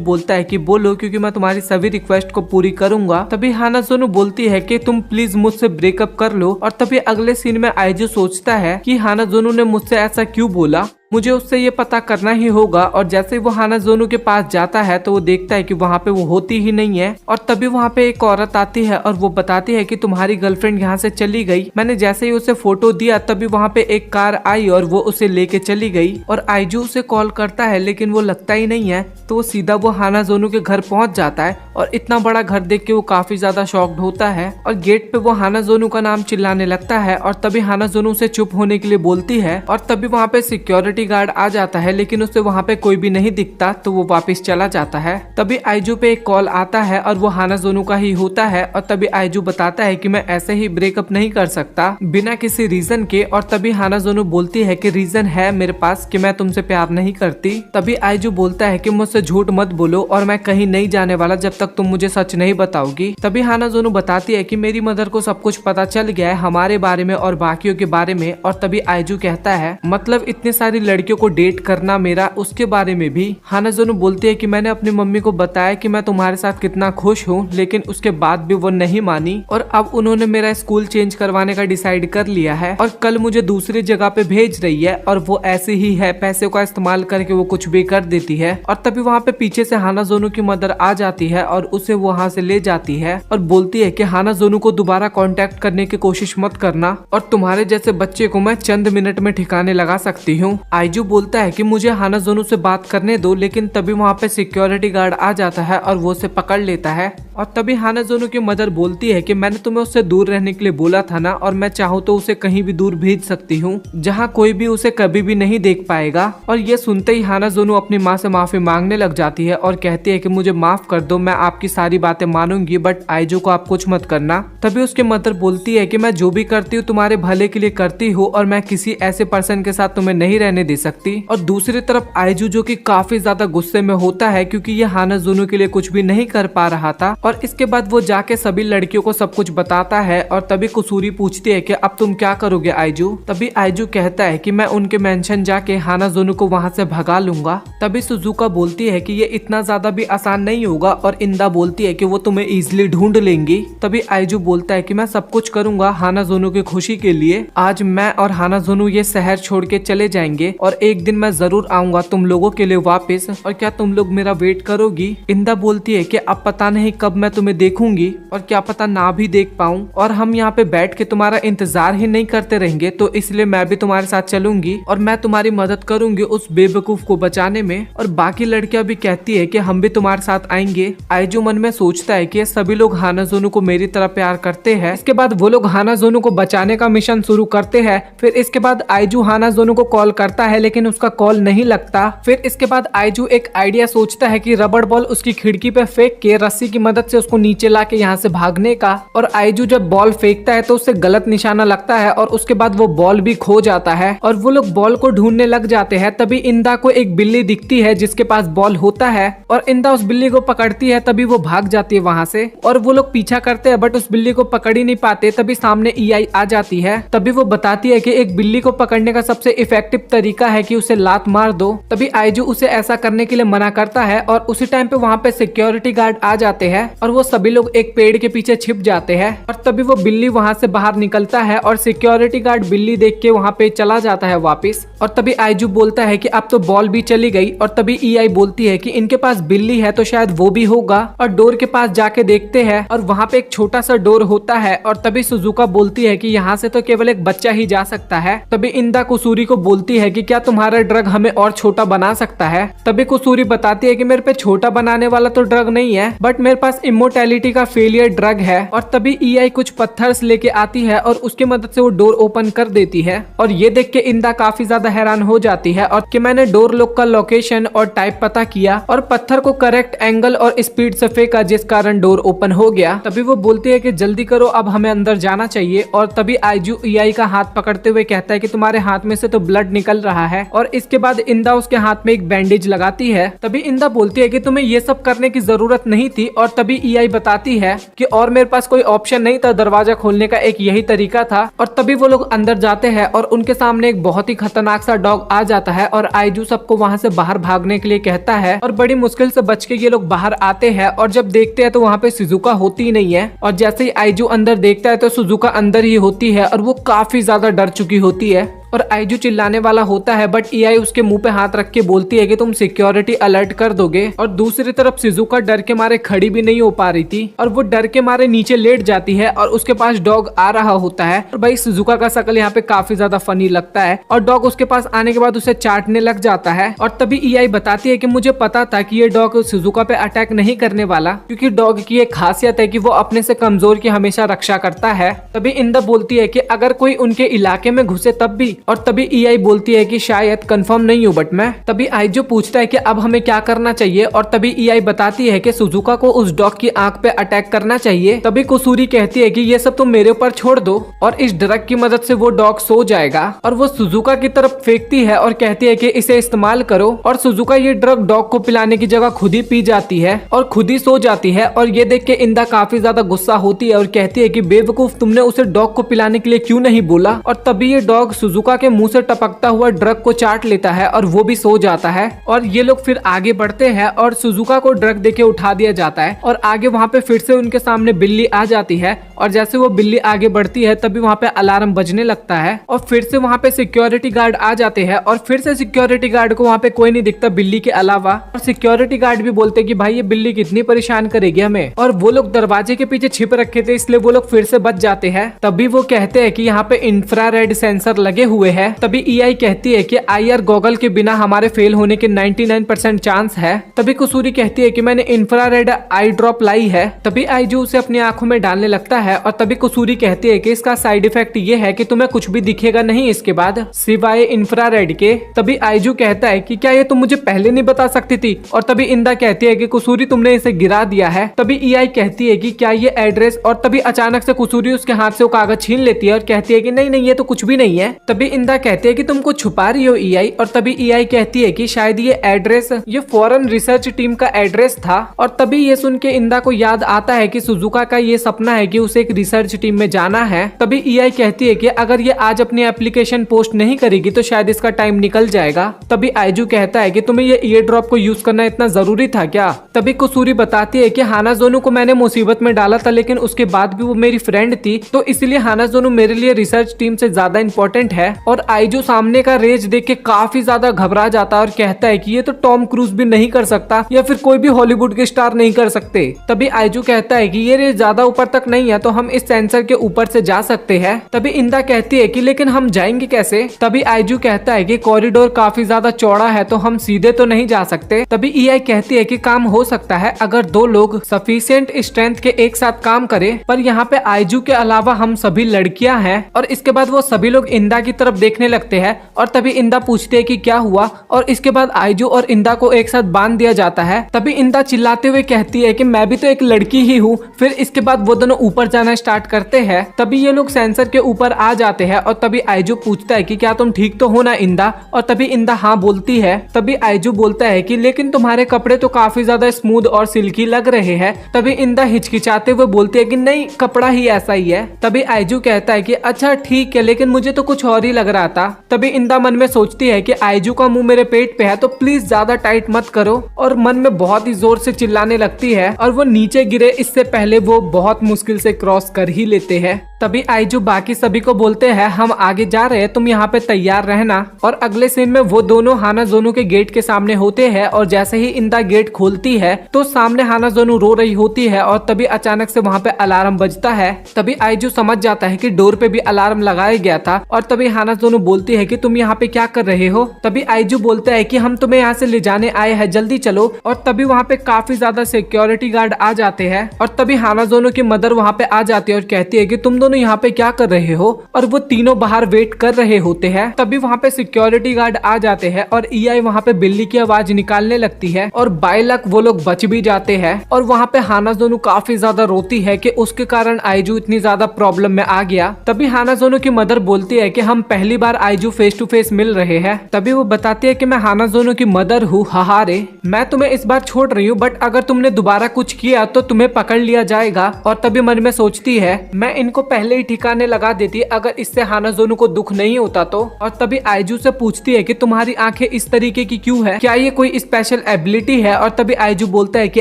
बोलता है कि बोलो, क्योंकि मैं तुम्हारी सभी रिक्वेस्ट को पूरी करूंगा। तभी हानाज़ोनो बोलती है कि तुम प्लीज मुझसे ब्रेकअप कर लो। और तभी अगले सीन में आइजू सोचता है कि हानाज़ोनो ने मुझसे ऐसा क्यों बोला, मुझे उससे ये पता करना ही होगा। और जैसे वो हानाज़ोनो के पास जाता है तो वो देखता है कि वहाँ पे वो होती ही नहीं है। और तभी वहाँ पे एक औरत आती है और वो बताती है कि तुम्हारी गर्लफ्रेंड यहाँ से चली गई। मैंने जैसे ही उसे फोटो दिया तभी वहाँ पे एक कार आई और वो उसे लेके चली गई। और आइजू उसे कॉल करता है लेकिन वो लगता ही नहीं है, तो वो सीधा वो हानाज़ोनो के घर पहुंच जाता है। और इतना बड़ा घर देख के वो काफी ज्यादा शॉक्ड होता है और गेट पे वो हानाज़ोनो का नाम चिल्लाने लगता है। और तभी हानाज़ोनो उसे चुप होने के लिए बोलती है। और तभी वहाँ पे सिक्योरिटी गार्ड आ जाता है, लेकिन उसे वहाँ पे कोई भी नहीं दिखता, तो वो वापस चला जाता है। तभी आइजू पे एक कॉल आता है और वो हानाज़ोनो का ही होता है। और तभी आइजू बताता है कि मैं ऐसे ही ब्रेकअप नहीं कर सकता बिना किसी रीजन के। और तभी हानाज़ोनो बोलती है कि रीजन है मेरे पास कि मैं तुमसे प्यार नहीं करती। तभी आइजू बोलता है कि मुझसे झूठ मत बोलो और मैं कहीं नहीं जाने वाला जब तक तुम मुझे सच नहीं बताओगी। तभी हानाज़ोनो बताती है कि मेरी मदर को सब कुछ पता चल गया है हमारे बारे में और बाकियों के बारे में। और तभी आइजू कहता है मतलब इतनी सारी लड़कियों को डेट करना मेरा, उसके बारे में भी। हानाज़ोनो बोलती है कि मैंने अपनी मम्मी को बताया कि मैं तुम्हारे साथ कितना खुश हूँ, लेकिन उसके बाद भी वो नहीं मानी और अब उन्होंने मेरा स्कूल चेंज करवाने का डिसाइड कर लिया है और कल मुझे दूसरी जगह पे भेज रही है। और वो ऐसी ही है, पैसे का इस्तेमाल करके वो कुछ भी कर देती है। और तभी वहाँ पे पीछे से हानाज़ोनो की मदर आ जाती है और उसे वहाँ से ले जाती है और बोलती है कि हानाज़ोनो को दोबारा कांटेक्ट करने की कोशिश मत करना और तुम्हारे जैसे बच्चे को मैं चंद मिनट में ठिकाने लगा सकती हूँ। आइजू बोलता है कि मुझे हानाज़ोनो से बात करने दो, लेकिन तभी वहाँ पे सिक्योरिटी गार्ड आ जाता है और वो उसे पकड़ लेता है। और तभी हानाज़ोनो की मदर बोलती है कि मैंने तुम्हें उससे दूर रहने के लिए बोला था ना, और मैं चाहूँ तो उसे कहीं भी दूर भेज सकती हूँ जहाँ कोई भी उसे कभी भी नहीं देख पाएगा। और ये सुनते ही हानाज़ोनो अपनी माँ से माफी मांगने लग जाती है और कहती है कि मुझे माफ कर दो, मैं आपकी सारी बातें मानूंगी, बट आइजू को आप कुछ मत करना। तभी उसकी मदर बोलती है कि मैं जो भी करती हूँ तुम्हारे भले के लिए करती हूँ और मैं किसी ऐसे पर्सन के साथ तुम्हें नहीं रहने दे सकती। और दूसरी तरफ आइजू जो कि काफी ज्यादा गुस्से में होता है क्योंकि ये हानाज़ोनो के लिए कुछ भी नहीं कर पा रहा था। और इसके बाद वो जाके सभी लड़कियों को सब कुछ बताता है। और तभी कुसूरी पूछती है कि अब तुम क्या करोगे आइजू। तभी आइजू कहता है कि मैं उनके मेंशन जाके हानाज़ोनो को वहाँ से भगा लूंगा। तभी सुजुका बोलती है कि ये इतना ज्यादा भी आसान नहीं होगा और इंदा बोलती है कि वो तुम्हें इजिली ढूंढ लेंगी। तभी आइजू बोलता है कि मैं सब कुछ करूंगा हानाज़ोनो की खुशी के लिए। आज मैं और हानाज़ोनो ये शहर छोड़ के चले जाएंगे लिए और एक दिन मैं जरूर आऊंगा तुम लोगों के लिए वापस, और क्या तुम लोग मेरा वेट करोगी। इंदा बोलती है कि अब पता नहीं कब मैं तुम्हें देखूंगी और क्या पता ना भी देख पाऊं, और हम यहाँ पे बैठ के तुम्हारा इंतजार ही नहीं करते रहेंगे, तो इसलिए मैं भी तुम्हारे साथ चलूंगी और मैं तुम्हारी मदद करूंगी उस बेवकूफ को बचाने में। और बाकी लड़कियां भी कहती है कि हम भी तुम्हारे साथ आएंगे। आइजू मन में सोचता है कि सभी लोग हानाजोनो को मेरी तरह प्यार करते हैं। इसके बाद वो लोग हानाजोनो को बचाने का मिशन शुरू करते हैं। फिर इसके बाद आइजू हानाजोनो को कॉल करता है लेकिन उसका कॉल नहीं लगता। फिर इसके बाद आइजू एक आइडिया सोचता है कि रबड़ बॉल उसकी खिड़की पे फेंक के रस्सी की मदद से उसको नीचे ला के यहाँ से भागने का। और आइजू जब बॉल फेंकता है तो उससे गलत निशाना लगता है और उसके बाद वो बॉल भी खो जाता है और वो लोग बॉल को ढूंढने लग जाते हैं। तभी इंदा को एक बिल्ली दिखती है जिसके पास बॉल होता है और इंदा उस बिल्ली को पकड़ती है। तभी वो भाग जाती है वहाँ से और वो लोग पीछा करते हैं बट उस बिल्ली को पकड़ ही नहीं पाते। तभी सामने ईआई आ जाती है। तभी वो बताती है कि एक बिल्ली को पकड़ने का सबसे इफेक्टिव तरीका है कि उसे लात मार दो। तभी आइजू उसे ऐसा करने के लिए मना करता है और उसी टाइम पे वहाँ पे सिक्योरिटी गार्ड आ जाते हैं और वो सभी लोग एक पेड़ के पीछे छिप जाते हैं। और तभी वो बिल्ली वहाँ से बाहर निकलता है और सिक्योरिटी गार्ड बिल्ली देख के वहाँ पे चला जाता है वापिस। और तभी आइजू बोलता है कि अब तो बॉल भी चली गई। और तभी ईआई बोलती है कि इनके पास बिल्ली है तो शायद वो भी होगा। और डोर के पास जाके देखते हैं और वहाँ पे एक छोटा सा डोर होता है। और तभी सुजुका बोलती है कि यहाँ से तो केवल एक बच्चा ही जा सकता है। तभी इंदा कुसूरी को बोलती है कि क्या तुम्हारा ड्रग हमें और छोटा बना सकता है। तभी कुसूरी बताती है कि मेरे पे छोटा बनाने वाला तो ड्रग नहीं है बट मेरे पास इमोर्टैलिटी का फेलियर ड्रग है। और तभी ईआई कुछ पत्थर लेके आती है और उसकी मदद से वो डोर ओपन कर देती है। और ये देख के इंदा काफी ज्यादा हैरान हो जाती है और कि मैंने डोर लॉक का लोकेशन और टाइप पता किया और पत्थर को करेक्ट एंगल और स्पीड से फेंका जिस कारण डोर ओपन हो गया। तभी वो बोलती है कि जल्दी करो अब हमें अंदर जाना चाहिए। और तभी आइजू ईआई का हाथ पकड़ते हुए कहता है कि तुम्हारे हाथ में से तो ब्लड निकल रहा है। और इसके बाद इंदा उसके हाथ में एक बैंडेज लगाती है। तभी इंदा बोलती है कि तुम्हें ये सब करने की जरूरत नहीं थी। और तभी ईआई बताती है कि और मेरे पास कोई ऑप्शन नहीं था, दरवाजा खोलने का एक यही तरीका था। और तभी वो लोग अंदर जाते हैं और उनके सामने एक बहुत ही खतरनाक सा डॉग आ जाता है और आइजू सबको वहाँ से बाहर भागने के लिए कहता है। और बड़ी मुश्किल से बच के ये लोग बाहर आते हैं और जब देखते हैं तो वहाँ पे सुजुका होती ही नहीं है। और जैसे ही आइजू अंदर देखता है तो सुजुका अंदर ही होती है और वो काफी ज्यादा डर चुकी होती है। और आइजू चिल्लाने वाला होता है बट ईआई उसके मुंह पे हाथ रख के बोलती है कि तुम सिक्योरिटी अलर्ट कर दोगे। और दूसरी तरफ शिजुका डर के मारे खड़ी भी नहीं हो पा रही थी और वो डर के मारे नीचे लेट जाती है और उसके पास डॉग आ रहा होता है। और भाई शिजुका का शक्ल यहाँ पे काफी ज्यादा फनी लगता है और डॉग उसके पास आने के बाद उसे चाटने लग जाता है। और तभी ईआई बताती है कि मुझे पता था कि ये डॉग शिजुका पे अटैक नहीं करने वाला क्योंकि डॉग की एक खासियत है कि वो अपने से कमजोर की हमेशा रक्षा करता है। तभी इंदा बोलती है कि अगर कोई उनके इलाके में घुसे तब भी। और तभी ईआई बोलती है कि शायद कंफर्म नहीं हूँ बट मैं। तभी आइजू पूछता है कि अब हमें क्या करना चाहिए। और तभी ईआई बताती है कि सुजुका को उस डॉग की आंख पे अटैक करना चाहिए। तभी कुसूरी कहती है कि ये सब तुम मेरे ऊपर छोड़ दो और इस ड्रग की मदद से वो डॉग सो जाएगा। और वो सुजुका की तरफ फेंकती है और कहती है कि इसे इस्तेमाल करो। और सुजुका ये ड्रग डॉग को पिलाने की जगह खुद ही पी जाती है और खुद ही सो जाती है। और ये देख के इंदा काफी ज्यादा गुस्सा होती है और कहती है कि बेवकूफ, तुमने उसे डॉग को पिलाने के लिए क्यों नहीं बोला। और तभी ये डॉग सुजुका के मुंह से टपकता हुआ ड्रग को चाट लेता है और वो भी सो जाता है। और ये लोग फिर आगे बढ़ते हैं और सुजुका को ड्रग देके उठा दिया जाता है। और आगे वहाँ पे फिर से उनके सामने बिल्ली आ जाती है और जैसे वो बिल्ली आगे बढ़ती है तभी वहाँ पे अलार्म बजने लगता है और फिर से वहाँ पे सिक्योरिटी गार्ड आ जाते हैं। और फिर से सिक्योरिटी गार्ड को वहाँ पे कोई नहीं दिखता बिल्ली के अलावा। और सिक्योरिटी गार्ड भी बोलते कि भाई ये बिल्ली कितनी परेशान करेगी हमें। और वो लोग दरवाजे के पीछे छिप रखे थे इसलिए वो लोग फिर से बच जाते हैं। तभी वो कहते हैं कि यहाँ पे इंफ्रारेड सेंसर लगे हुए हैं। तभी ईआई कहती है कि आईआर गॉगल के बिना हमारे फेल होने के 99% चांस है। तभी कुसूरी कहती है कि मैंने इंफ्रारेड आई ड्रॉप लाई है। तभी आइजू उसे अपनी आंखों में डालने लगता है और तभी कुसूरी कहती है कि इसका साइड इफेक्ट ये है कि तुम्हें कुछ भी दिखेगा नहीं इसके बाद सिवाय इंफ्रारेड के। तभी आइजू कहता है कि क्या ये तुम मुझे पहले नहीं बता सकती थी। और तभी इंदा कहती है कि कुसूरी तुमने इसे गिरा दिया है। तभी ईआई कहती है कि क्या ये एड्रेस। और तभी अचानक से कुसूरी उसके हाथ से वो कागज छीन लेती है और कहती है कि नहीं नहीं ये तो कुछ भी नहीं है। तभी इंदा कहती है कि तुमको छुपा रही हो ईआई। और तभी ईआई कहती है कि शायद ये एड्रेस ये फॉरेन रिसर्च टीम का एड्रेस था। और तभी ये सुन के इंदा को याद आता है कि सुजुका का ये सपना है कि उसे एक रिसर्च टीम में जाना है। तभी ईआई कहती है कि अगर ये आज अपनी एप्लीकेशन पोस्ट नहीं करेगी तो शायद इसका टाइम निकल जाएगा। तभी आइजू कहता है कि तुम्हें ये ईयर ड्रॉप को यूज करना इतना जरूरी था क्या। तभी कुसूरी बताती है कि हानाजोनो को मैंने मुसीबत में डाला था लेकिन उसके बाद भी वो मेरी फ्रेंड थी तो इसलिए हानाजोनो मेरे लिए रिसर्च टीम से ज्यादा इंपॉर्टेंट है। और आइजू सामने का रेज देख के काफी ज्यादा घबरा जाता है और कहता है कि ये तो टॉम क्रूज भी नहीं कर सकता या फिर कोई भी हॉलीवुड के स्टार नहीं कर सकते। तभी आइजू कहता है कि ये रेज ज्यादा ऊपर तक नहीं है तो हम इस सेंसर के ऊपर से जा सकते हैं। तभी इंदा कहती है कि लेकिन हम जाएंगे कैसे। तभी आइजू कहता है कि कॉरिडोर काफी ज्यादा चौड़ा है तो हम सीधे तो नहीं जा सकते। तभी ईआई कहती है कि काम हो सकता है अगर दो लोग सफिशिएंट स्ट्रेंथ के एक साथ काम करें, पर यहाँ पे आइजू के अलावा हम सभी लड़कियां हैं। और इसके बाद वो सभी लोग इंदा की तरफ देखने लगते हैं और तभी इंदा पूछते है कि क्या हुआ, और इसके बाद आइजू और इंदा को एक साथ बांध दिया जाता है। तभी इंदा चिल्लाते हुए कहती है कि मैं भी तो एक लड़की ही हूँ। फिर इसके बाद वो दोनों ऊपर जाना स्टार्ट करते हैं। तभी ये लोग सेंसर के ऊपर आ जाते हैं और तभी आइजू पूछता है कि क्या तुम ठीक तो हो ना इंदा, और तभी इंदा हाँ बोलती है। तभी आइजू बोलता है कि लेकिन तुम्हारे कपड़े तो काफी ज्यादा स्मूथ और सिल्की लग रहे हैं। तभी इंदा हिचकिचाते हुए बोलती है कि नहीं, कपड़ा ही ऐसा ही है। तभी आइजू कहता है कि अच्छा ठीक है, लेकिन मुझे तो कुछ और ही लग रहा था। तभी इंदा मन में सोचती है कि आइजू का मुंह मेरे पेट पे है तो प्लीज ज्यादा टाइट मत करो, और मन में बहुत ही जोर से चिल्लाने लगती है और वो नीचे गिरे इससे पहले वो बहुत मुश्किल से क्रॉस कर ही लेते हैं। तभी आइजू बाकी सभी को बोलते हैं हम आगे जा रहे हैं, तुम यहाँ पे तैयार रहना। और अगले सीन में वो दोनों हाना जोनू के गेट के सामने होते हैं और जैसे ही इंदा गेट खोलती है तो सामने हाना जोनू रो रही होती है और तभी अचानक से वहाँ पे अलार्म बजता है। तभी आइजू समझ जाता है कि डोर पे भी अलार्म लगाया गया था और तभी हाना जोनू बोलती है कि तुम यहाँ पे क्या कर रहे हो। तभी आइजू बोलता है कि हम तुम्हें यहाँ से ले जाने आए हैं, जल्दी चलो। और तभी वहाँ पे काफी ज्यादा सिक्योरिटी गार्ड आ जाते हैं और तभी हाना जोनू की मदर वहाँ पे आ जाती है और कहती है कि तुम दोनों यहाँ पे क्या कर रहे हो, और वो तीनों बाहर वेट कर रहे होते हैं। तभी वहाँ पे सिक्योरिटी गार्ड आ जाते हैं और ईआई वहाँ पे बिल्ली की आवाज निकालने लगती है और बाय लक वो लोग बच भी जाते हैं। और वहाँ पे हाना जोनू काफी ज्यादा रोती है कि उसके कारण आइजू इतनी ज्यादा प्रॉब्लम में आ गया। तभी हाना जोनू की मदर बोलती है कि हम पहली बार आइजू फेस टू फेस मिल रहे हैं। तभी वो बताती है कि मैं हाना जोनू की मदर हूँ, हाहारे मैं तुम्हें इस बार छोड़ रही हूँ, बट अगर तुमने दोबारा कुछ किया तो तुम्हें पकड़ लिया जाएगा। और तभी मन में सोचती है मैं इनको पहले ही ठिकाने लगा देती अगर इससे हाना जोनू को दुख नहीं होता तो। और तभी आइजू से पूछती है कि तुम्हारी आंखें इस तरीके की क्यों है, क्या ये कोई स्पेशल एबिलिटी है। और तभी आइजू बोलता है कि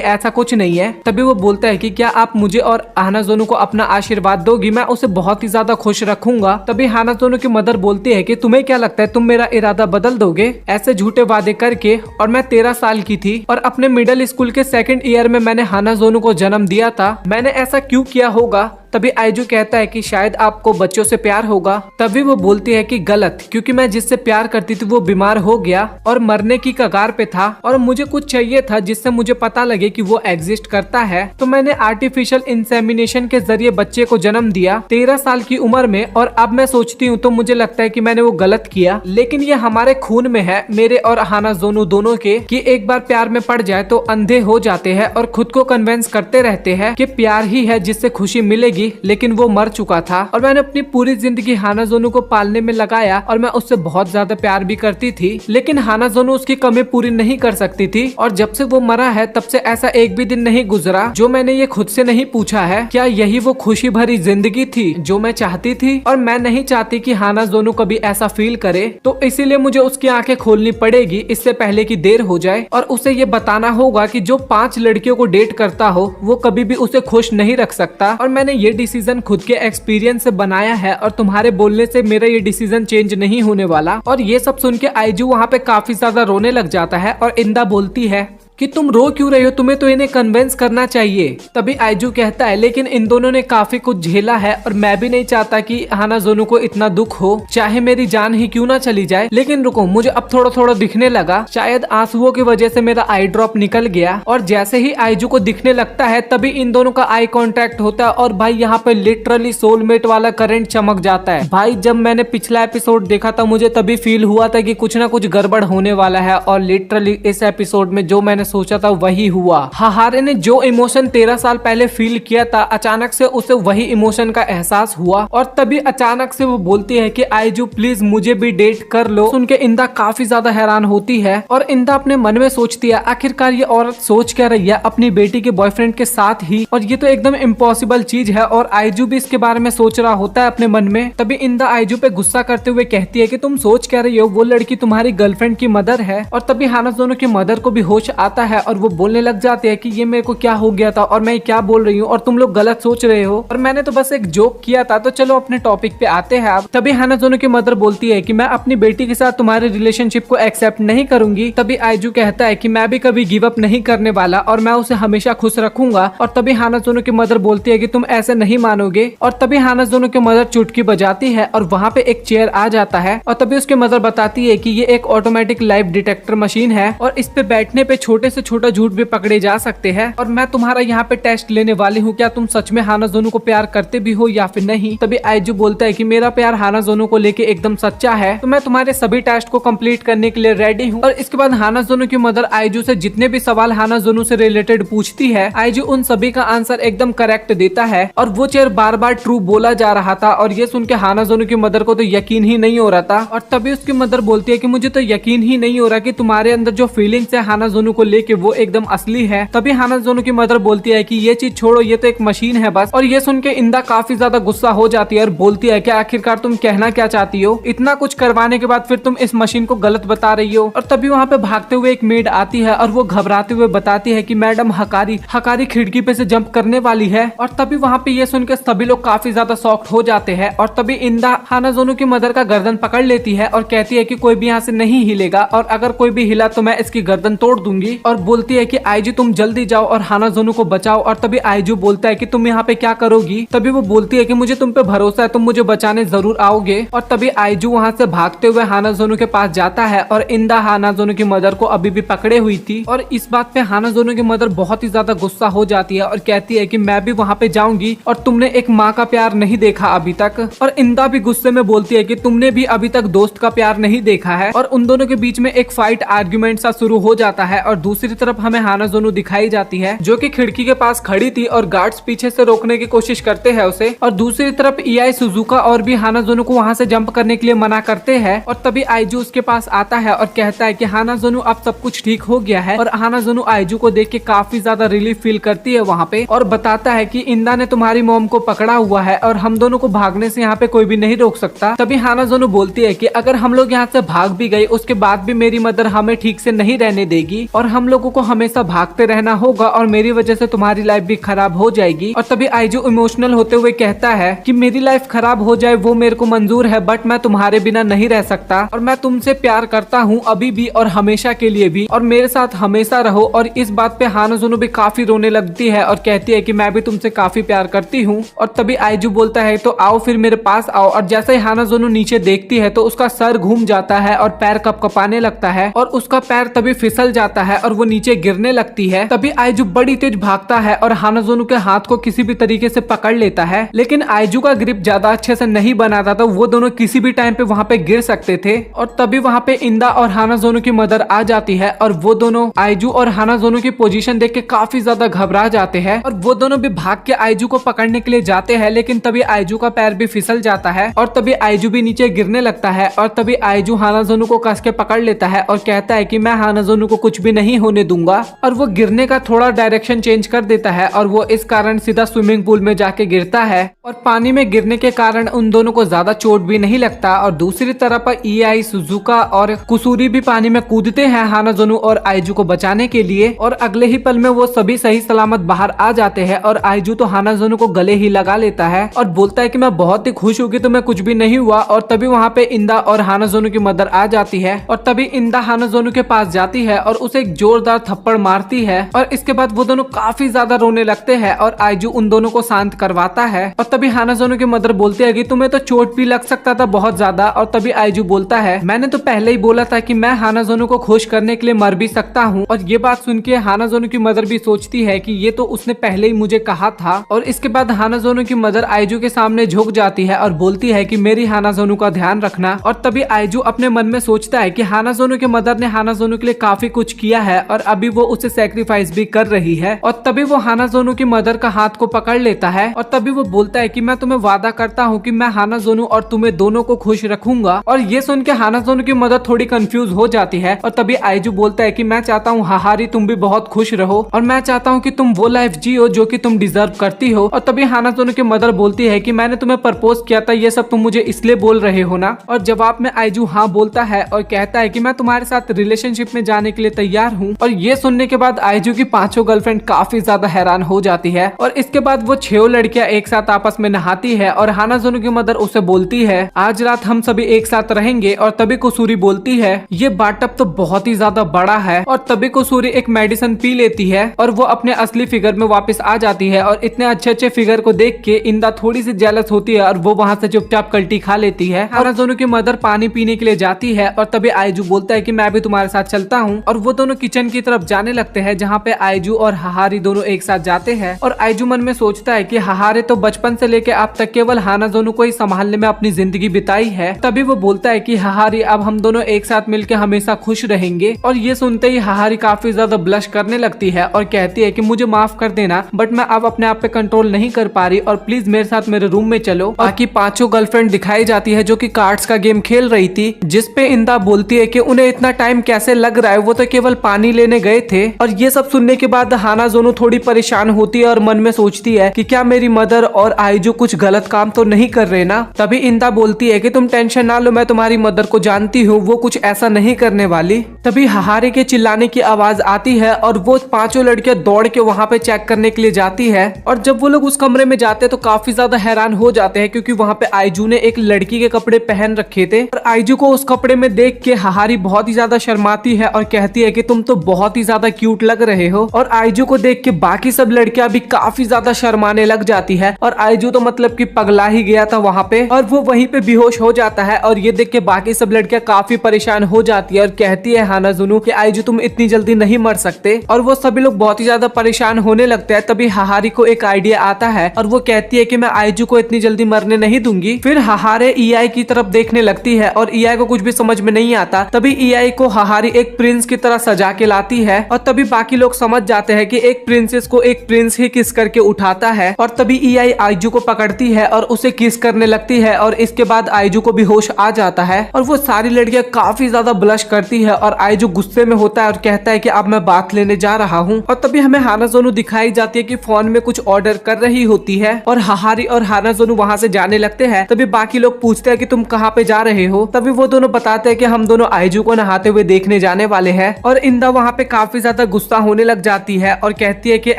ऐसा कुछ नहीं है। तभी वो बोलता है कि क्या आप मुझे और हाना जोनू को अपना आशीर्वाद दोगी, मैं उसे बहुत ही ज्यादा खुश रखूंगा। तभी हाना जोनू की मदर बोलती है कि तुम्हें क्या लगता है तुम मेरा इरादा बदल दोगे ऐसे झूठे वादे करके। और मैं 13 साल की थी और अपने मिडिल स्कूल के 2nd ईयर में मैंने हाना जोनू को जन्म दिया था, मैंने ऐसा क्यों किया होगा। तभी आइजू कहता है कि शायद आपको बच्चों से प्यार होगा। तभी वो बोलती है कि गलत, क्योंकि मैं जिससे प्यार करती थी वो बीमार हो गया और मरने की कगार पे था और मुझे कुछ चाहिए था जिससे मुझे पता लगे कि वो एग्जिस्ट करता है, तो मैंने आर्टिफिशियल इंसेमिनेशन के जरिए बच्चे को जन्म दिया 13 साल की उम्र में। और अब मैं सोचती हूँ तो मुझे लगता है कि मैंने वो गलत किया, लेकिन ये हमारे खून में है, मेरे और हाना जोनू दोनों के, कि एक बार प्यार में पड़ जाए तो अंधे हो जाते हैं और खुद को कन्विंस करते रहते हैं कि प्यार ही है जिससे खुशी मिलेगी। लेकिन वो मर चुका था और मैंने अपनी पूरी जिंदगी हाना जोनू को पालने में लगाया और मैं उससे बहुत ज्यादा प्यार भी करती थी, लेकिन हाना जोनू उसकी कमी पूरी नहीं कर सकती थी। और जब से वो मरा है तब से ऐसा एक भी दिन नहीं गुजरा जो मैंने ये खुद से नहीं पूछा है क्या यही वो खुशी भरी जिंदगी थी जो मैं चाहती थी। और मैं नहीं चाहती कि हाना जोनू कभी ऐसा फील करे, तो इसीलिए मुझे उसकी आंखें खोलनी पड़ेगी इससे पहले कि देर हो जाए। और उसे ये बताना होगा कि जो 5 लड़कियों को डेट करता हो वो कभी भी उसे खुश नहीं रख सकता। और मैंने ये डिसीजन खुद के एक्सपीरियंस से बनाया है और तुम्हारे बोलने से मेरा ये डिसीजन चेंज नहीं होने वाला। और ये सब सुन के आइजू वहाँ पे काफी ज्यादा रोने लग जाता है और इंदा बोलती है कि तुम रो क्यों रहे हो, तुम्हें तो इन्हें कन्विंस करना चाहिए। तभी आइजू कहता है लेकिन इन दोनों ने काफी कुछ झेला है और मैं भी नहीं चाहता कि हाना जोनू को इतना दुख हो, चाहे मेरी जान ही क्यों ना चली जाए। लेकिन रुको, मुझे अब थोड़ा थोड़ा दिखने लगा, शायद आंसुओं की वजह से मेरा आई ड्रॉप निकल गया। और जैसे ही आइजू को दिखने लगता है तभी इन दोनों का आई कॉन्टेक्ट होता है और भाई यहाँ पे लिटरली सोलमेट वाला करंट चमक जाता है। भाई जब मैंने पिछला एपिसोड देखा था मुझे तभी फील हुआ था कि कुछ ना कुछ गड़बड़ होने वाला है और लिटरली इस एपिसोड में जो मैंने सोचा था वही हुआ। हाहारे ने जो इमोशन 13 साल पहले फील किया था अचानक से उसे वही इमोशन का एहसास हुआ और तभी अचानक से वो बोलती है कि आइजू प्लीज मुझे भी डेट कर लो। सुन के इंदा काफी ज्यादा हैरान होती है और इंदा अपने मन में सोचती है आखिरकार ये औरत सोच क्या रही है अपनी बेटी के बॉयफ्रेंड के साथ ही, और ये तो एकदम इम्पॉसिबल चीज है। और आइजू भी इसके बारे में सोच रहा होता है अपने मन में। तभी इंदा आइजू पे गुस्सा करते हुए कहती है कि तुम सोच क्या रही हो, वो लड़की तुम्हारी गर्लफ्रेंड की मदर है। और तभी हाना जोनू की मदर को भी होश आता आता है और वो बोलने लग जाते हैं कि ये मेरे को क्या हो गया था और मैं क्या बोल रही हूँ और तुम लोग गलत सोच रहे हो और मैंने तो बस एक जोक किया था। तो चलो अपने टॉपिक पे आते हैं। अब तभी हानाजोनो की मदर बोलती है कि मैं अपनी बेटी के साथ तुम्हारे रिलेशनशिप को एक्सेप्ट नहीं करूंगी। तभी आइजू कहता है कि मैं भी कभी गिव अप नहीं करने वाला और मैं उसे हमेशा खुश रखूंगा। और तभी हानाजोनो की मदर बोलती है कि तुम ऐसे नहीं मानोगे। और तभी हानाजोनो की मदर चुटकी बजाती है और वहाँ पे एक चेयर आ जाता है और तभी उसकी मदर बताती है कि ये एक ऑटोमेटिक लाइफ डिटेक्टर मशीन है और इस पे बैठने पे छोटे से छोटा झूठ भी पकड़े जा सकते हैं और मैं तुम्हारा यहाँ पे टेस्ट लेने वाली हूँ, क्या तुम सच में हानाजोनो को प्यार करते भी हो या फिर नहीं। तभी आइजू बोलता है कि मेरा प्यार हानाजोनो को लेके एकदम सच्चा है, तो मैं तुम्हारे सभी टेस्ट को कंप्लीट करने के लिए रेडी हूँ। और इसके बाद हानाजोनो की मदर आइजू से जितने भी सवाल हानाजोनो से रिलेटेड पूछती है, आइजू उन सभी का आंसर एकदम करेक्ट देता है और वो चेयर बार बार ट्रू बोला जा रहा था और ये सुन के हानाजोनो की मदर को तो यकीन ही नहीं हो रहा था। और तभी उसकी मदर बोलती है कि मुझे तो यकीन ही नहीं हो रहा कि तुम्हारे अंदर जो फीलिंग्स है हानाजोनो को लेके वो एकदम असली है। तभी हानाजोनो की मदर बोलती है कि ये चीज छोड़ो, ये तो एक मशीन है बस। और ये सुन के इंदा काफी ज्यादा गुस्सा हो जाती है और बोलती है कि आखिरकार तुम कहना क्या चाहती हो, इतना कुछ करवाने के बाद फिर तुम इस मशीन को गलत बता रही हो। और तभी वहाँ पे भागते हुए एक मेड आती है और वो घबराते हुए बताती है कि मैडम हकारी खिड़की पे से जंप करने वाली है। और तभी वहाँ पे ये सुन के सभी लोग काफी ज्यादा शॉक्ड हो जाते हैं। और तभी इंदा हानाजोनो की मदर का गर्दन पकड़ लेती है और कहती है कि कोई भी यहाँ से नहीं हिलेगा और अगर कोई भी हिला तो मैं इसकी गर्दन तोड़ दूंगी। और बोलती है कि आइजू तुम जल्दी जाओ और हानाजोनो को बचाओ। और तभी आइजू बोलता है कि तुम यहाँ पे क्या करोगी। तभी वो बोलती है कि मुझे तुम पे भरोसा है, तुम मुझे बचाने जरूर आओगे। और तभी आइजू वहाँ से भागते हुए हानाजोनो के पास जाता है और इंदा हानाजोनो की मदर को अभी भी पकड़े हुई थी। और इस बात पे हानाजोनो की मदर बहुत ही ज्यादा गुस्सा हो जाती है और कहती है कि मैं भी वहाँ पे जाऊंगी और तुमने एक माँ का प्यार नहीं देखा अभी तक। और इंदा भी गुस्से में बोलती है कि तुमने भी अभी तक दोस्त का प्यार नहीं देखा है। और उन दोनों के बीच में एक फाइट आर्ग्यूमेंट सा शुरू हो जाता है। और दूसरी तरफ हमें हानाजोनो दिखाई जाती है जो कि खिड़की के पास खड़ी थी और गार्ड्स पीछे से रोकने की कोशिश करते हैं उसे। और दूसरी तरफ ईआई सुजुका और भी हानाजोनो को वहाँ से जंप करने के लिए मना करते हैं। और तभी आइजू उसके पास आता है और कहता है कि हानाजोनो अब सब कुछ ठीक हो गया है। और हानाजोनो आइजू को देख के काफी ज्यादा रिलीफ फील करती है वहाँ पे और बताता है कि इंदा ने तुम्हारी मॉम को पकड़ा हुआ है और हम दोनों को भागने से यहाँ पे कोई भी नहीं रोक सकता। तभी हानाजोनो बोलती है कि अगर हम लोग यहाँ से भाग भी गए उसके बाद भी मेरी मदर हमें ठीक से नहीं रहने देगी और हम लोगों को हमेशा भागते रहना होगा और मेरी वजह से तुम्हारी लाइफ भी खराब हो जाएगी। और तभी आइजू इमोशनल होते हुए कहता है कि मेरी लाइफ खराब हो जाए वो मेरे को मंजूर है, बट मैं तुम्हारे बिना नहीं रह सकता और मैं तुमसे प्यार करता हूँ अभी भी और हमेशा के लिए भी और मेरे साथ हमेशा रहो। और इस बात पे हानाजोनो भी काफी रोने लगती है और कहती है कि मैं भी तुमसे काफी प्यार करती हूँ। और तभी आइजू बोलता है तो आओ फिर मेरे पास आओ। और जैसे ही हानाजोनो नीचे देखती है तो उसका सर घूम जाता है और पैर कपकपाने लगता है और उसका पैर तभी फिसल जाता है और वो नीचे गिरने लगती है। तभी आइजू बड़ी तेज भागता है और हानाजोनो के हाथ को किसी भी तरीके से पकड़ लेता है, लेकिन आइजू का ग्रिप ज्यादा अच्छे से नहीं बना था तो वो दोनों किसी भी टाइम पे वहाँ पे गिर सकते थे। और तभी वहाँ पे इंदा और हानाजोनो की मदर आ जाती है और वो दोनों आइजू और हानाजोनो की पोजीशन देख के काफी ज्यादा घबरा जाते हैं और वो दोनों भी भाग के आइजू को पकड़ने के लिए जाते हैं, लेकिन तभी आइजू का पैर भी फिसल जाता है और तभी आइजू भी नीचे गिरने लगता है। और तभी आइजू हानाजोनो को कस के पकड़ लेता है और कहता है कि मैं हानाजोनो को कुछ भी नहीं होने दूंगा। और वो गिरने का थोड़ा डायरेक्शन चेंज कर देता है और वो इस कारण सीधा स्विमिंग पूल में जाके गिरता है और पानी में गिरने के कारण उन दोनों को ज्यादा चोट भी नहीं लगता। और दूसरी तरफ ईआई सुजुका और कुसूरी भी पानी में कूदते हैं हानाजोनो और आइजू को बचाने के लिए और अगले ही पल में वो सभी सही सलामत बाहर आ जाते हैं। और आइजू तो हानाजोनो को गले ही लगा लेता है और बोलता है कि मैं बहुत ही खुश हूँ कि तुम्हें कुछ भी नहीं हुआ। और तभी वहाँ पे इंदा और हानाजोनो की मदर आ जाती है और तभी इंदा हानाजोनो के पास जाती है और उसे एक जोरदार थप्पड़ मारती है और इसके बाद वो दोनों काफी ज्यादा रोने लगते हैं और आइजू उन दोनों को शांत करवाता है। और तभी हानाजोनो की मदर बोलती है कि तुम्हें तो चोट भी लग सकता था बहुत ज्यादा। और तभी आइजू बोलता है मैंने तो पहले ही बोला था कि मैं हानाजोनो को खुश करने के लिए मर भी सकता हूँ। और ये बात सुन के हानाजोनो की मदर भी सोचती है कि ये तो उसने पहले ही मुझे कहा था। और इसके बाद हानाजोनो की मदर आइजू के सामने झुक जाती है और बोलती है कि मेरी हानाजोनो का ध्यान रखना। और तभी आइजू अपने मन में सोचता है कि हानाजोनो के मदर ने हानाजोनो के लिए काफी कुछ किया है और अभी वो उसे सैक्रिफाइस भी कर रही है। और तभी वो हानाजोनो की मदर का हाथ को पकड़ लेता है और तभी वो बोलता है कि मैं तुम्हें वादा करता हूँ कि मैं हानाजोनो और तुम्हें दोनों को खुश रखूंगा। और ये सुन के हानाजोनो की मदर थोड़ी कंफ्यूज हो जाती है और तभी आइजू बोलता है कि मैं चाहता हूँ हाहारी तुम भी बहुत खुश रहो और मैं चाहता हूँ कि तुम वो लाइफ जियो जो कि तुम डिजर्व करती हो। और तभी हानाजोनो की मदर बोलती है कि मैंने तुम्हें प्रपोज किया था, ये सब तुम मुझे इसलिए बोल रहे हो ना। और जवाब में आइजू हाँ बोलता है और कहता है कि मैं तुम्हारे साथ रिलेशनशिप में जाने के लिए तैयार हूँ। और ये सुनने के बाद आइजू की पांचों गर्लफ्रेंड काफी ज्यादा हैरान हो जाती है और इसके बाद वो 6 लड़कियां एक साथ आपस में नहाती है और हानाजोनो की मदर उसे बोलती है आज रात हम सभी एक साथ रहेंगे। और तभी कुसूरी बोलती है ये बाथटब तो बहुत ही ज्यादा बड़ा है। और तभी कुसूरी एक मेडिसिन पी लेती है और वो अपने असली फिगर में वापस आ जाती है। और इतने अच्छे अच्छे फिगर को देख के इंदा थोड़ी सी जेलस होती है और वो वहां से चुपचाप कल्टी खा लेती है। हानाजोनो की मदर पानी पीने के लिए जाती है और तभी आइजू बोलता है कि मैं भी तुम्हारे साथ चलता हूँ। और वो दोनों किचन की तरफ जाने लगते हैं जहाँ पे आइजू और हाहारी दोनों एक साथ जाते हैं। और आइजू मन में सोचता है कि हाहारे तो बचपन से लेके अब तक केवल हानाजोनो को ही संभालने में अपनी जिंदगी बिताई है। तभी वो बोलता है कि हाहारी अब हम दोनों एक साथ मिलकर हमेशा खुश रहेंगे। और ये सुनते ही हाहारी काफी ज्यादा ब्लश करने लगती है और कहती है कि मुझे माफ कर देना बट मैं अब अपने आप पे कंट्रोल नहीं कर पा रही और प्लीज मेरे साथ मेरे रूम में चलो। बाकी पांचों गर्लफ्रेंड दिखाई जाती है जो कि कार्ड्स का गेम खेल रही थी, जिसपे इंदा बोलती है कि उन्हें इतना टाइम कैसे लग रहा है, वो तो केवल पानी लेने गए थे। और ये सब सुनने के बाद हानाजोनो थोड़ी परेशान होती है और मन में सोचती है कि क्या मेरी मदर और आइजू कुछ गलत काम तो नहीं कर रहे ना। तभी इंदा बोलती है कि तुम टेंशन ना लो, मैं तुम्हारी मदर को जानती हूँ, वो कुछ ऐसा नहीं करने वाली। तभी हाहारे के चिल्लाने की आवाज आती है और वो पांचों लड़कियां दौड़ के वहाँ पे चेक करने के लिए जाती है। और जब वो लोग उस कमरे में जाते हैं तो काफी ज्यादा हैरान हो जाते हैं क्योंकि वहाँ पे आइजू ने एक लड़की के कपड़े पहन रखे थे। और आइजू को उस कपड़े में देख के हाहारी बहुत ही ज्यादा शर्माती है और कहती है कि तुम तो बहुत ही ज्यादा क्यूट लग रहे हो। और आइजू को देख के बाकी सब लड़कियां भी काफी ज्यादा शर्माने लग जाती है और आइजू तो मतलब कि पगला ही गया था वहाँ पे और वो वहीं पे बेहोश हो जाता है। और ये देख के बाकी सब लड़कियां काफी परेशान हो जाती है और कहती है हानाजुनु कि आइजू तुम इतनी जल्दी नहीं मर सकते। और वो सभी लोग बहुत ही ज्यादा परेशान होने लगते हैं। तभी हाहारी को एक आइडिया आता है और वो कहती है कि मैं आइजू को इतनी जल्दी मरने नहीं दूंगी। फिर हाहारे ईआई की तरफ देखने लगती है और ईआई को कुछ भी समझ में नहीं आता। तभी ईआई को हाहारी एक प्रिंस की तरह सजा के लाती है और तभी बाकी लोग समझ जाते हैं कि एक प्रिंसेस को एक प्रिंस ही किस करके उठाता है। और तभी ईआई आइजू को पकड़ती है और उसे किस करने लगती है और इसके बाद आइजू को भी होश आ जाता है और वो सारी लड़कियां काफी ज्यादा ब्लश करती है और आइजू गुस्से में होता है और कहता है कि अब मैं बात लेने जा रहा हूँ। और तभी हमें हानाजोनु दिखाई जाती है कि फोन में कुछ ऑर्डर कर रही होती है और हाहारी और हानाजोनु वहाँ से जाने लगते हैं। तभी बाकी लोग पूछते हैं कि तुम कहाँ पे जा रहे हो। तभी वो दोनों बताते हैं कि हम दोनों आइजू को नहाते हुए देखने जाने वाले हैं। और इंदा वहाँ पे काफी ज्यादा गुस्सा होने लग जाती है और कहती है कि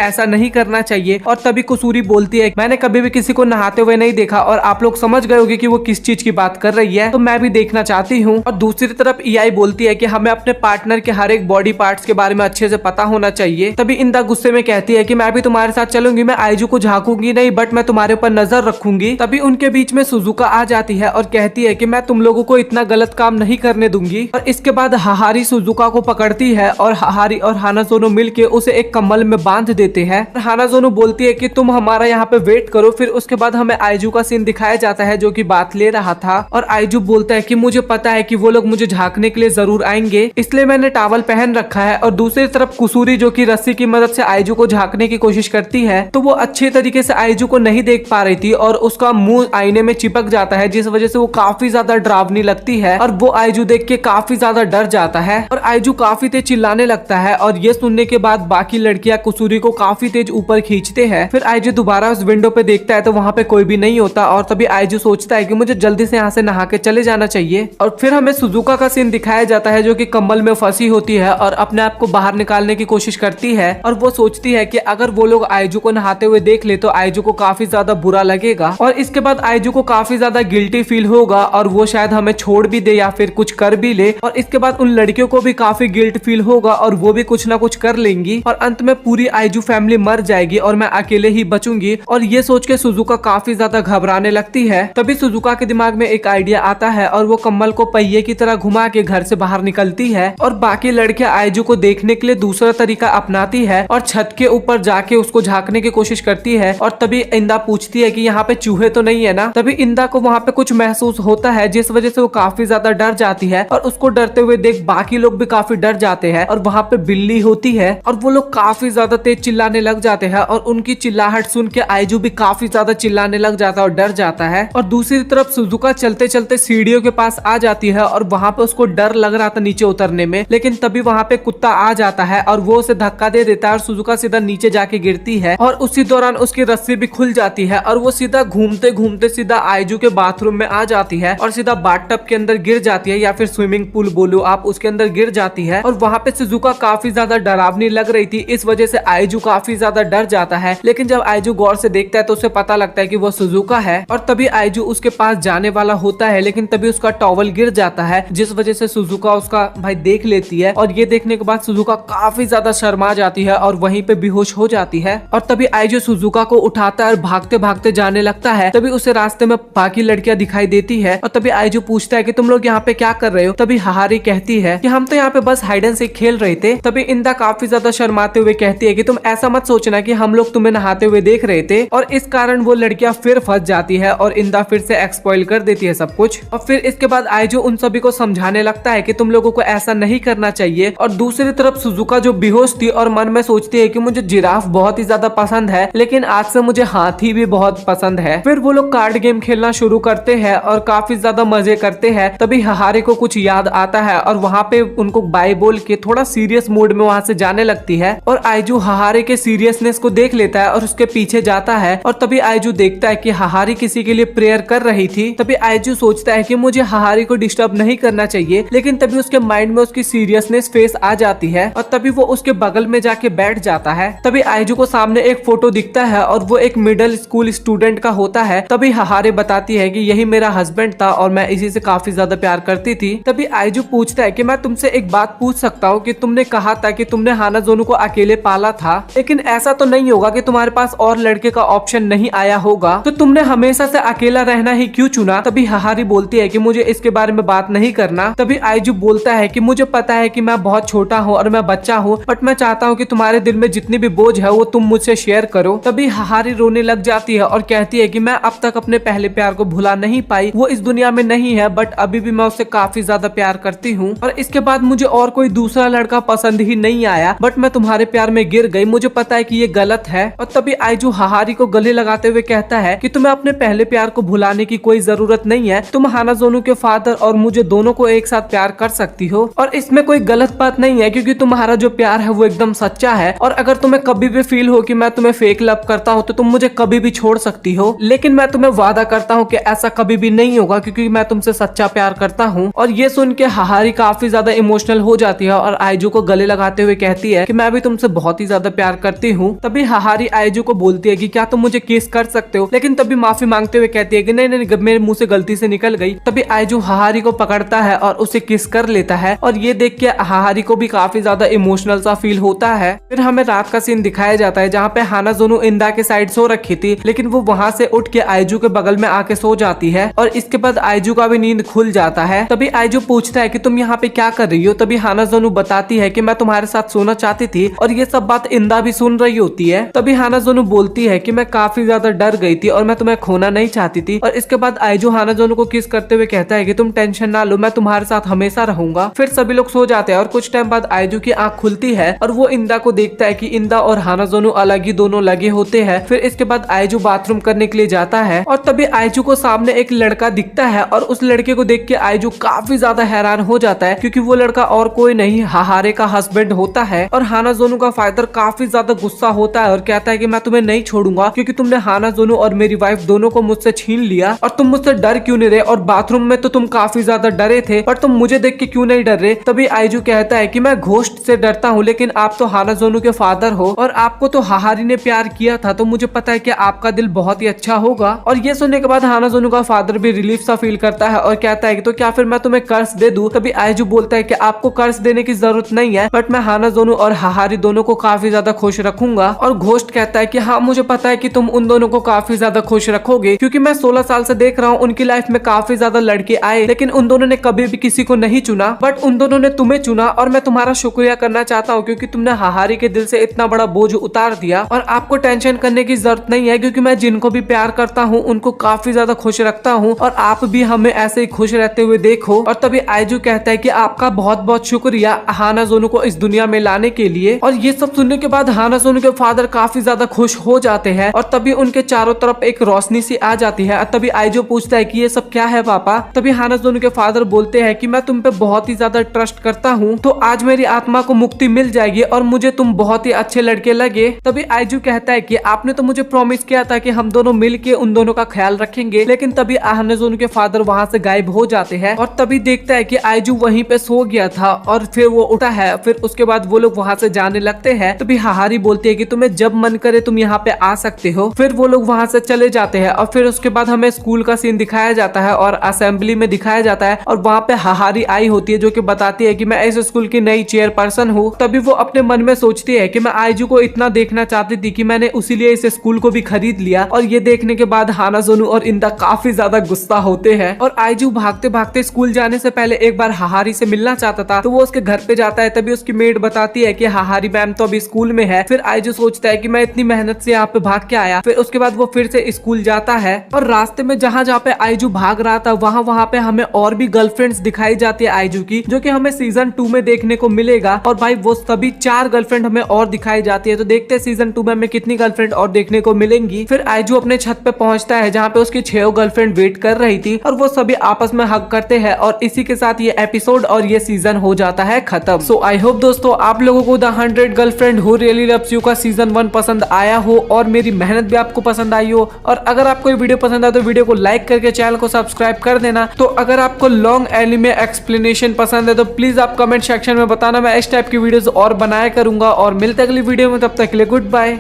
ऐसा नहीं करना चाहिए। और तभी कुसूरी बोलती है मैंने कभी भी किसी को नहाते हुए नहीं देखा और आप लोग समझ गए होंगे कि वो किस चीज की बात कर रही है, तो मैं भी देखना चाहती हूँ। और दूसरी तरफ ईआई बोलती है कि हमें अपने पार्टनर के हर एक बॉडी पार्ट्स के बारे में अच्छे से पता होना चाहिए। तभी इंदा गुस्से में कहती है कि मैं भी तुम्हारे साथ चलूंगी, मैं आइजू को झांकूंगी नहीं बट मैं तुम्हारे ऊपर नजर रखूंगी। तभी उनके बीच में सुजुका आ जाती है और कहती है कि मैं तुम लोगों को इतना गलत काम नहीं करने दूंगी। और इसके बाद हाहारी सुजुका को पकड़ती है और हाहारी और हानाजोनो मिलके उसे एक कम्बल में बांध देते हैं। हानाजोनो बोलती है कि तुम हमारा यहाँ पे वेट करो। फिर उसके बाद हमें आइजू का सीन दिखाया जाता है जो कि बात ले रहा था और आइजू बोलता है कि मुझे पता है कि वो लोग मुझे झांकने के लिए जरूर आएंगे, इसलिए मैंने टॉवल पहन रखा है। और दूसरी तरफ कुसूरी जो कि रस्सी की मदद से आइजू को झांकने की कोशिश करती है तो वो अच्छे तरीके से आइजू को नहीं देख पा रही थी और उसका मुंह आईने में चिपक जाता है जिस वजह से वो काफी ज्यादा डरावनी लगती है और वो आइजू देख के काफी ज्यादा डर जाता है और आइजू काफी तेज चिल्लाने लगता है। और ये सुनने के बाद बाकी लड़कियां कुसूरी को काफी तेज ऊपर खींचते हैं। फिर आइजू दोबारा उस विंडो पे देखता है तो वहाँ पे कोई भी नहीं होता और तभी आइजू सोचता है कि मुझे जल्दी से यहाँ से नहा के चले जाना चाहिए। और फिर हमें सुजुका का सीन दिखाया जाता है जो कि कम्बल में फंसी होती है और अपने आप को बाहर निकालने की कोशिश करती है और वो सोचती है कि अगर वो लोग आइजू को नहाते हुए देख ले तो आइजू को काफी ज्यादा बुरा लगेगा और इसके बाद आइजू को काफी ज्यादा गिल्टी फील होगा और वो शायद हमें छोड़ भी दे या फिर कुछ कर भी ले। और इसके बाद उन लड़कियों को भी काफी गिल्ट फील होगा और वो भी कुछ ना कुछ कर लेंगी और अंत में पूरी आइजू फैमिली मर जाएगी और मैं अकेले ही बचूंगी। और ये सोच के सुजुका काफी ज्यादा घबराने लगती है। तभी सुजुका के दिमाग में एक आइडिया आता है और वो कम्बल को पहिए की तरह घुमा के घर से बाहर निकलती है और बाकी लड़कियां आइजू को देखने के लिए दूसरा तरीका अपनाती है और छत के ऊपर जाके उसको झांकने की कोशिश करती है। और तभी इंदा पूछती है कि यहाँ पे चूहे तो नहीं है ना। तभी इंदा को वहाँ पे कुछ महसूस होता है जिस वजह से वो काफी ज्यादा डर जाती है और उसको डरते हुए देख बाकी लोग भी काफी डर जाते हैं और वहाँ पे बिल्ली होती है और वो लोग काफी ज्यादा तेज चिल्लाने लग जाते हैं और उनकी चिल्लाहट सुन के आइजू भी काफी ज्यादा चिल्लाने लग जाता है और डर जाता है। और दूसरी तरफ सुजुका चलते चलते सीढ़ियों के पास आ जाती है और वहाँ पे उसको डर लग रहा था नीचे उतरने में, लेकिन तभी वहाँ पे कुत्ता आ जाता है और वो उसे धक्का दे देता है और सुजुका सीधा नीचे जाके गिरती है और उसी दौरान उसकी रस्सी भी खुल जाती है और वो सीधा घूमते घूमते सीधा आइजू के बाथरूम में आ जाती है और सीधा बाथटब के अंदर गिर जाती है या फिर स्विमिंग पूल बोलो आप, उसके अंदर गिर जाती है और वहाँ पे पे सुजुका काफी ज्यादा डरावनी लग रही थी, इस वजह से आइजू काफी ज्यादा डर जाता है। लेकिन जब आइजू गौर से देखता है तो उसे पता लगता है कि वो सुजुका है और तभी आइजू उसके पास जाने वाला होता है, लेकिन तभी उसका टॉवल गिर जाता है जिस वजह से सुजुका उसका भाई देख लेती है और ये देखने के बाद सुजुका काफी ज्यादा शर्मा जाती है और वहीं पे बेहोश हो जाती है। और तभी आइजू सुजुका को उठाता है और भागते भागते जाने लगता है। तभी उसे रास्ते में बाकी लड़कियां दिखाई देती है और तभी आइजू पूछता है कि तुम लोग यहाँ पे क्या कर रहे हो। तभी हाहारी कहती है कि हम तो यहाँ पे बस हाइड एंड सीक खेल रहे थे। तभी इंदा काफी ज्यादा शर्माते हुए कहती है कि तुम ऐसा मत सोचना कि हम लोग तुम्हें नहाते हुए देख रहे थे, और इस कारण वो लड़कियां फिर फंस जाती है और इंदा फिर से एक्सपॉइल कर देती है सब कुछ। और फिर इसके बाद आइजू उन सभी को समझाने लगता है कि तुम लोगों को ऐसा नहीं करना चाहिए। और दूसरी तरफ सुजुका जो बेहोश थी और मन में सोचती है कि मुझे जिराफ बहुत ही ज्यादा पसंद है, लेकिन आज से मुझे हाथी भी बहुत पसंद है। फिर वो लोग कार्ड गेम खेलना शुरू करते हैं और काफी ज्यादा मजे करते हैं। तभी हाहारी को कुछ याद आता है और वहाँ पे उनको बाय बोल के थोड़ा सीरियस मूड में वहाँ से जाने लगती है। और आइजू हाहारी के सीरियसनेस को देख लेता है और उसके पीछे जाता है। और तभी आइजू देखता है कि हाहारी किसी के लिए प्रेयर कर रही थी। तभी आइजू सोचता है कि मुझे हाहारी को डिस्टर्ब नहीं करना चाहिए, लेकिन तभी उसके माइंड में उसकी सीरियसनेस फेस आ जाती है और तभी वो उसके बगल में जाके बैठ जाता है। तभी आइजू को सामने एक फोटो दिखता है और वो एक मिडिल स्कूल स्टूडेंट का होता है। तभी हाहारी बताती है कि यही मेरा हस्बैंड था और मैं इसी से काफी ज्यादा प्यार करती थी। तभी आइजू पूछता है कि मैं तुमसे एक बात पूछ सकता हूँ कि तुमने कहा था कि तुमने हानाजोनु को अकेले पाला था, लेकिन ऐसा तो नहीं होगा कि तुम्हारे पास और लड़के का ऑप्शन नहीं आया होगा, तो तुमने हमेशा से अकेला रहना ही क्यों चुना। तभी हाहारी बोलती है कि मुझे इसके बारे में बात नहीं करना। तभी आइजू बोलता है कि मुझे पता है कि मैं बहुत छोटा हूँ और मैं बच्चा हूँ, बट मैं चाहता हूँ कि तुम्हारे दिल में जितनी भी बोझ है वो तुम मुझसे शेयर करो। तभी हाहारी रोने लग जाती है और कहती है कि मैं अब तक अपने पहले प्यार को भुला नहीं पाई। वो इस दुनिया में नहीं है, बट अभी भी मैं उससे काफी ज्यादा प्यार करती हूँ और इसके बाद मुझे और कोई दूसरा लड़का पसंद ही नहीं आया, बट मैं तुम्हारे प्यार में गिर गई। मुझे पता है कि ये गलत है। और तभी आइजू हाहारी को गले लगाते हुए कहता है कि तुम्हें अपने पहले प्यार को भुलाने की कोई जरूरत नहीं है। तुम हानाजोनु के फादर और मुझे दोनों को एक साथ प्यार कर सकती हो और इसमें कोई गलत बात नहीं है, क्योंकि तुम्हारा जो प्यार है वो एकदम सच्चा है। और अगर तुम्हें कभी भी फील हो कि मैं तुम्हें फेक लव करता हूँ तो तुम मुझे कभी भी छोड़ सकती हो, लेकिन मैं तुम्हें वादा करता हूँ कि ऐसा कभी भी नहीं होगा, क्योंकि मैं तुमसे सच्चा प्यार करता हूँ। और ये सुन के हाहारी काफी ज्यादा इमोशनल हो जाती है और आइजू को गले लगाते हुए कहती है कि मैं भी तुमसे बहुत ही ज्यादा प्यार करती हूँ। तभी हाहारी आइजू को बोलती है कि क्या तुम मुझे किस कर सकते हो, लेकिन तभी माफी मांगते हुए कहती है कि नहीं नहीं, मेरे मुंह से गलती से निकल गई। तभी आइजू हाहारी को पकड़ता है और उसे किस कर लेता है और ये देख के हाहारी को भी काफी ज्यादा इमोशनल सा फील होता है। फिर हमें रात का सीन दिखाया जाता है जहाँ पे हानाजोनु इंदा के साइड सो रखी थी, लेकिन वो वहाँ से उठ के आइजू के बगल में आके सो जाती है और इसके बाद आइजू का भी नींद खुल जाता है। तभी आइजू पूछता है कि तुम यहाँ पे क्या कर रही हो। तभी हानाजोनु बताती है कि मैं तुम्हारे साथ सोना चाहती थी और ये सब बात इंदा भी सुन रही होती है। तभी हानाजोनु बोलती है कि मैं काफी ज्यादा डर गई थी और मैं तुम्हें खोना नहीं चाहती थी। और इसके बाद आइजू हानाजोनु को किस करते हुए कहता है कि तुम टेंशन ना लो, मैं तुम्हारे साथ हमेशा रहूंगा। फिर सभी लोग सो जाते हैं और कुछ टाइम बाद आइजू की आंख खुलती है और वो इंदा को देखता है कि इंदा और हानाजोनु अलग ही दोनों लगे होते हैं। फिर इसके बाद आइजू बाथरूम करने के लिए जाता है और तभी आइजू को सामने एक लड़का दिखता है और उस लड़के को देख के आइजू काफी ज्यादा हैरान हो जाता है, क्योंकि वो लड़का और कोई नहीं हाहारे का हस्बैंड होता है। और हानाजोनु का फादर काफी ज्यादा गुस्सा होता है और कहता है कि मैं तुम्हें नहीं छोड़ूंगा, क्योंकि तुमने हानाजोनु और मेरी वाइफ दोनों को मुझसे छीन लिया और तुम मुझसे डर क्यों नहीं रहे, और बाथरूम में तो तुम काफी ज्यादा डरे थे, पर तुम मुझे देख के क्यों नहीं डर रहे। तभी आइजू कहता है कि मैं घोस्ट से डरता हूँ, लेकिन आप तो हानाजोनु के फादर हो और आपको तो हाहारी ने प्यार किया था, तो मुझे पता है कि आपका दिल बहुत ही अच्छा होगा। और ये सुनने के बाद हानाजोनु का फादर भी रिलीफ सा फील करता है और कहता है कि तो क्या फिर मैं तुम्हें कर्ज दे दूं। तभी आइजू बोलता है कि आपको कर्ज देने की जरूरत नहीं है, बट मैं हानाजोनु और हाहारी दोनों को काफी ज्यादा खुश रखूंगा। और घोस्ट कहता है कि हाँ, मुझे पता है कि तुम उन दोनों को काफी ज्यादा खुश रखोगे, क्योंकि मैं 16 साल से देख रहा हूँ उनकी लाइफ में काफी ज्यादा लड़के आए, लेकिन उन दोनों ने कभी भी किसी को नहीं चुना, बट उन दोनों ने तुम्हें चुना। और मैं तुम्हारा शुक्रिया करना चाहता हूँ, क्योंकि तुमने हाहारी के दिल से इतना बड़ा बोझ उतार दिया। और आपको टेंशन करने की जरूरत नहीं है, क्योंकि मैं जिनको भी प्यार करता हूँ उनको काफी ज्यादा खुश रखता हूँ और आप भी हमें ऐसे ही खुश रहते हुए देखो। और तभी आइजू कहता है कि आपका बहुत बहुत शुक्रिया हानाजोनु को इस दुनिया में लाने के लिए। और ये सब सुनने के बाद हानाजोनु के फादर काफी ज्यादा खुश हो जाते हैं और तभी उनके चारों तरफ एक रोशनी सी आ जाती है। तभी आइजू पूछता है कि ये सब क्या है पापा। तभी हानाजोनु के फादर बोलते हैं कि मैं तुम पे बहुत ही ज्यादा ट्रस्ट करता हूँ, तो आज मेरी आत्मा को मुक्ति मिल जाएगी और मुझे तुम बहुत ही अच्छे लड़के लगे। तभी आइजू कहता है कि आपने तो मुझे प्रॉमिस किया था कि हम दोनों मिलके उन दोनों का ख्याल रखेंगे, लेकिन तभी हानाजोनु के फादर वहाँ से गायब हो जाते हैं और तभी देखता है कि आइजू वहीं पे सो गया था और फिर वो वो उठा है। फिर उसके बाद वो लोग वहाँ से जाने लगते हैं। तभी हाहारी बोलती है कि तुम्हें जब मन करे तुम यहाँ पे आ सकते हो। फिर वो लोग वहाँ से चले जाते हैं और फिर उसके बाद हमें स्कूल का सीन दिखाया जाता है और असेंबली में दिखाया जाता है और वहाँ पे हाहारी आई होती है जो कि बताती है कि मैं इस स्कूल की नई चेयरपर्सन हूँ। तभी वो अपने मन में सोचती है कि मैं आइजू को इतना देखना चाहती थी कि मैंने उसीलिए इस स्कूल को भी खरीद लिया। और ये देखने के बाद हानाजोनु और इंदा काफी ज्यादा गुस्सा होते हैं और आइजू भागते भागते स्कूल जाने से पहले एक बार हाहारी से मिलना चाहता था, तो वो उसके घर पे जाता है। तभी उसकी मेड बताती है कि हाहारी मैम तो अभी स्कूल में है। फिर आइजू सोचता है कि मैं इतनी मेहनत से यहाँ पे भाग के आया। फिर उसके बाद वो फिर से स्कूल जाता है और रास्ते में जहाँ जहाँ पे आइजू भाग रहा था वहाँ पे हमें और भी गर्लफ्रेंड्स दिखाई जाती है आइजू की, जो कि हमें सीजन 2 में देखने को मिलेगा। और भाई वो सभी 4 गर्लफ्रेंड हमें और दिखाई जाती है। तो देखते हैं सीजन 2 में हमें कितनी गर्लफ्रेंड और देखने को मिलेंगी। फिर आइजू अपने छत पे पहुंचता है जहाँ पे उसकी 6 गर्लफ्रेंड वेट कर रही थी और वो सभी आपस में हग करते हैं और इसी के साथ ये एपिसोड और ये सीजन हो जाता है खत्म। सो आई होप दोस्तों आप लोगों को the 100 girlfriend who really loves you का सीजन 1 पसंद आया हो और मेरी मेहनत भी आपको पसंद आई हो। और अगर आपको ये वीडियो पसंद आए तो वीडियो को लाइक करके चैनल को सब्सक्राइब कर देना। तो अगर आपको लॉन्ग एनिमे एक्सप्लेनेशन पसंद है तो प्लीज आप कमेंट सेक्शन में बताना, मैं इस टाइप की वीडियोस और बनाया करूंगा। और मिलते अगली वीडियो में, तब तक के लिए गुड बाय।